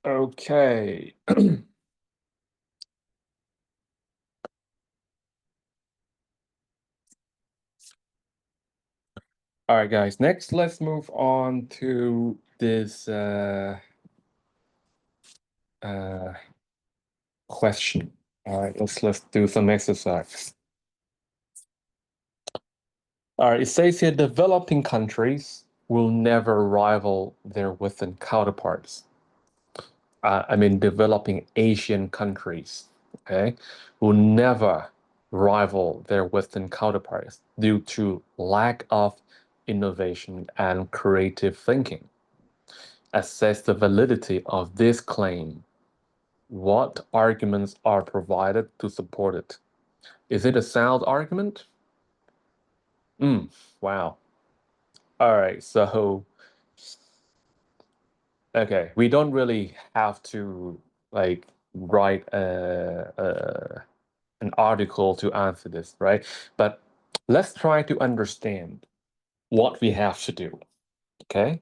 Okay. All right, guys. Next, let's move on to this uh, question. All right, let's do some exercise. All right, it says here developing countries will never rival their Western counterparts. I mean, developing Asian countries, okay, will never rival their Western counterparts due to lack of innovation and creative thinking. Assess the validity of this claim. What arguments are provided to support it? Is it a sound argument? Wow. All right, so okay, we don't really have to like write an article to answer this, right? But let's try to understand what we have to do, okay?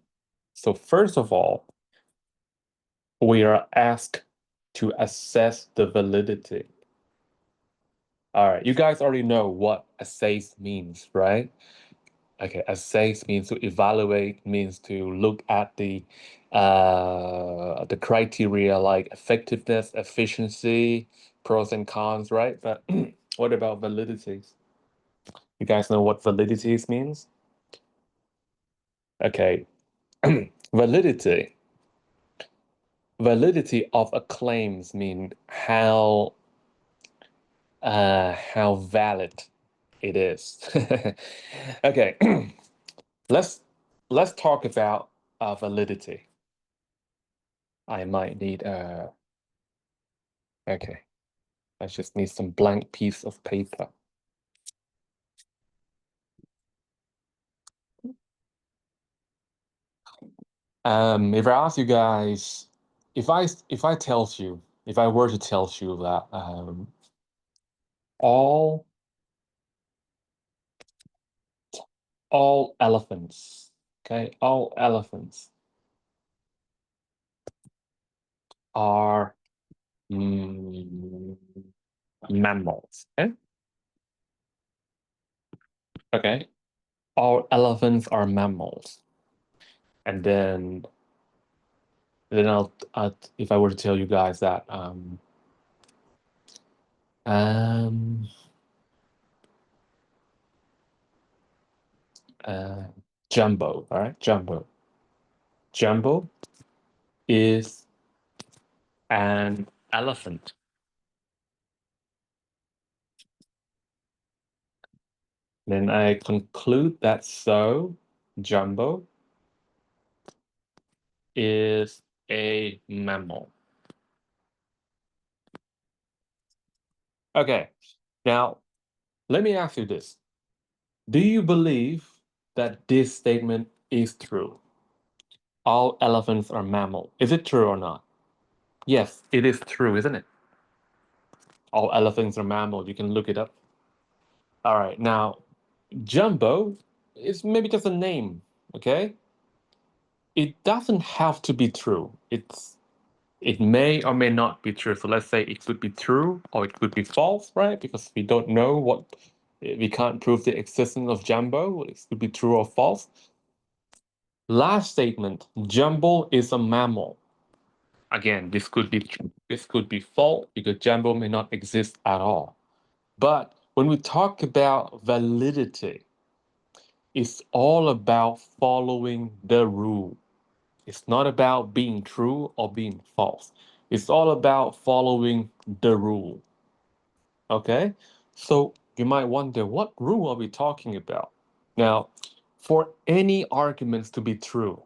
So first of all, we are asked to assess the validity. All right, you guys already know what assess means, right? Okay, assess means to evaluate, means to look at the criteria like effectiveness, efficiency, pros and cons, right? But what about validity? You guys know what validity means? Okay, validity. Validity of a claims mean how valid it is. Okay, let's let's talk about validity. I might need okay. I just need some blank piece of paper. If I ask you guys, if I were to tell you that all all elephants, okay, all elephants are mm, mammals. Okay? Okay. All elephants are mammals. And then if I were to tell you guys that um uh Jumbo, all right, Jumbo. Jumbo is an elephant. Then I conclude that so Jumbo is a mammal. Okay, now let me ask you this. Do you believe that this statement is true? All elephants are mammal. Is it true or not? Yes, it is true, isn't it? All elephants are mammal. You can look it up. All right, now Jumbo is maybe just a name, okay? It doesn't have to be true. It may or may not be true. So let's say it could be true or it could be false, right? Because we don't know we can't prove the existence of Jumbo. It could be true or false. Last statement, Jumbo is a mammal. Again, this could be true. This could be false because Jumbo may not exist at all. But when we talk about validity, it's all about following the rule. It's not about being true or being false. It's all about following the rule. Okay? So you might wonder, what rule are we talking about? Now, for any arguments to be true,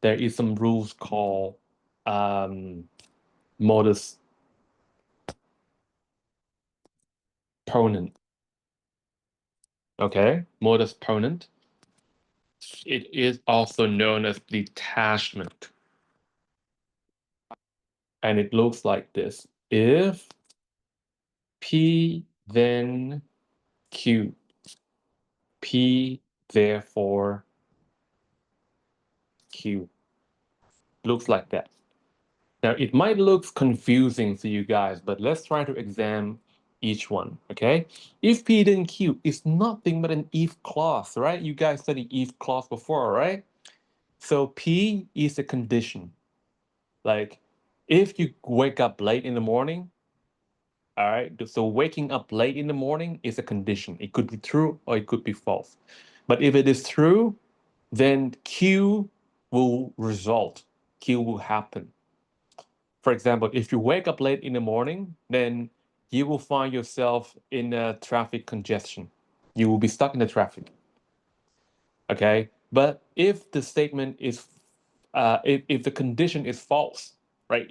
there is some rules called um, modus ponens. Okay? Modus ponens. It is also known as detachment. And it looks like this. If P then Q, P therefore Q. Looks like that. Now, it might look confusing to you guys, but let's try to examine each one, okay? If P then Q is nothing but an if clause, right? You guys studied if clause before, right? So P is a condition. Like, if you wake up late in the morning, all right, so waking up late in the morning is a condition. It could be true or it could be false. But if it is true, then Q will result, Q will happen. For example, if you wake up late in the morning, then you will find yourself in a traffic congestion. You will be stuck in the traffic. Okay. But if the statement is, if the condition is false, right?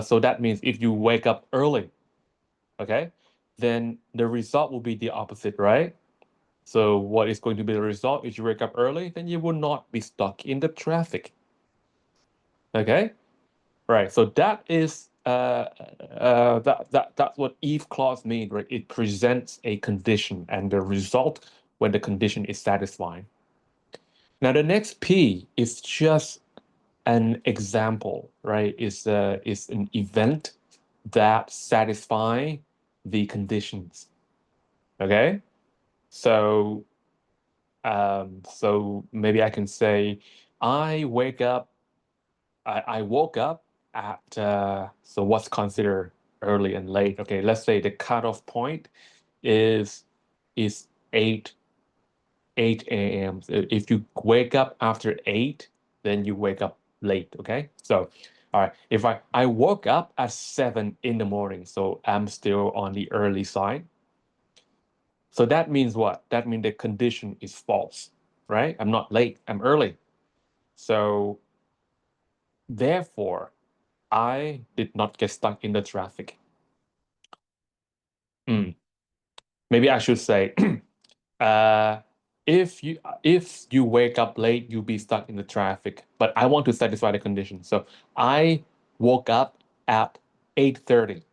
So that means if you wake up early, okay, then the result will be the opposite, right? So what is going to be the result? If you wake up early, then you will not be stuck in the traffic. Okay. Right. So that is that's what if clause means, right? It presents a condition and the result when the condition is satisfied. Now the next P is just an example, right? Is an event that satisfy the conditions. Okay. So so maybe I can say I wake up I woke up at so what's considered early and late? Okay, let's say the cutoff point is is 8 a.m. If you wake up after 8, then you wake up late. Okay, so all right, if I woke up at 7 in the morning, so I'm still on the early side. So that means what? That means the condition is false, right? I'm not late. I'm early. So therefore, I did not get stuck in the traffic. Mm. Maybe I should say, uh, if you wake up late, you'll be stuck in the traffic. But I want to satisfy the condition. So I woke up at 8:30.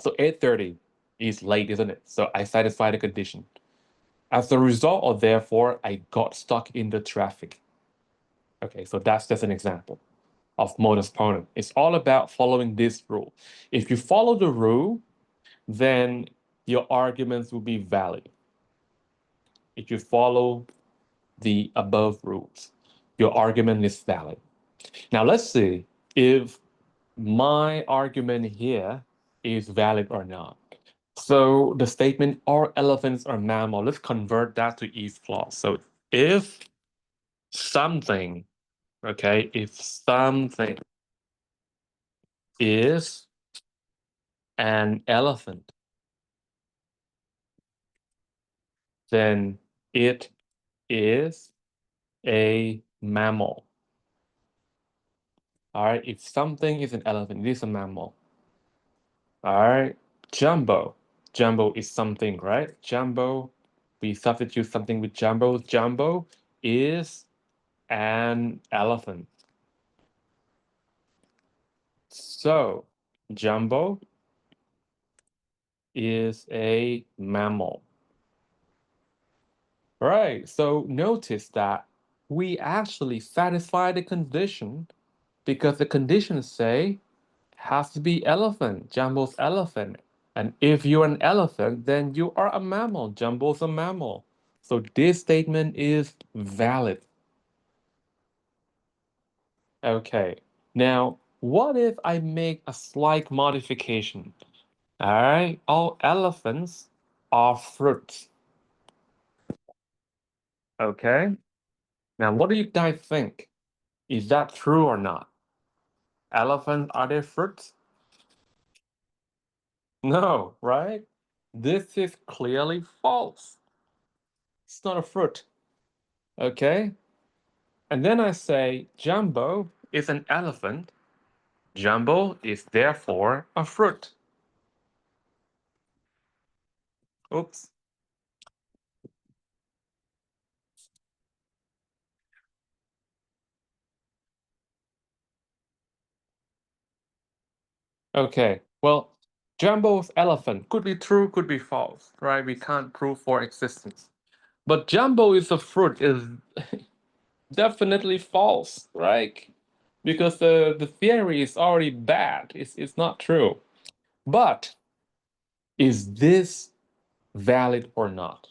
So 8:30 is late, isn't it? So I satisfy the condition. As a result, or therefore, I got stuck in the traffic. Okay, so that's just an example of modus ponens. It's all about following this rule. If you follow the rule, then your arguments will be valid. If you follow the above rules, your argument is valid. Now let's see if my argument here is valid or not. So the statement all elephants are mammal, let's convert that to if clause. So if something, okay, if something is an elephant, then it is a mammal. All right, if something is an elephant, it is a mammal. All right, jumbo. Jumbo is something, right? Jumbo, we substitute something with jumbo. Jumbo is an elephant. So, jumbo is a mammal. Right, so notice that we actually satisfy the condition because the conditions say has to be elephant. Jumbo's elephant. And if you're an elephant, then you are a mammal. Jumbo's a mammal. So this statement is valid. Okay. Now, what if I make a slight modification? All right. All elephants are fruits. Okay. Now, what do you guys think? Is that true or not? Elephants, are they fruits? No, right? This is clearly false. It's not a fruit. Okay. And then I say Jumbo is an elephant. Jumbo is therefore a fruit. Oops. Okay. Well, Jumbo's elephant could be true, could be false, right? We can't prove for existence. But Jumbo is a fruit is Definitely false, right? Because the theory is already bad. It's not true. But is this valid or not?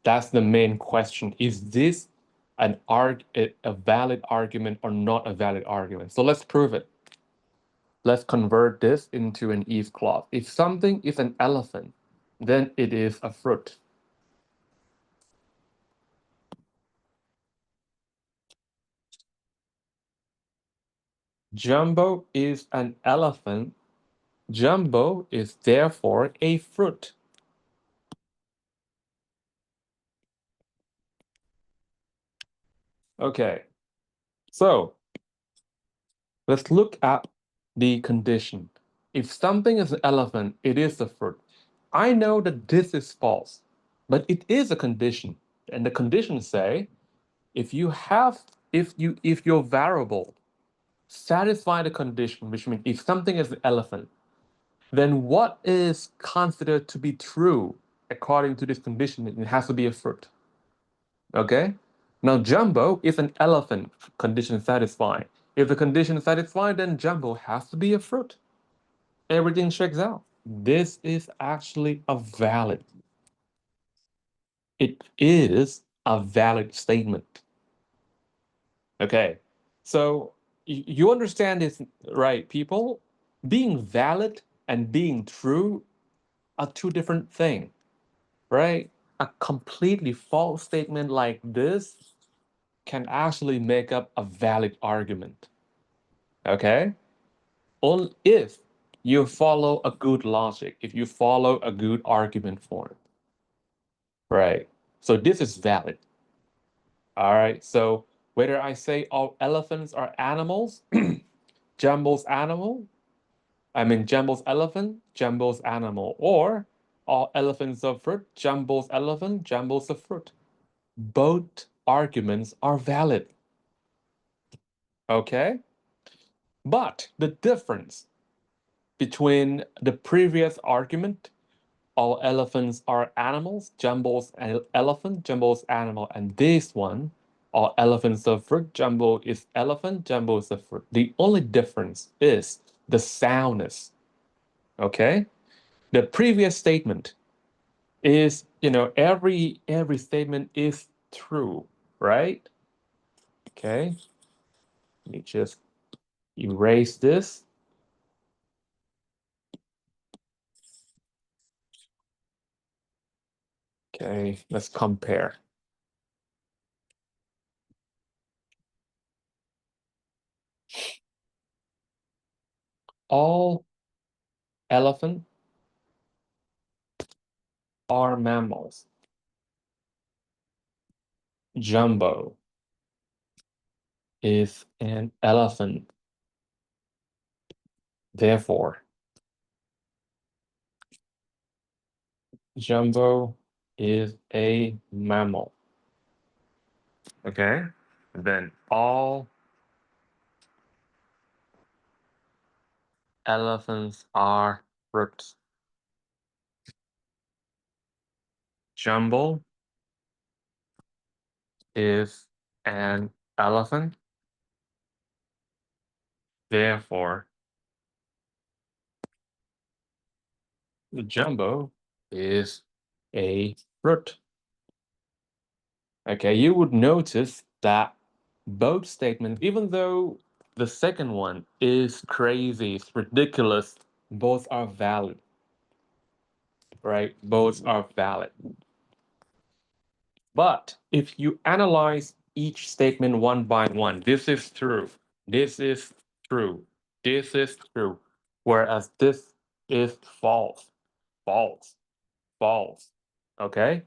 That's the main question. Is this a valid argument or not a valid argument? So let's prove it. Let's convert this into an if clause. If something is an elephant, then it is a fruit. Jumbo is an elephant. Jumbo is therefore a fruit. Okay, so let's look at the condition. If something is an elephant, it is a fruit. I know that this is false, but it is a condition. And the conditions say if your variable satisfy the condition, which means if something is an elephant, then what is considered to be true according to this condition? It has to be a fruit. Okay? Now, jumbo is an elephant condition satisfied. If the condition is satisfied, then jumbo has to be a fruit. Everything checks out. This is actually a valid. It is a valid statement. Okay. So you understand this, right, people? Being valid and being true are two different things, right? A completely false statement like this can actually make up a valid argument. Okay? Only if you follow a good logic, if you follow a good argument form. Right. So this is valid. All right. So whether I say all elephants are animals, Jumbo's animal, Jumbo's elephant, Jumbo's animal, or all elephants are fruit, Jumbo's elephant, Jumbo's a fruit. Both arguments are valid. Okay? But the difference between the previous argument, all elephants are animals, Jumbo's elephant, Jumbo's animal, and this one, all elephants are fruit, Jumbo is elephant, Jumbo is a fruit. The only difference is the soundness. Okay? The previous statement is, every statement is true, right? Okay, let me just erase this. Okay, let's compare. All elephants are mammals. Jumbo is an elephant. Therefore, Jumbo is a mammal. Okay, then all elephants are fruits. Jumbo is an elephant. Therefore, the jumbo is a fruit. Okay, you would notice that both statements, even though the second one is crazy, it's ridiculous, both are valid, right? Both are valid. But if you analyze each statement one by one, this is true, this is true, this is true, whereas this is false, false, false. Okay?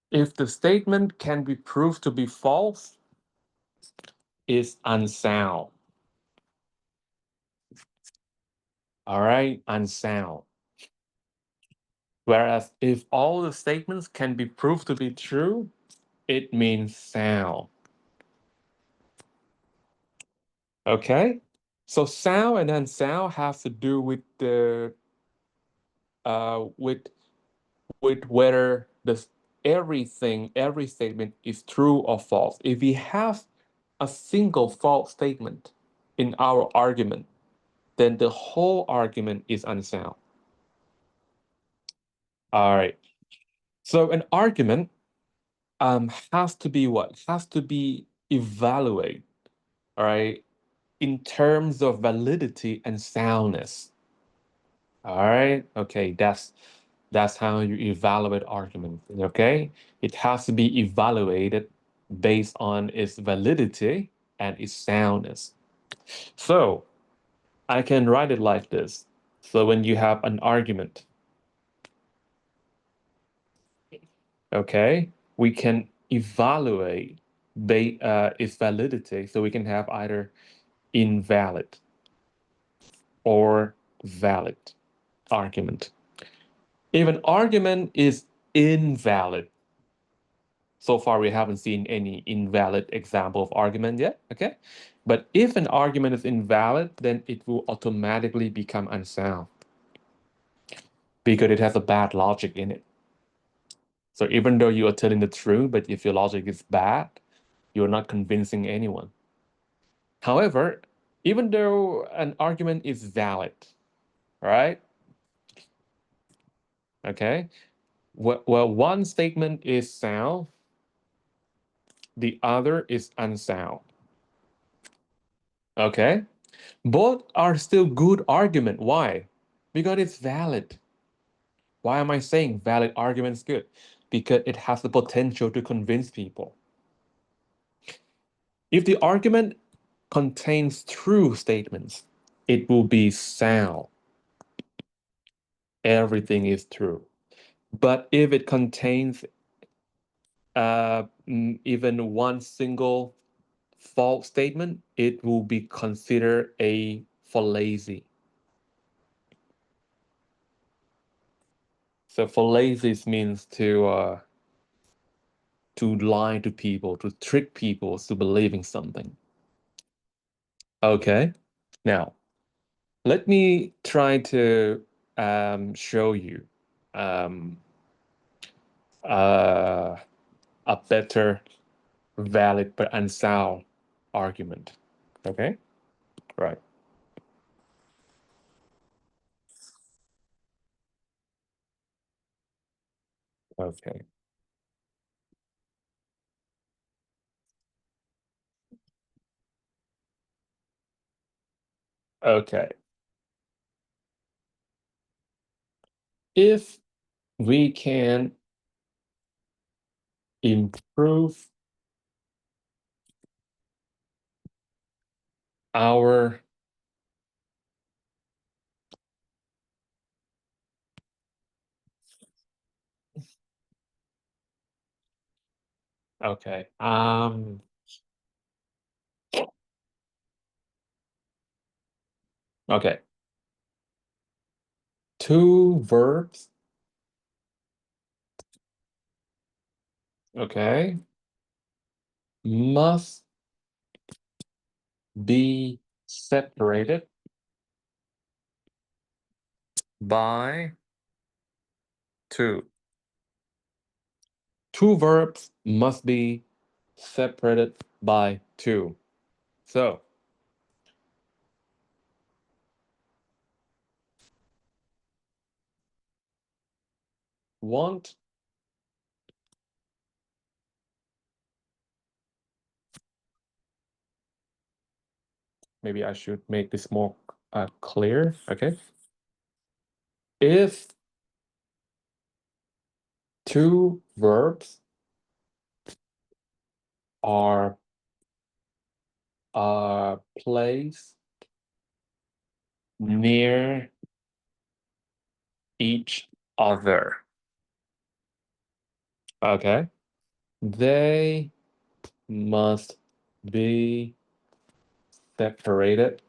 If the statement can be proved to be false, it's unsound. All right? Unsound. Whereas if all the statements can be proved to be true, it means sound. Okay? So sound and unsound has to do with the with whether every statement is true or false. If we have a single false statement in our argument, then the whole argument is unsound. All right. So an argument has to be what? Has to be evaluated, all right, in terms of validity and soundness. All right. Okay, that's how you evaluate argument. Okay, it has to be evaluated based on its validity and its soundness. So I can write it like this. So when you have an argument, okay, we can evaluate its validity. So we can have either invalid or valid argument. If an argument is invalid, so far we haven't seen any invalid example of argument yet, okay? But if an argument is invalid, then it will automatically become unsound because it has a bad logic in it. So even though you are telling the truth, but if your logic is bad, you're not convincing anyone. However, even though an argument is valid, right? Okay. Well, one statement is sound, the other is unsound. Okay. Both are still good argument. Why? Because it's valid. Why am I saying valid argument is good? Because it has the potential to convince people. If the argument contains true statements, it will be sound. Everything is true. But if it contains even one single false statement, it will be considered a fallacy. So fallacy means to lie to people, to trick people to believing something. Okay, now let me try to show you um, uh, a better, valid but unsound argument. Okay, right. Okay, okay. If we can improve our okay okay, two verbs, okay, must be separated by two. Two verbs must be separated by two. So want, maybe I should make this more clear. Okay. If two verbs are placed near each other, okay, they must be separated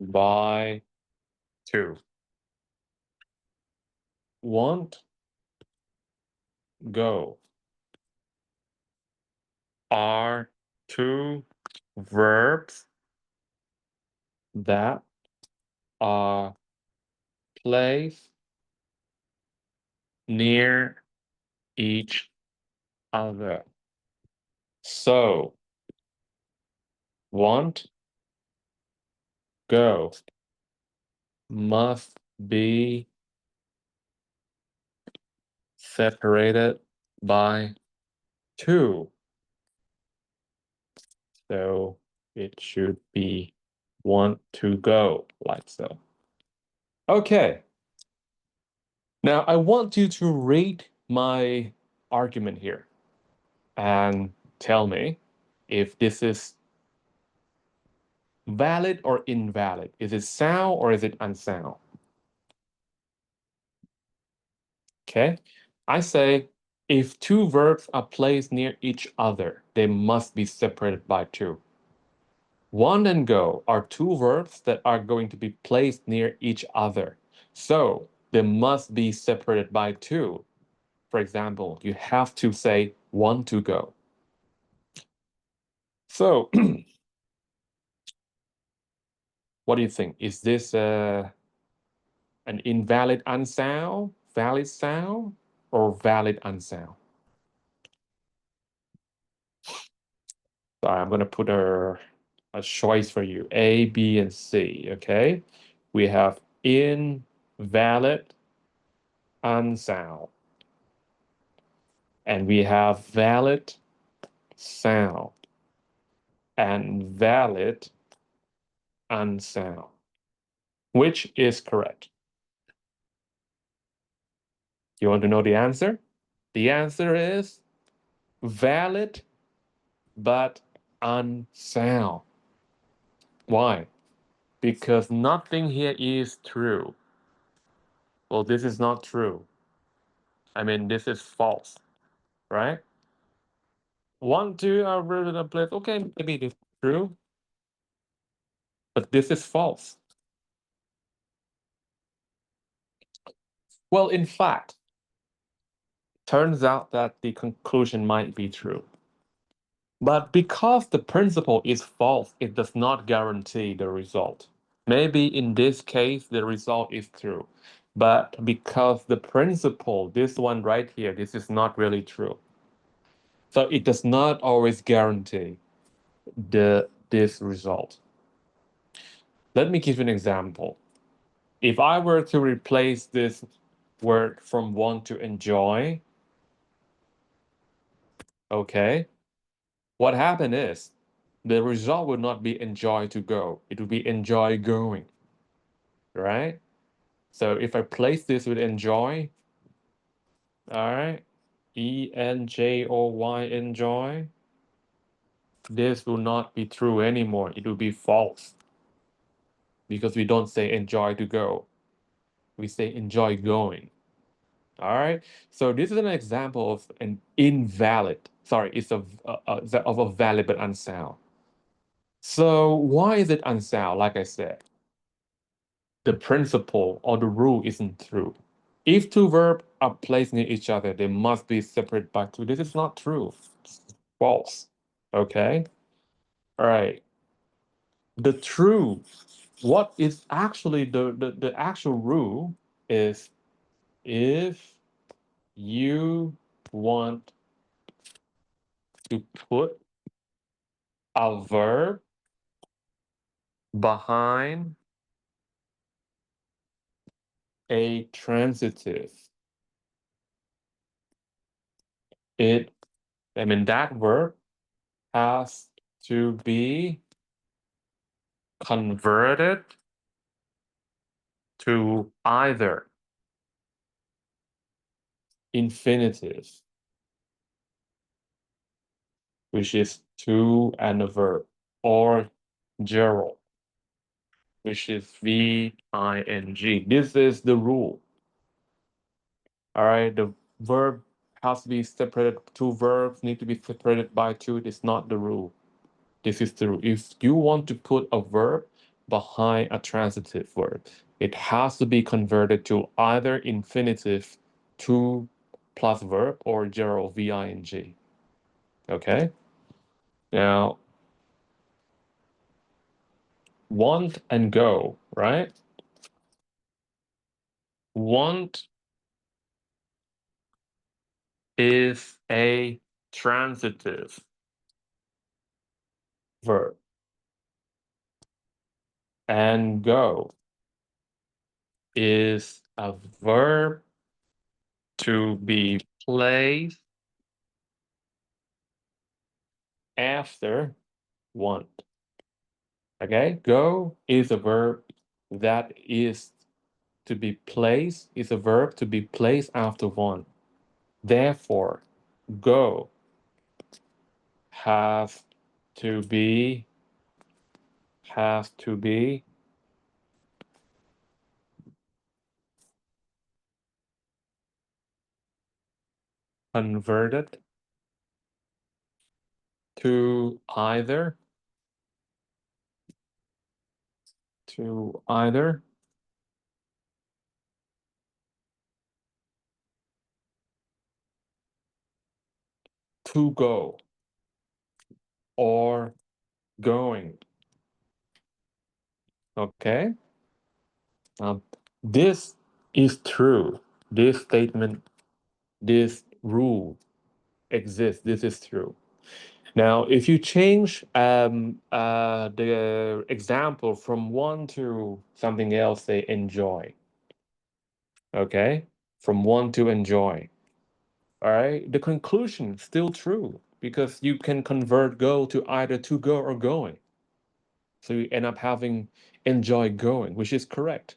by two. Want, go are two verbs that are placed near each other. So, want, go must be separated by 2. So it should be want to go, like so. Okay. Now I want you to read my argument here and tell me if this is valid or invalid. Is it sound or is it unsound? Okay. I say if 2 verbs are placed near each other, they must be separated by 2. Want and go are 2 verbs that are going to be placed near each other. So they must be separated by 2. For example, you have to say want to go. So what do you think? Is this an invalid unsound, valid sound, or valid unsound? Sorry, I'm going to put a choice for you, A, B, and C, okay? We have invalid unsound, and we have valid sound, and valid unsound. Which is correct? You want to know the answer? The answer is valid but unsound. Why? Because nothing here is true. Well, this is not true. I mean, this is false, right? 1, 2 are rooted in a place. Okay, maybe it is true, but this is false. Well, in fact, turns out that the conclusion might be true. But because the principle is false, it does not guarantee the result. Maybe in this case, the result is true. But because the principle, this one right here, this is not really true. So it does not always guarantee this result. Let me give you an example. If I were to replace this word from want to enjoy, okay, what happened is the result would not be enjoy to go. It would be enjoy going, right? So if I place this with enjoy, all right, ENJOY, enjoy, this will not be true anymore. It will be false because we don't say enjoy to go. We say enjoy going. All right. So this is an example of an invalid. Sorry, it's of a valid but unsound. So why is it unsound? Like I said, the principle or the rule isn't true. If 2 verbs are placed near each other, they must be separated by 2. This is not true. It's false. Okay. All right. The true, what is actually the actual rule is if you want to put a verb behind a transitive, it, I mean, that verb has to be converted to either infinitive, which is to and a verb, or gerund, which is VING. This is the rule. All right, the verb has to be separated. 2 verbs need to be separated by 2. It's not the rule. This is the rule. If you want to put a verb behind a transitive verb, it has to be converted to either infinitive, to plus verb, or gerund, VING. Okay? Now, want and go, right? Want is a transitive verb. And go is a verb to be placed after want. Okay, go is a verb that is to be placed, is a verb to be placed after want. Therefore, go has to be has to be converted to either to go or going. Okay? Um, this is true. This statement, this rule exists. This is true. Now, if you change the example from one to something else, say enjoy, okay? From one to enjoy, all right? The conclusion is still true because you can convert go to either to go or going. So you end up having enjoy going, which is correct,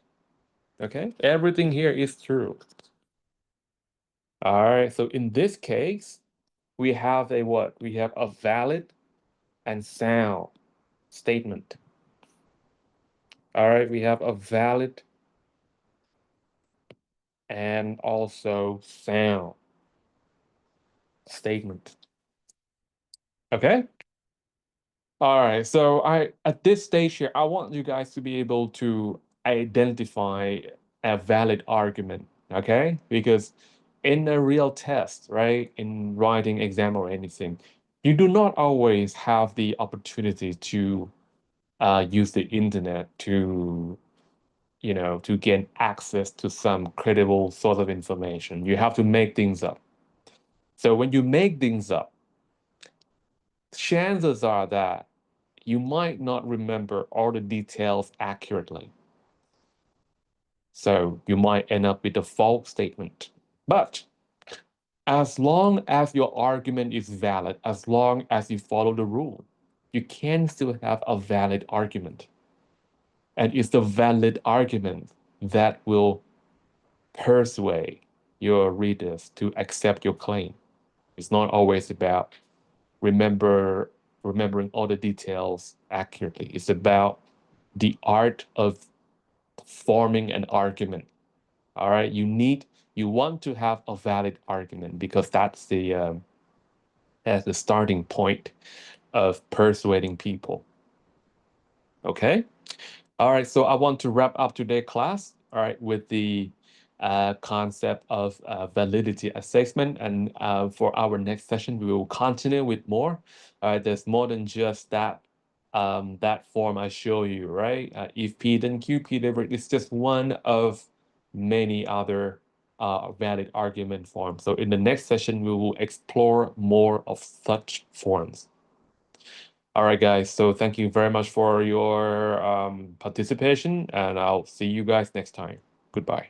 okay? Everything here is true. All right, so in this case, we have a what? We have a valid and sound statement. All right, we have a valid and also sound statement. Okay? All right, so at this stage here, I want you guys to be able to identify a valid argument, okay? Because in a real test, right, in writing exam or anything, you do not always have the opportunity to use the internet to, to gain access to some credible source of information. You have to make things up. So when you make things up, chances are that you might not remember all the details accurately. So you might end up with a false statement. But as long as your argument is valid, as long as you follow the rule, you can still have a valid argument. And it's the valid argument that will persuade your readers to accept your claim. It's not always about remembering all the details accurately. It's about the art of forming an argument. All right, you want to have a valid argument because that's the starting point of persuading people. Okay. All right, so I want to wrap up today's class, all right, with the concept of validity assessment. And for our next session, we will continue with more. There's more than just that form I show you, right? If P then Q, P delivered is just one of many other valid argument forms. So in the next session, we will explore more of such forms. All right, guys. So thank you very much for your participation, and I'll see you guys next time. Goodbye.